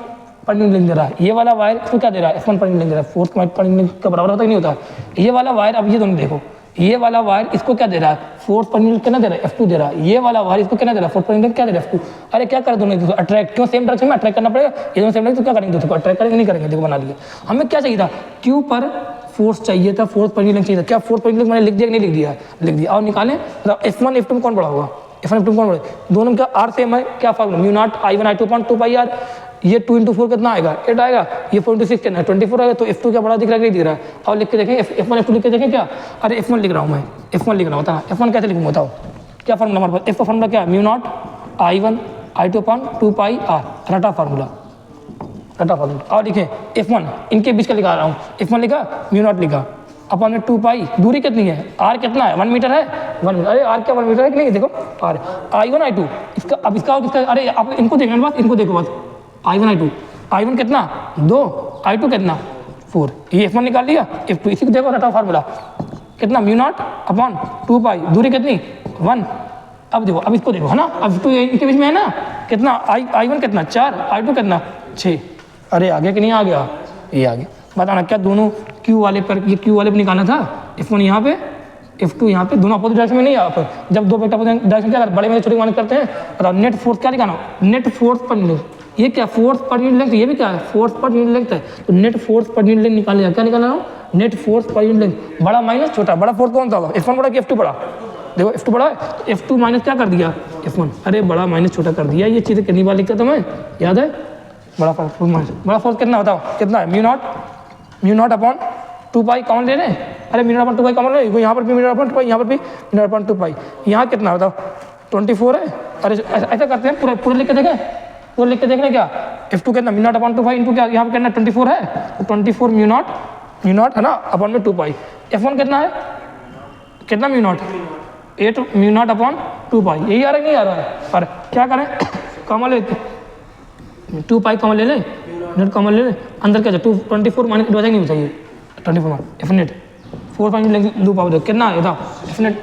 पर यूनिट लेंथ दे रहा है, ये वाला वायर इसको क्या दे रहा है, F1 पर यूनिट लेंथ दे रहा है। फोर्स पर यूनिट लेंथ का बराबर होता है नहीं होता, ये वाला वायर, अब ये दोनों देखो, ये वाला वायर इसको क्या दे रहा है, फोर्स पर यूनिट कितना दे रहा है, F2 दे रहा है। ये वाला वायर इसको कितना दे रहा है, फोर्स पर यूनिट क्या दे रहा है, F2। अरे क्या कर दोनों अट्रैक्ट, क्यों सेम डायरेक्शन में अट्रैक्ट करना पड़ेगा, ये दोनों सेम डायरेक्शन तो क्या करेंगे, देखो अट्रैक्ट करेंगे नहीं करेंगे, देखो बना लिया। हमें क्या चाहिए था, क्यू पर फोर्स चाहिए था, फोर्स पर यूनिट चाहिए था। क्या फोर्स पर यूनिट मैंने लिख दिया कि नहीं लिख दिया, लिख दिया। और निकालें F1 F2 में कौन बड़ा होगा, F1 F2 में कौन बड़ा, दोनों का R सेम है, क्या formula, mu not I1 I2 upon 2 pi R. ये 2 × 4 कितना आएगा, 8 आएगा, ये 4 × 6 कितना है, 24 आएगा। तो F2 क्या बड़ा दिख रहा है, नहीं दिख रहा है। और लिख के देखें F1 F2 लिख के देखें क्या, अरे F1 लिख रहा हूँ मैं, F1 लिख रहा हूँ, बता F1 कैसे लिखूँ बताओ, क्या फॉर्मूला हमारे पास, F का फॉर्मूला क्या है, mu not I1 I2 upon 2 pi r, रटा फार्मूला, रटा फार्मूला। और लिखें F1 इनके बीच का लिखा रहा हूँ, F1 लिखा, म्यू नॉट लिखा, अपन में 2 पाई, दूरी कितनी है, R कितना है, 1 मीटर है, 1 मीटर। अरे R क्या 1 मीटर है कि नहीं, देखो R I1 I2 इसका, अब इसका और इसका, अरे आप इनको देखना बस, इनको देखो बस, I1 I2, I1 कितना 2, I2 कितना 4, ये F1 निकाल लिया, F2 इसी को देखो रटा फार्मूला कितना, म्यू नॉट अपॉन 2 पाई, दूरी कितनी 1। अब देखो, अब इसको देखो है ना, अब तो इनके बीच में है ना, कितना I1 कितना 4, I2 कितना 6। अरे आगे कि नहीं आ गया, ये आ गया। बताना क्या दोनों Q वाले पर, ये Q वाले पर निकालना था, F1 यहाँ पे, F2 यहाँ पे, दोनों अपोजिट डायरेक्शन में नहीं, यहाँ पर जब दो वेक्टर अपोजिट डायरेक्शन क्या बड़े में छोटे मान करते हैं। और नेट फोर्स क्या निकालना, नेट फोर्स पर यूनिट, ये क्या फोर्स पर यूनिट लेंथ, ये भी क्या है फोर्स पर यूनिट लेंथ है। तो नेट फोर्स पर यूनिट लेंथ निकालना, क्या निकालना हो, नेट फोर्स पर यूनिट लेंथ, बड़ा माइनस छोटा, बड़ा फोर्स कौन सा होगा, F1 बड़ा कि F2 बड़ा, देखो F2 बड़ा है, तो F2 माइनस क्या कर दिया F1, अरे बड़ा माइनस छोटा कर दिया। ये चीज़ें कितनी बार लिखता था मैं, याद है, बड़ा फोर्स माइनस बड़ा फोर्स कितना बताओ, कितना है, mu not upon 2 pi common ले लें, अरे mu naught upon 2 pi common ले, यहाँ पर भी म्यू नॉट अपॉन 2 पाई, यहाँ पर भी म्यू नॉट अपॉन 2 पाई, यहाँ कितना बताओ 24 है। अरे ऐसा करते हैं, पूरे लिख के देखें, पूरे लिख के देख रहे क्या, F2 कितना mu not upon 2 pi into क्या, यहाँ पर कितना 24 है, तो 24 म्यू नॉट है ना अपॉन में 2 पाई। F1 कितना है, कितना mu not 8 mu naught upon 2 पाई, यही आ रहा है नहीं आ रहा है। पर क्या करें, कॉमन ले 2 पाई कॉमन ले लें, नेट कॉमन ले लें, अंदर क्या 24 माइनस बचा नहीं चाहिए 24 F नेट 4 पाई लूप आओ कितना है था F नेट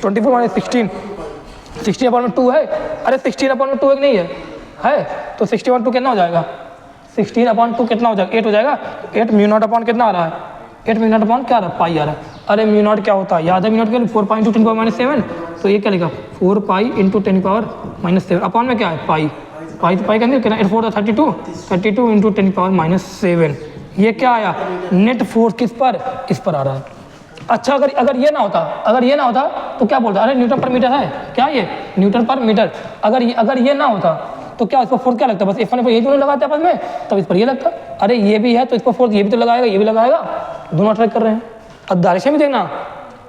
24 माइनस 16 अपॉन में 2 है, अरे 16 अपॉन में 2 एक नहीं है तो 60 अपॉन 2 कितना हो जाएगा, 16 अपॉन 2 कितना हो जाएगा 8 हो जाएगा। 8 म्यू नॉट अपॉन कितना आ रहा है, 8 म्यू नॉट अपॉन क्या आ रहा है पाई आ रहा है। अरे म्यू नॉट क्या होता है याद है, म्यू नॉट के 4 पाई इंटू 10 पावर माइनस 7, तो ये क्या लिखा 4 pi into 10 power minus 7 upon में क्या है पाई तो पाई कहते हैं 8 4 32 इंटू 10 पावर माइनस 7। ये क्या आया नेट फोर्स किस पर, इस पर आ रहा है। अच्छा अगर ये ना होता तो क्या बोलता, अरे न्यूटन पर मीटर है क्या, ये न्यूटन पर मीटर। अगर ये ना होता तो क्या इस पर फोर्स क्या लगता, बस F1 पर ये दोनों लगाते आपस में, तब इस पर ये लगता। अरे ये भी है तो इस पर फोर्स ये भी तो लगाएगा, ये भी लगाएगा, दोनों अट्रैक्ट कर रहे हैं। अब डायरेक्शन भी देखना,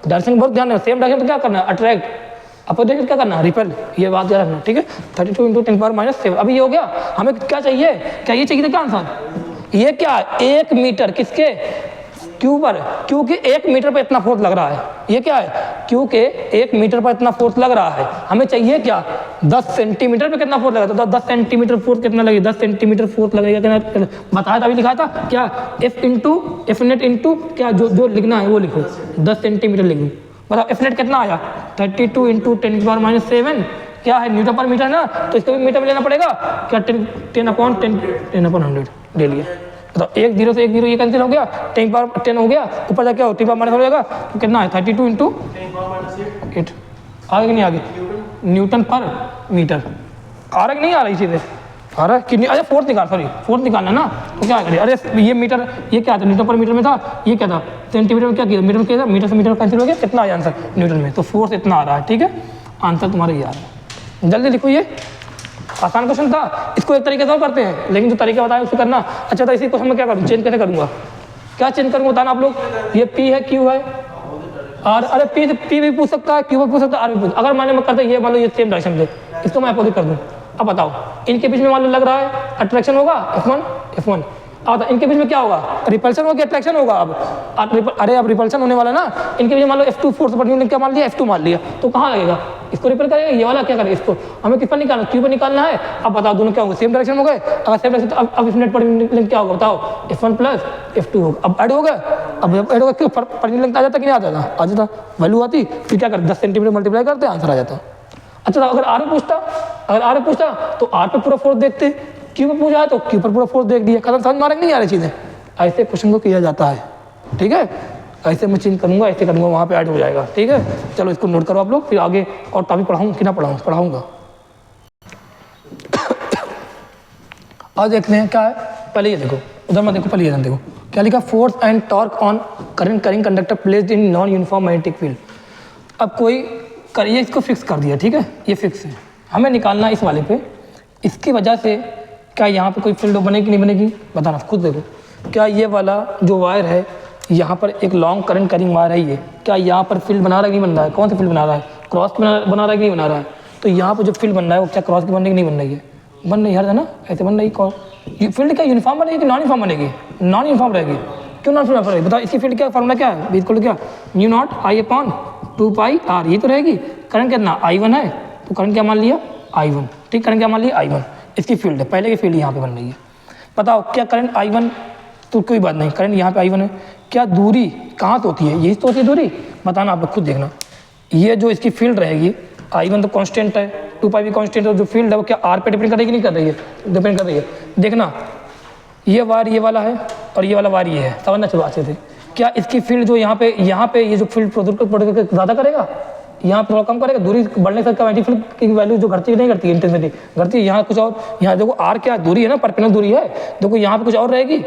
डायरेक्शन बहुत ध्यान है, सेम डायरेक्शन तो क्या करना है अट्रैक्ट, अपोजिट क्या करना है रिपेल, ये बात याद रखना ठीक है। 32 इंटू 10 पावर माइनस 7 अभी ये हो गया। हमें क्या चाहिए, क्या ये चाहिए था क्या आंसर, ये क्या 1 मीटर किसके क्यू पर, क्योंकि 1 मीटर पर इतना फोर्स लग रहा है, ये क्या है, क्योंकि 1 मीटर पर इतना फोर्स लग रहा है, हमें चाहिए क्या 10 सेंटीमीटर पे कितना फोर्स लगा, तो 10 सेंटीमीटर फोर्स कितना लगेगा, 10 सेंटीमीटर फोर्स लगेगा कितना बताया था, अभी लिखा था क्या, एफ नेट इंटू क्या जो लिखना है वो लिखो, 10 सेंटीमीटर लिखो, बताओ एफ नेट कितना आया 32 इंटू 10⁻⁷ क्या है न्यूटन पर मीटर ना, तो इसको भी मीटर में लेना पड़ेगा क्या, 10/100 ले लिया, तो 1 0 से 1 0 ये कैंसिल हो गया, 10 हो गया, ऊपर जाके 10⁻⁻ हो जाएगा, तो कितना है 32 इंटू 8, आगे नहीं आगे न्यूटन पर मीटर, आ रहा कि नहीं आ रही चीज़ें, आ रहा है कि नहीं, अरे फोर्स निकाल, सॉरी फोर्स निकालना ना, तो क्या करें, अरे ये मीटर, ये क्या था न्यूटन पर मीटर में था, ये क्या था सेंटीमीटर में, क्या किया मीटर में किया था, मीटर से मीटर कैंसिल हो गया, कितना आया आंसर न्यूटन में, तो फोर्स इतना आ रहा है, ठीक है, आंसर तुम्हारा ये आ रहा है, जल्दी लिखो, ये आसान क्वेश्चन था, इसको एक तरीके से और करते हैं, लेकिन जो तरीका बताया उसको करना। अच्छा, तो इसी क्वेश्चन में क्या करूँ, चेंज कैसे करूँगा, क्या चेंज करूँगा बताना आप लोग, ये P है Q है और अरे P भी पूछ सकता है, Q भी पूछ सकता है, R भी पूछ, अगर मैंने करता ये मान लो ये सेम डायरेक्शन से, इसको मैं अपोजिट कर दूँ, अब बताओ इनके बीच में मान लो लग रहा है अट्रैक्शन होगा F1, अब इनके बीच में क्या होगा, रिपल्शन होगा, अट्रैक्शन होगा, अरे अब रिपल्शन होने वाला ना, इनके बीच मान लो F2 फोर्स पर क्या मान लिया, F2 मान लिया, तो कहाँ लगेगा, इसको रिपेल करेगा, ये वाला क्या करेगा, इसको हमें किस पर निकालना, क्यू पर निकालना है, अब बताओ दोनों क्या होगा, सेम डायरेक्शन हो गए, अगर सेम डायरेक्शन तो अब इस नेट पर लिंक क्या होगा बताओ, F1 प्लस F2 होगा, अब ऐड हो गया, अब ऐड होगा, क्यों पर लिंक आ जाता कि नहीं आ जाता, वैल्यू आती, फिर क्या करते 10 सेंटीमीटर मल्टीप्लाई करते आंसर आ जाता। अच्छा, तो अगर आर पूछता तो आर पे पूरा फोर्स देखते, क्यू पे पूछा है तो क्यू पर पूरा फोर्स देख दिया, कदम समझ मारेंगे नहीं आ रही चीज़ें, ऐसे क्वेश्चन को किया जाता है, ठीक है, ऐसे मैं चेंज करूँगा, ऐसे करूँगा, वहाँ पे ऐड हो जाएगा, ठीक है, चलो इसको नोट करो आप लोग, फिर आगे और टॉपिक पढ़ाऊँ कि ना पढ़ाऊँगा। आज देखते हैं क्या है, पहले ये देखो, उधर मत देखो, पहले ये देखो क्या लिखा, force and torque on current carrying conductor placed in non uniform magnetic field. अब कोई करिए, इसको फिक्स कर दिया, ठीक है, ये फिक्स है, हमें निकालना इस वाले पे, इसकी वजह से क्या यहाँ पे कोई फील्ड बनेगी नहीं बनेगी, बताना खुद देखो, क्या ये वाला जो वायर है यहाँ पर एक लॉन्ग करंट कैरिंग वायर है, ये क्या यहाँ पर फील्ड बना रहा है कि नहीं बन रहा है, कौन सा फील्ड बना रहा है, क्रॉस बना रहा है कि नहीं बना रहा है, तो यहाँ पर जो फील्ड बन रहा है वो क्या क्रॉस की बनने की नहीं बन रही है, बन रही है ना, ऐसे बन रही है, फील्ड क्या यूनिफॉर्म बनेगी कि नॉन यूनिफॉर्म बनेगी, नॉन यूनिफॉर्म रहेगी, क्यों नॉन यूनिफॉर्म रहेगी, बताओ इसकी फील्ड क्या फॉर्मूला क्या है, बिल्कुल क्या μ0I/2πr, ये तो रहेगी, करंट कितना I1 है, तो करंट क्या मान लिया I1, ठीक, करंट क्या मान लिया I1, इसकी फील्ड है, पहले की फील्ड यहाँ पे बन रही है, बताओ क्या करंट I1, तो कोई बात नहीं, करंट यहाँ पे I1 है, क्या दूरी कहाँ तो होती है, यही तो होती है दूरी, बताना आप लोग खुद देखना, ये जो इसकी फील्ड रहेगी I1 तो कांस्टेंट है, 2π भी कांस्टेंट है, जो फील्ड है वो क्या R पे डिपेंड करेगी नहीं कर रही है, डिपेंड कर रही है, देखना ये वायर ये वाला है और ये वाला वायर ये है, समझना चलो अच्छे से, क्या इसकी फील्ड जो यहाँ पे ये जो फील्ड प्रोड्यूस ज़्यादा करेगा, यहाँ थोड़ा कम करेगा, दूरी बढ़ने से मैग्नेटिक फील्ड की वैल्यू जो घटती नहीं घटती, इंटेंसिटी घटती है, यहाँ कुछ और, यहाँ देखो आर क्या दूरी है ना, परपेंडिकुलर दूरी है, देखो यहाँ पे कुछ और रहेगी,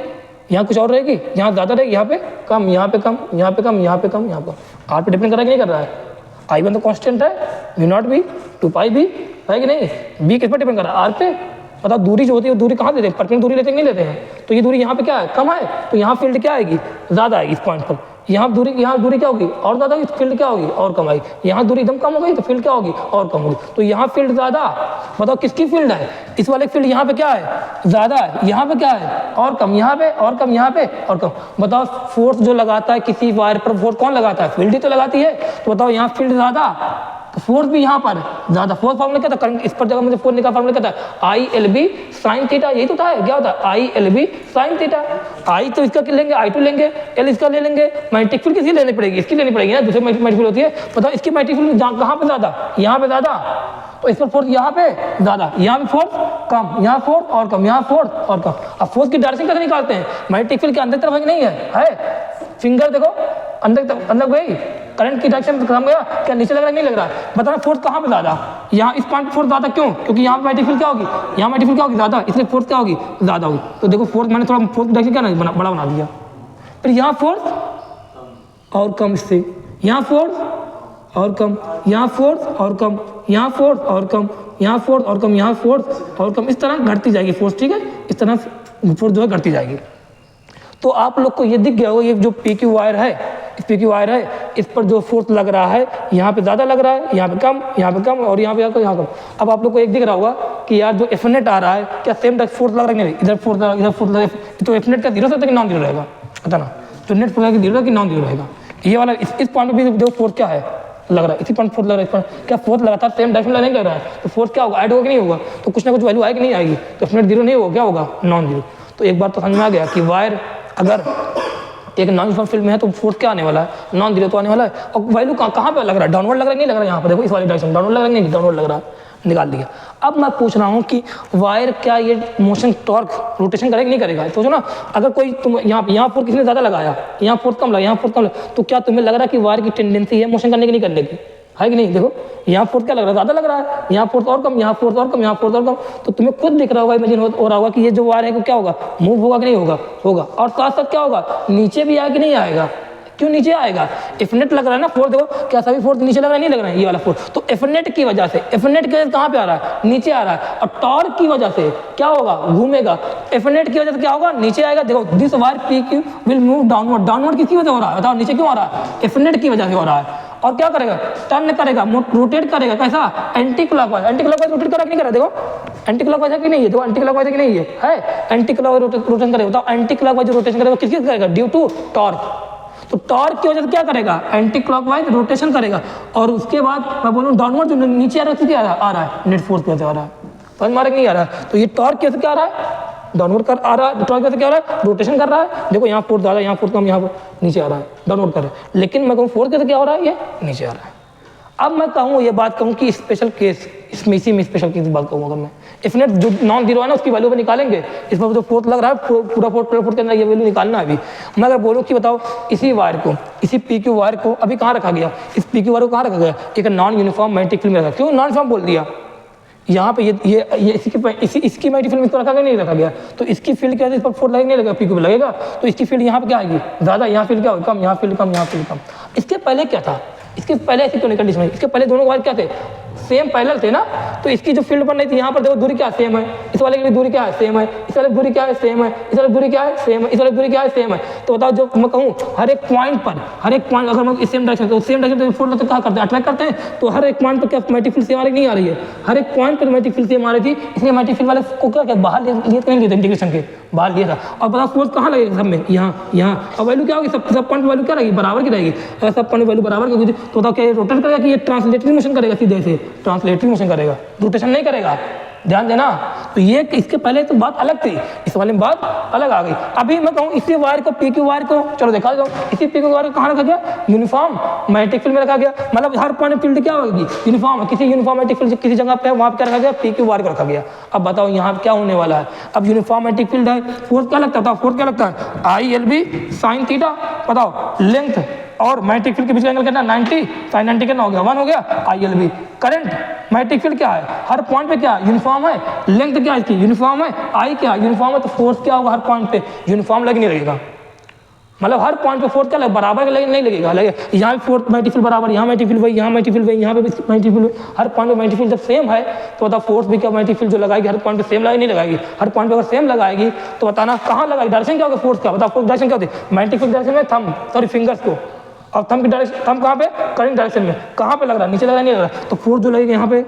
यहाँ कुछ और रहेगी, यहाँ ज़्यादा रहेगी, यहाँ पे कम, यहाँ पे कम, यहाँ पे कम, यहाँ पे कम, यहाँ पर आर पे डिपेंड कर रहा है कि नहीं कर रहा है, I1 तो कांस्टेंट है, μ0 भी 2π भी है कि नहीं, बी किस पर डिपेंड कर रहा है आर पे, बताओ दूरी जो होती है वो दूरी कहाँ देते हैं, परपेंडिकुलर दूरी लेते हैं नहीं लेते हैं, तो ये दूरी यहाँ पे क्या है कम है, तो यहाँ फील्ड क्या आएगी ज़्यादा आएगी इस पॉइंट पर, यहाँ दूरी क्या होगी और ज़्यादा होगी, फील्ड क्या होगी और कम आएगी, यहाँ दूरी एकदम कम हो गई तो फील्ड क्या होगी और कम होगी, तो यहाँ फील्ड ज़्यादा, बताओ किसकी फील्ड है, इस वाले फील्ड यहाँ पे क्या है ज़्यादा है, यहाँ पे क्या है और कम, यहाँ पे और कम, यहाँ पे और कम, बताओ फोर्स जो लगाता है किसी वायर पर, फोर्स कौन लगाता है, फील्ड ही तो लगाती है, तो बताओ यहाँ फील्ड ज़्यादा, तो फोर्स भी यहाँ पर ज़्यादा, फोर्स फार्मूला क्या था, करंट इस पर जगह मुझे फोर्स निकाल फार्मूला क्या था, I/LB sin थीटा, यही तो था, क्या होता है I/LB sin थीटा, I तो इसका लेंगे, I2 लेंगे, L इसका ले लेंगे, मैग्नेटिक फील्ड किसकी लेनी पड़ेगी, इसकी लेनी पड़ेगी ना, दूसरी मैग्नेटिक फील्ड होती है, बताओ इसकी मैग्नेटिक फील्ड कहाँ पे ज़्यादा, यहाँ पे ज़्यादा, तो इस पर फोर्स यहाँ पे ज़्यादा, यहाँ पे फोर्स कम, यहाँ फोर्स और कम, यहाँ फोर्स और कम, अब फोर्स की डायरेक्शन कैसे निकालते हैं, मैग्नेटिक फील्ड के अंदर तरफ है कि नहीं है, फिंगर देखो अंदर गई, करंट की डायरेक्शन कम गया, क्या नीचे लग रहा है नहीं लग रहा है, बताना फोर्स कहाँ पे ज़्यादा, यहाँ इस पॉइंट पे फोर्स ज़्यादा क्यों, क्योंकि यहाँ पे मैग्नेटिक फील्ड क्या होगी, यहाँ मैग्नेटिक फील्ड क्या होगी ज़्यादा, इसलिए फोर्स क्या होगी ज़्यादा होगी, तो देखो फोर्स मैंने थोड़ा फोर्स की डायरेक्शन क्या नहीं बड़ा बना दिया, फिर यहाँ फोर्स और कम, इससे यहाँ फोर्स और कम, यहाँ फोर्स और कम, यहाँ फोर्स और कम, यहाँ फोर्स और कम, यहाँ फोर्स और कम, इस तरह घटती जाएगी फोर्स, ठीक है, इस तरह फोर्स जो है घटती जाएगी। तो आप लोग को ये दिख गया होगा, ये जो PQ वायर है, इस PQ वायर है, इस पर जो फोर्स लग रहा है, यहाँ पे ज़्यादा लग रहा है, यहाँ पे कम, यहाँ पे कम और यहाँ पे यहाँ कम। अब आप लोग को एक दिख रहा होगा कि यार जो F नेट आ रहा है, क्या सेम फोर्स लग रहा है, इधर फोर्स लग रहा है, तो F नेट का 0 से तक नॉन 0 रहेगा, पता ना, तो नेट फोर्स जीरो रहेगा कि नॉन जीरो रहेगा। ये वाला इस पॉइंट पे भी देखो फोर्स क्या है लग रहा है, इसी पॉइंट फोर्स लग रहा है, क्या फोर्स लगातार सेम डायरेक्शन में नहीं लग रहा है, तो फोर्स क्या होगा, ऐड होगा कि नहीं होगा, तो कुछ ना कुछ वैल्यू आएगी नहीं आएगी, तो नेट जीरो नहीं होगा, क्या होगा नॉन जीरो। तो एक बार तो समझ में आ गया कि वायर अगर एक नॉन यूनिफॉर्म फील्ड में है तो फोर्स क्या आने वाला है, नॉन जीरो तो आने वाला है। और वैल्यू कहाँ पे लग रहा है, डाउनवर्ड लग रहा है, नहीं लग रहा है, यहाँ पे देखो इस वाली डायरेक्शन डाउनवर्ड लग रहा है, नहीं डाउनवर्ड लग रहा है, निकाल दिया। अब मैं पूछ रहा हूँ कि वायर क्या ये मोशन टॉर्क रोटेशन करेगा नहीं करेगा, सोचो ना, अगर कोई तुम यहाँ फोर्स किसने ज़्यादा लगाया, यहाँ फोर्स कम लगा, यहाँ फोर्स कम लगा, तो क्या तुम्हें लग रहा है कि वायर की टेंडेंसी है मोशन करने की नहीं करने की, है कि नहीं। देखो यहाँ फोर्स क्या लग रहा है, ज़्यादा लग रहा है, यहाँ फोर्स और कम, यहाँ फोर्स और कम, यहाँ फोर्स और कम, तो तुम्हें खुद दिख रहा होगा, इमेजिन हो रहा होगा कि ये जो वायर है वो क्या होगा, मूव होगा कि नहीं होगा, होगा। और साथ साथ क्या होगा, नीचे भी आएगा कि नहीं आएगा, क्यों नीचे आएगा, इफ नेट लग रहा है ना फोर्स, देखो क्या सभी फोर्स नीचे लग रहा है, नहीं लग रहा है, ये वाला फोर्स, तो इफ नेट की वजह से, इफ नेट की वजह से कहाँ पे आ रहा है, नीचे आ रहा है, और टॉर्क की वजह से क्या होगा, घूमेगा, इफ नेट की वजह से क्या होगा, नीचे आएगा। देखो this wire P Q will move downward, downward किसकी वजह से हो रहा है, बताओ नीचे क्यों आ रहा है, इफ नेट की वजह से हो रहा है। और क्या करेगा, टर्न करेगा, रोटेट करेगा, कैसा, anti clockwise, anti clockwise rotate करा कि नहीं करा, देखो एंटी क्लॉकवाइज है कि नहीं है, देखो एंटी क्लॉकवाइज है कि नहीं है एंटी क्लॉकवाइज रोटेशन करेगा, बताओ एंटी क्लॉकवाइज रोटेशन करेगा किसकी करेगा, ड्यू टू टॉर्क, तो टॉर्क की वजह से क्या करेगा, एंटी क्लॉकवाइज रोटेशन करेगा। और उसके बाद मैं बोलूँ डाउनवर्ड जो नीचे आ रहा है क्या आ रहा है, नेट फोर्स की वजह से आ रहा है, समझ मारे नहीं आ रहा है, तो ये टॉर्क की वजह से क्या आ रहा है, डाउनवर्ड कर आ रहा है, टॉर्क की वजह से क्या आ रहा है, रोटेशन कर रहा है। देखो यहाँ फोर्स ज़्यादा, यहाँ फोर्स कम, यहाँ पर नीचे आ रहा है, डाउनवर्ड कर रहा है, लेकिन मैं कहूँ फोर्स की वजह से क्या हो रहा है, ये नीचे आ रहा है। अब मैं कहूँ ये बात कहूँ कि स्पेशल केस, इसमें इसी में स्पेशल केस की बात कहूँ, अगर मैं इफ नेट जो नॉन जीरो है ना उसकी वैल्यू पे निकालेंगे, इसमें जो फोर्स लग रहा है पूरा फोर्स के अंदर ये वैल्यू निकालना है अभी। मैं अगर बोलूँ कि बताओ इसी वायर को, इसी पी क्यू वायर को अभी कहाँ रखा गया, इस पी क्यू वायर को कहाँ रखा गया, एक नॉन यूनिफॉर्म मैग्नेटिक फील्ड में रखा, क्यों नॉन यूनिफॉर्म बोल दिया, यहाँ पे ये इसकी मैग्नेटिक फील्ड में इसको रखा गया नहीं रखा गया, तो इसकी फील्ड क्या है, इस पर फोर्स लगेगा नहीं लगेगा, पी क्यू पे लगेगा, तो इसकी फील्ड यहाँ पे क्या आएगी, ज़्यादा, यहाँ फील्ड क्या होगी, कम, यहाँ फील्ड कम, यहाँ फील्ड कम। इसके पहले क्या था, इसके पहले ऐसी क्यों नहीं कंडीशन है, इसके पहले दोनों वायर क्या थे, सेम पैरेलल थे ना, तो इसकी जो फील्ड बन रही थी यहाँ पर देखो दूरी क्या सेम है, इस वाले की भी दूरी क्या है सेम है, इस वाले की दूरी क्या है सेम है, इस वाले की दूरी क्या है सेम है, इस वाले की दूरी क्या है सेम है। तो बताओ जो मैं कहूँ हर एक पॉइंट पर, हर एक पॉइंट अगर मैं सेम डायरेक्शन, तो सेम डायरेक्शन फोर्स क्या करते हैं, अट्रैक्ट करते हैं, तो हर एक पॉइंट पर क्या मैग्नेटिक फील्ड सेम आ रही नहीं आ रही है, हर एक पॉइंट पर मैग्नेटिक फील्ड सेम आ रही थी, इसलिए मैग्नेटिक फील्ड वाले को क्या बाहर लिए नहीं लिए थे, इंटीग्रेशन के बाहर लिया था। और बताओ फोर्स कहाँ लगेगा सब में, यहाँ, और वैल्यू क्या होगी, सब पॉइंट वैल्यू क्या रहेगी, बराबर की रहेगी, अगर सब पॉइंट वैल्यू बराबर की होगी तो बताओ क्या ये रोटेट करेगा कि ये ट्रांसलेटरी मोशन करेगा, सीधे से ट्रांसलेटरी मोशन करेगा, रोटेशन नहीं करेगा, ध्यान देना। तो ये इसके पहले तो बात अलग थी, इस वाले में बात अलग आ गई। अभी मैं कहूँ इसी वायर को, पी क्यू वायर को, चलो देखा जाओ, इसी पी क्यू वायर को कहाँ रखा गया, यूनिफॉर्म मैग्नेटिक फील्ड में रखा गया, मतलब हर पॉइंट फील्ड क्या होगी, यूनिफॉर्म, किसी यूनिफॉर्म मैग्नेटिक फील्ड किसी जगह पे वहाँ पे क्या रखा गया, पी क्यू वायर को रखा गया। अब बताओ यहाँ क्या होने वाला है, अब यूनिफॉर्म मैग्नेटिक फील्ड है, फोर्स क्या लगता है, फोर्स क्या लगता है, I L B sine theta, बताओ लेंथ और मैग्नेटिक फील्ड के बीच का एंगल कितना 90, साइन 90 कितना हो गया 1 हो गया, I L B. Current magnetic field क्या है, हर पॉइंट पे क्या यूनिफॉर्म है, लेंथ क्या है इसकी यूनिफॉर्म है, आई क्या यूनिफॉर्म है, तो फोर्स क्या होगा हर पॉइंट पे यूनिफॉर्म लग नहीं लगेगा, मतलब हर पॉइंट पे फोर्स क्या लगेगा, बराबर नहीं लगेगा, यहाँ भी फोर्स मैग्नेटिक फील्ड बराबर, यहाँ मैग्नेटिक फील्ड वही, यहाँ मैग्नेटिक फील्ड वही, यहाँ पे मैग्नेटिक फील्ड, हर पॉइंट पे मैग्नेटिक फील्ड जब सेम है तो बताओ फोर्स भी क्या मैग्नेटिक फील्ड जो लगाएगी हर पॉइंट पे सेम लगाएगी नहीं लगाएगी, हर पॉइंट पे अगर सेम लगाएगी तो बताना कहाँ लगाएगी, डायरेक्शन क्या होगा फोर्स का, बताओ फोर्स डायरेक्शन क्या होती है, मैग्नेटिक फील्ड डायरेक्शन में थंब, सॉरी फिंगर्स को, और थंब की डायरेक्शन, थंब कहाँ पे, करंट डायरेक्शन में, कहाँ पे लग रहा है, नीचे लग रहा है नहीं लग रहा है, तो फोर्स जो लगेगा यहाँ पे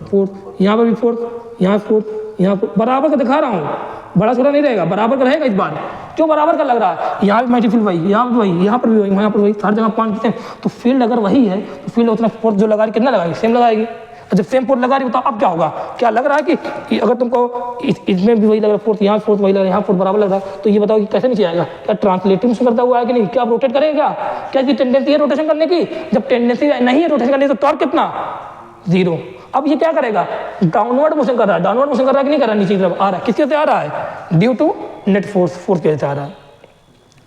फोर्स, यहाँ पे भी फोर्स, यहाँ फोर्स, यहाँ बराबर का दिखा रहा हूँ, बड़ा छोटा नहीं रहेगा, बराबर का रहेगा इस बार, क्यों बराबर का लग रहा है, यहाँ भी मैग्नेटिक फील्ड वही, यहाँ भी वही, यहाँ पर भी वही, यहाँ पर वही, हर जगह पॉइंट सेम, तो फील्ड अगर वही है तो फील्ड उतना फोर्स जो लगा रही कितना लगाएगी, सेम लगाएगी। जब सेम फोर्स लगा रही हो तो अब क्या होगा, क्या लग रहा है कि अगर तुमको इसमें भी वही लग रहा है फोर्स, यहाँ फोर्स वही लग रहा है, यहाँ फोर्स बराबर लग रहा है, तो ये बताओ कि कैसे नीचे आएगा, क्या ट्रांसलेटिव मोशन करता हुआ है कि नहीं, क्या रोटेट करेगा, क्या इसकी टेंडेंसी है रोटेशन करने की, जब टेंडेंसी नहीं है रोटेशन करने की तो टॉर्क कितना, जीरो। अब ये क्या करेगा, डाउनवर्ड मोशन कर रहा है, डाउनवर्ड मोशन कर रहा है कि नहीं कर रहा है, नीचे की तरफ आ रहा है, किसके से आ रहा है, due to net force, force के से आ रहा है,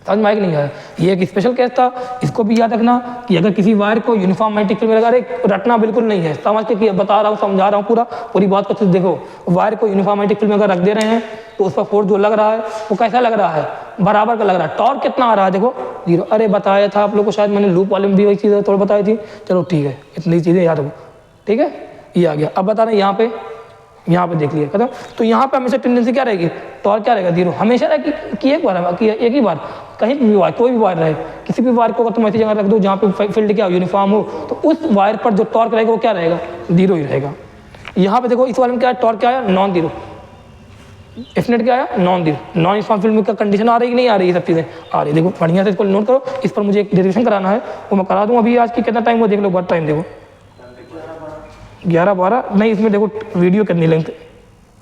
समझ में आया कि नहीं आया। ये एक स्पेशल केस था, इसको भी याद रखना कि अगर किसी वायर को यूनिफॉर्म मैग्नेटिक फील्ड में लगा रहे, रटना बिल्कुल नहीं है, समझ के बता रहा हूँ, समझा रहा हूँ, पूरी बात को देखो, वायर को यूनिफॉर्म मैग्नेटिक फील्ड में अगर रख दे रहे हैं तो उस पर फोर्स जो लग रहा है वो कैसा लग रहा है, बराबर का लग रहा है, टॉर्क कितना आ रहा है, देखो जीरो। अरे बताया था आप लोग को, शायद मैंने लूप वाले में भी वही चीज़ थोड़ा बताई थी, चलो ठीक है, इतनी चीज़ें याद रखो, ठीक है, ये आ गया। अब बता रहे यहाँ पे देख लिया खत्म। तो यहाँ पे हमेशा टेंडेंसी क्या रहेगी, टॉर्क क्या रहेगा, जीरो, हमेशा रहेगी कि एक बार कि एक ही बार, कहीं भी वायर, कोई भी वायर रहे, किसी भी वायर को अगर तुम ऐसी जगह रख दो जहाँ पे फील्ड क्या यूनिफॉर्म हो, तो उस वायर पर जो टॉर्क रहेगा वो क्या रहेगा, जीरो ही रहेगा। यहाँ पे देखो इस वाले में क्या है, टॉर्क क्या है, नॉन जीरो, डेफिनेट क्या आया, नॉन दिव, नॉन यूनिफॉर्म फील्ड में क्या कंडीशन आ रही कि नहीं आ रही, ये सब चीज़ें आ रही है। देखो बढ़िया से इसको नोट करो, इस पर मुझे एक डेरिवेशन कराना है वो मैं करा दूँ। अभी आज की कितना टाइम वो देख लो, बहुत टाइम देखो 11-12 नहीं, इसमें देखो वीडियो कितनी लेंथ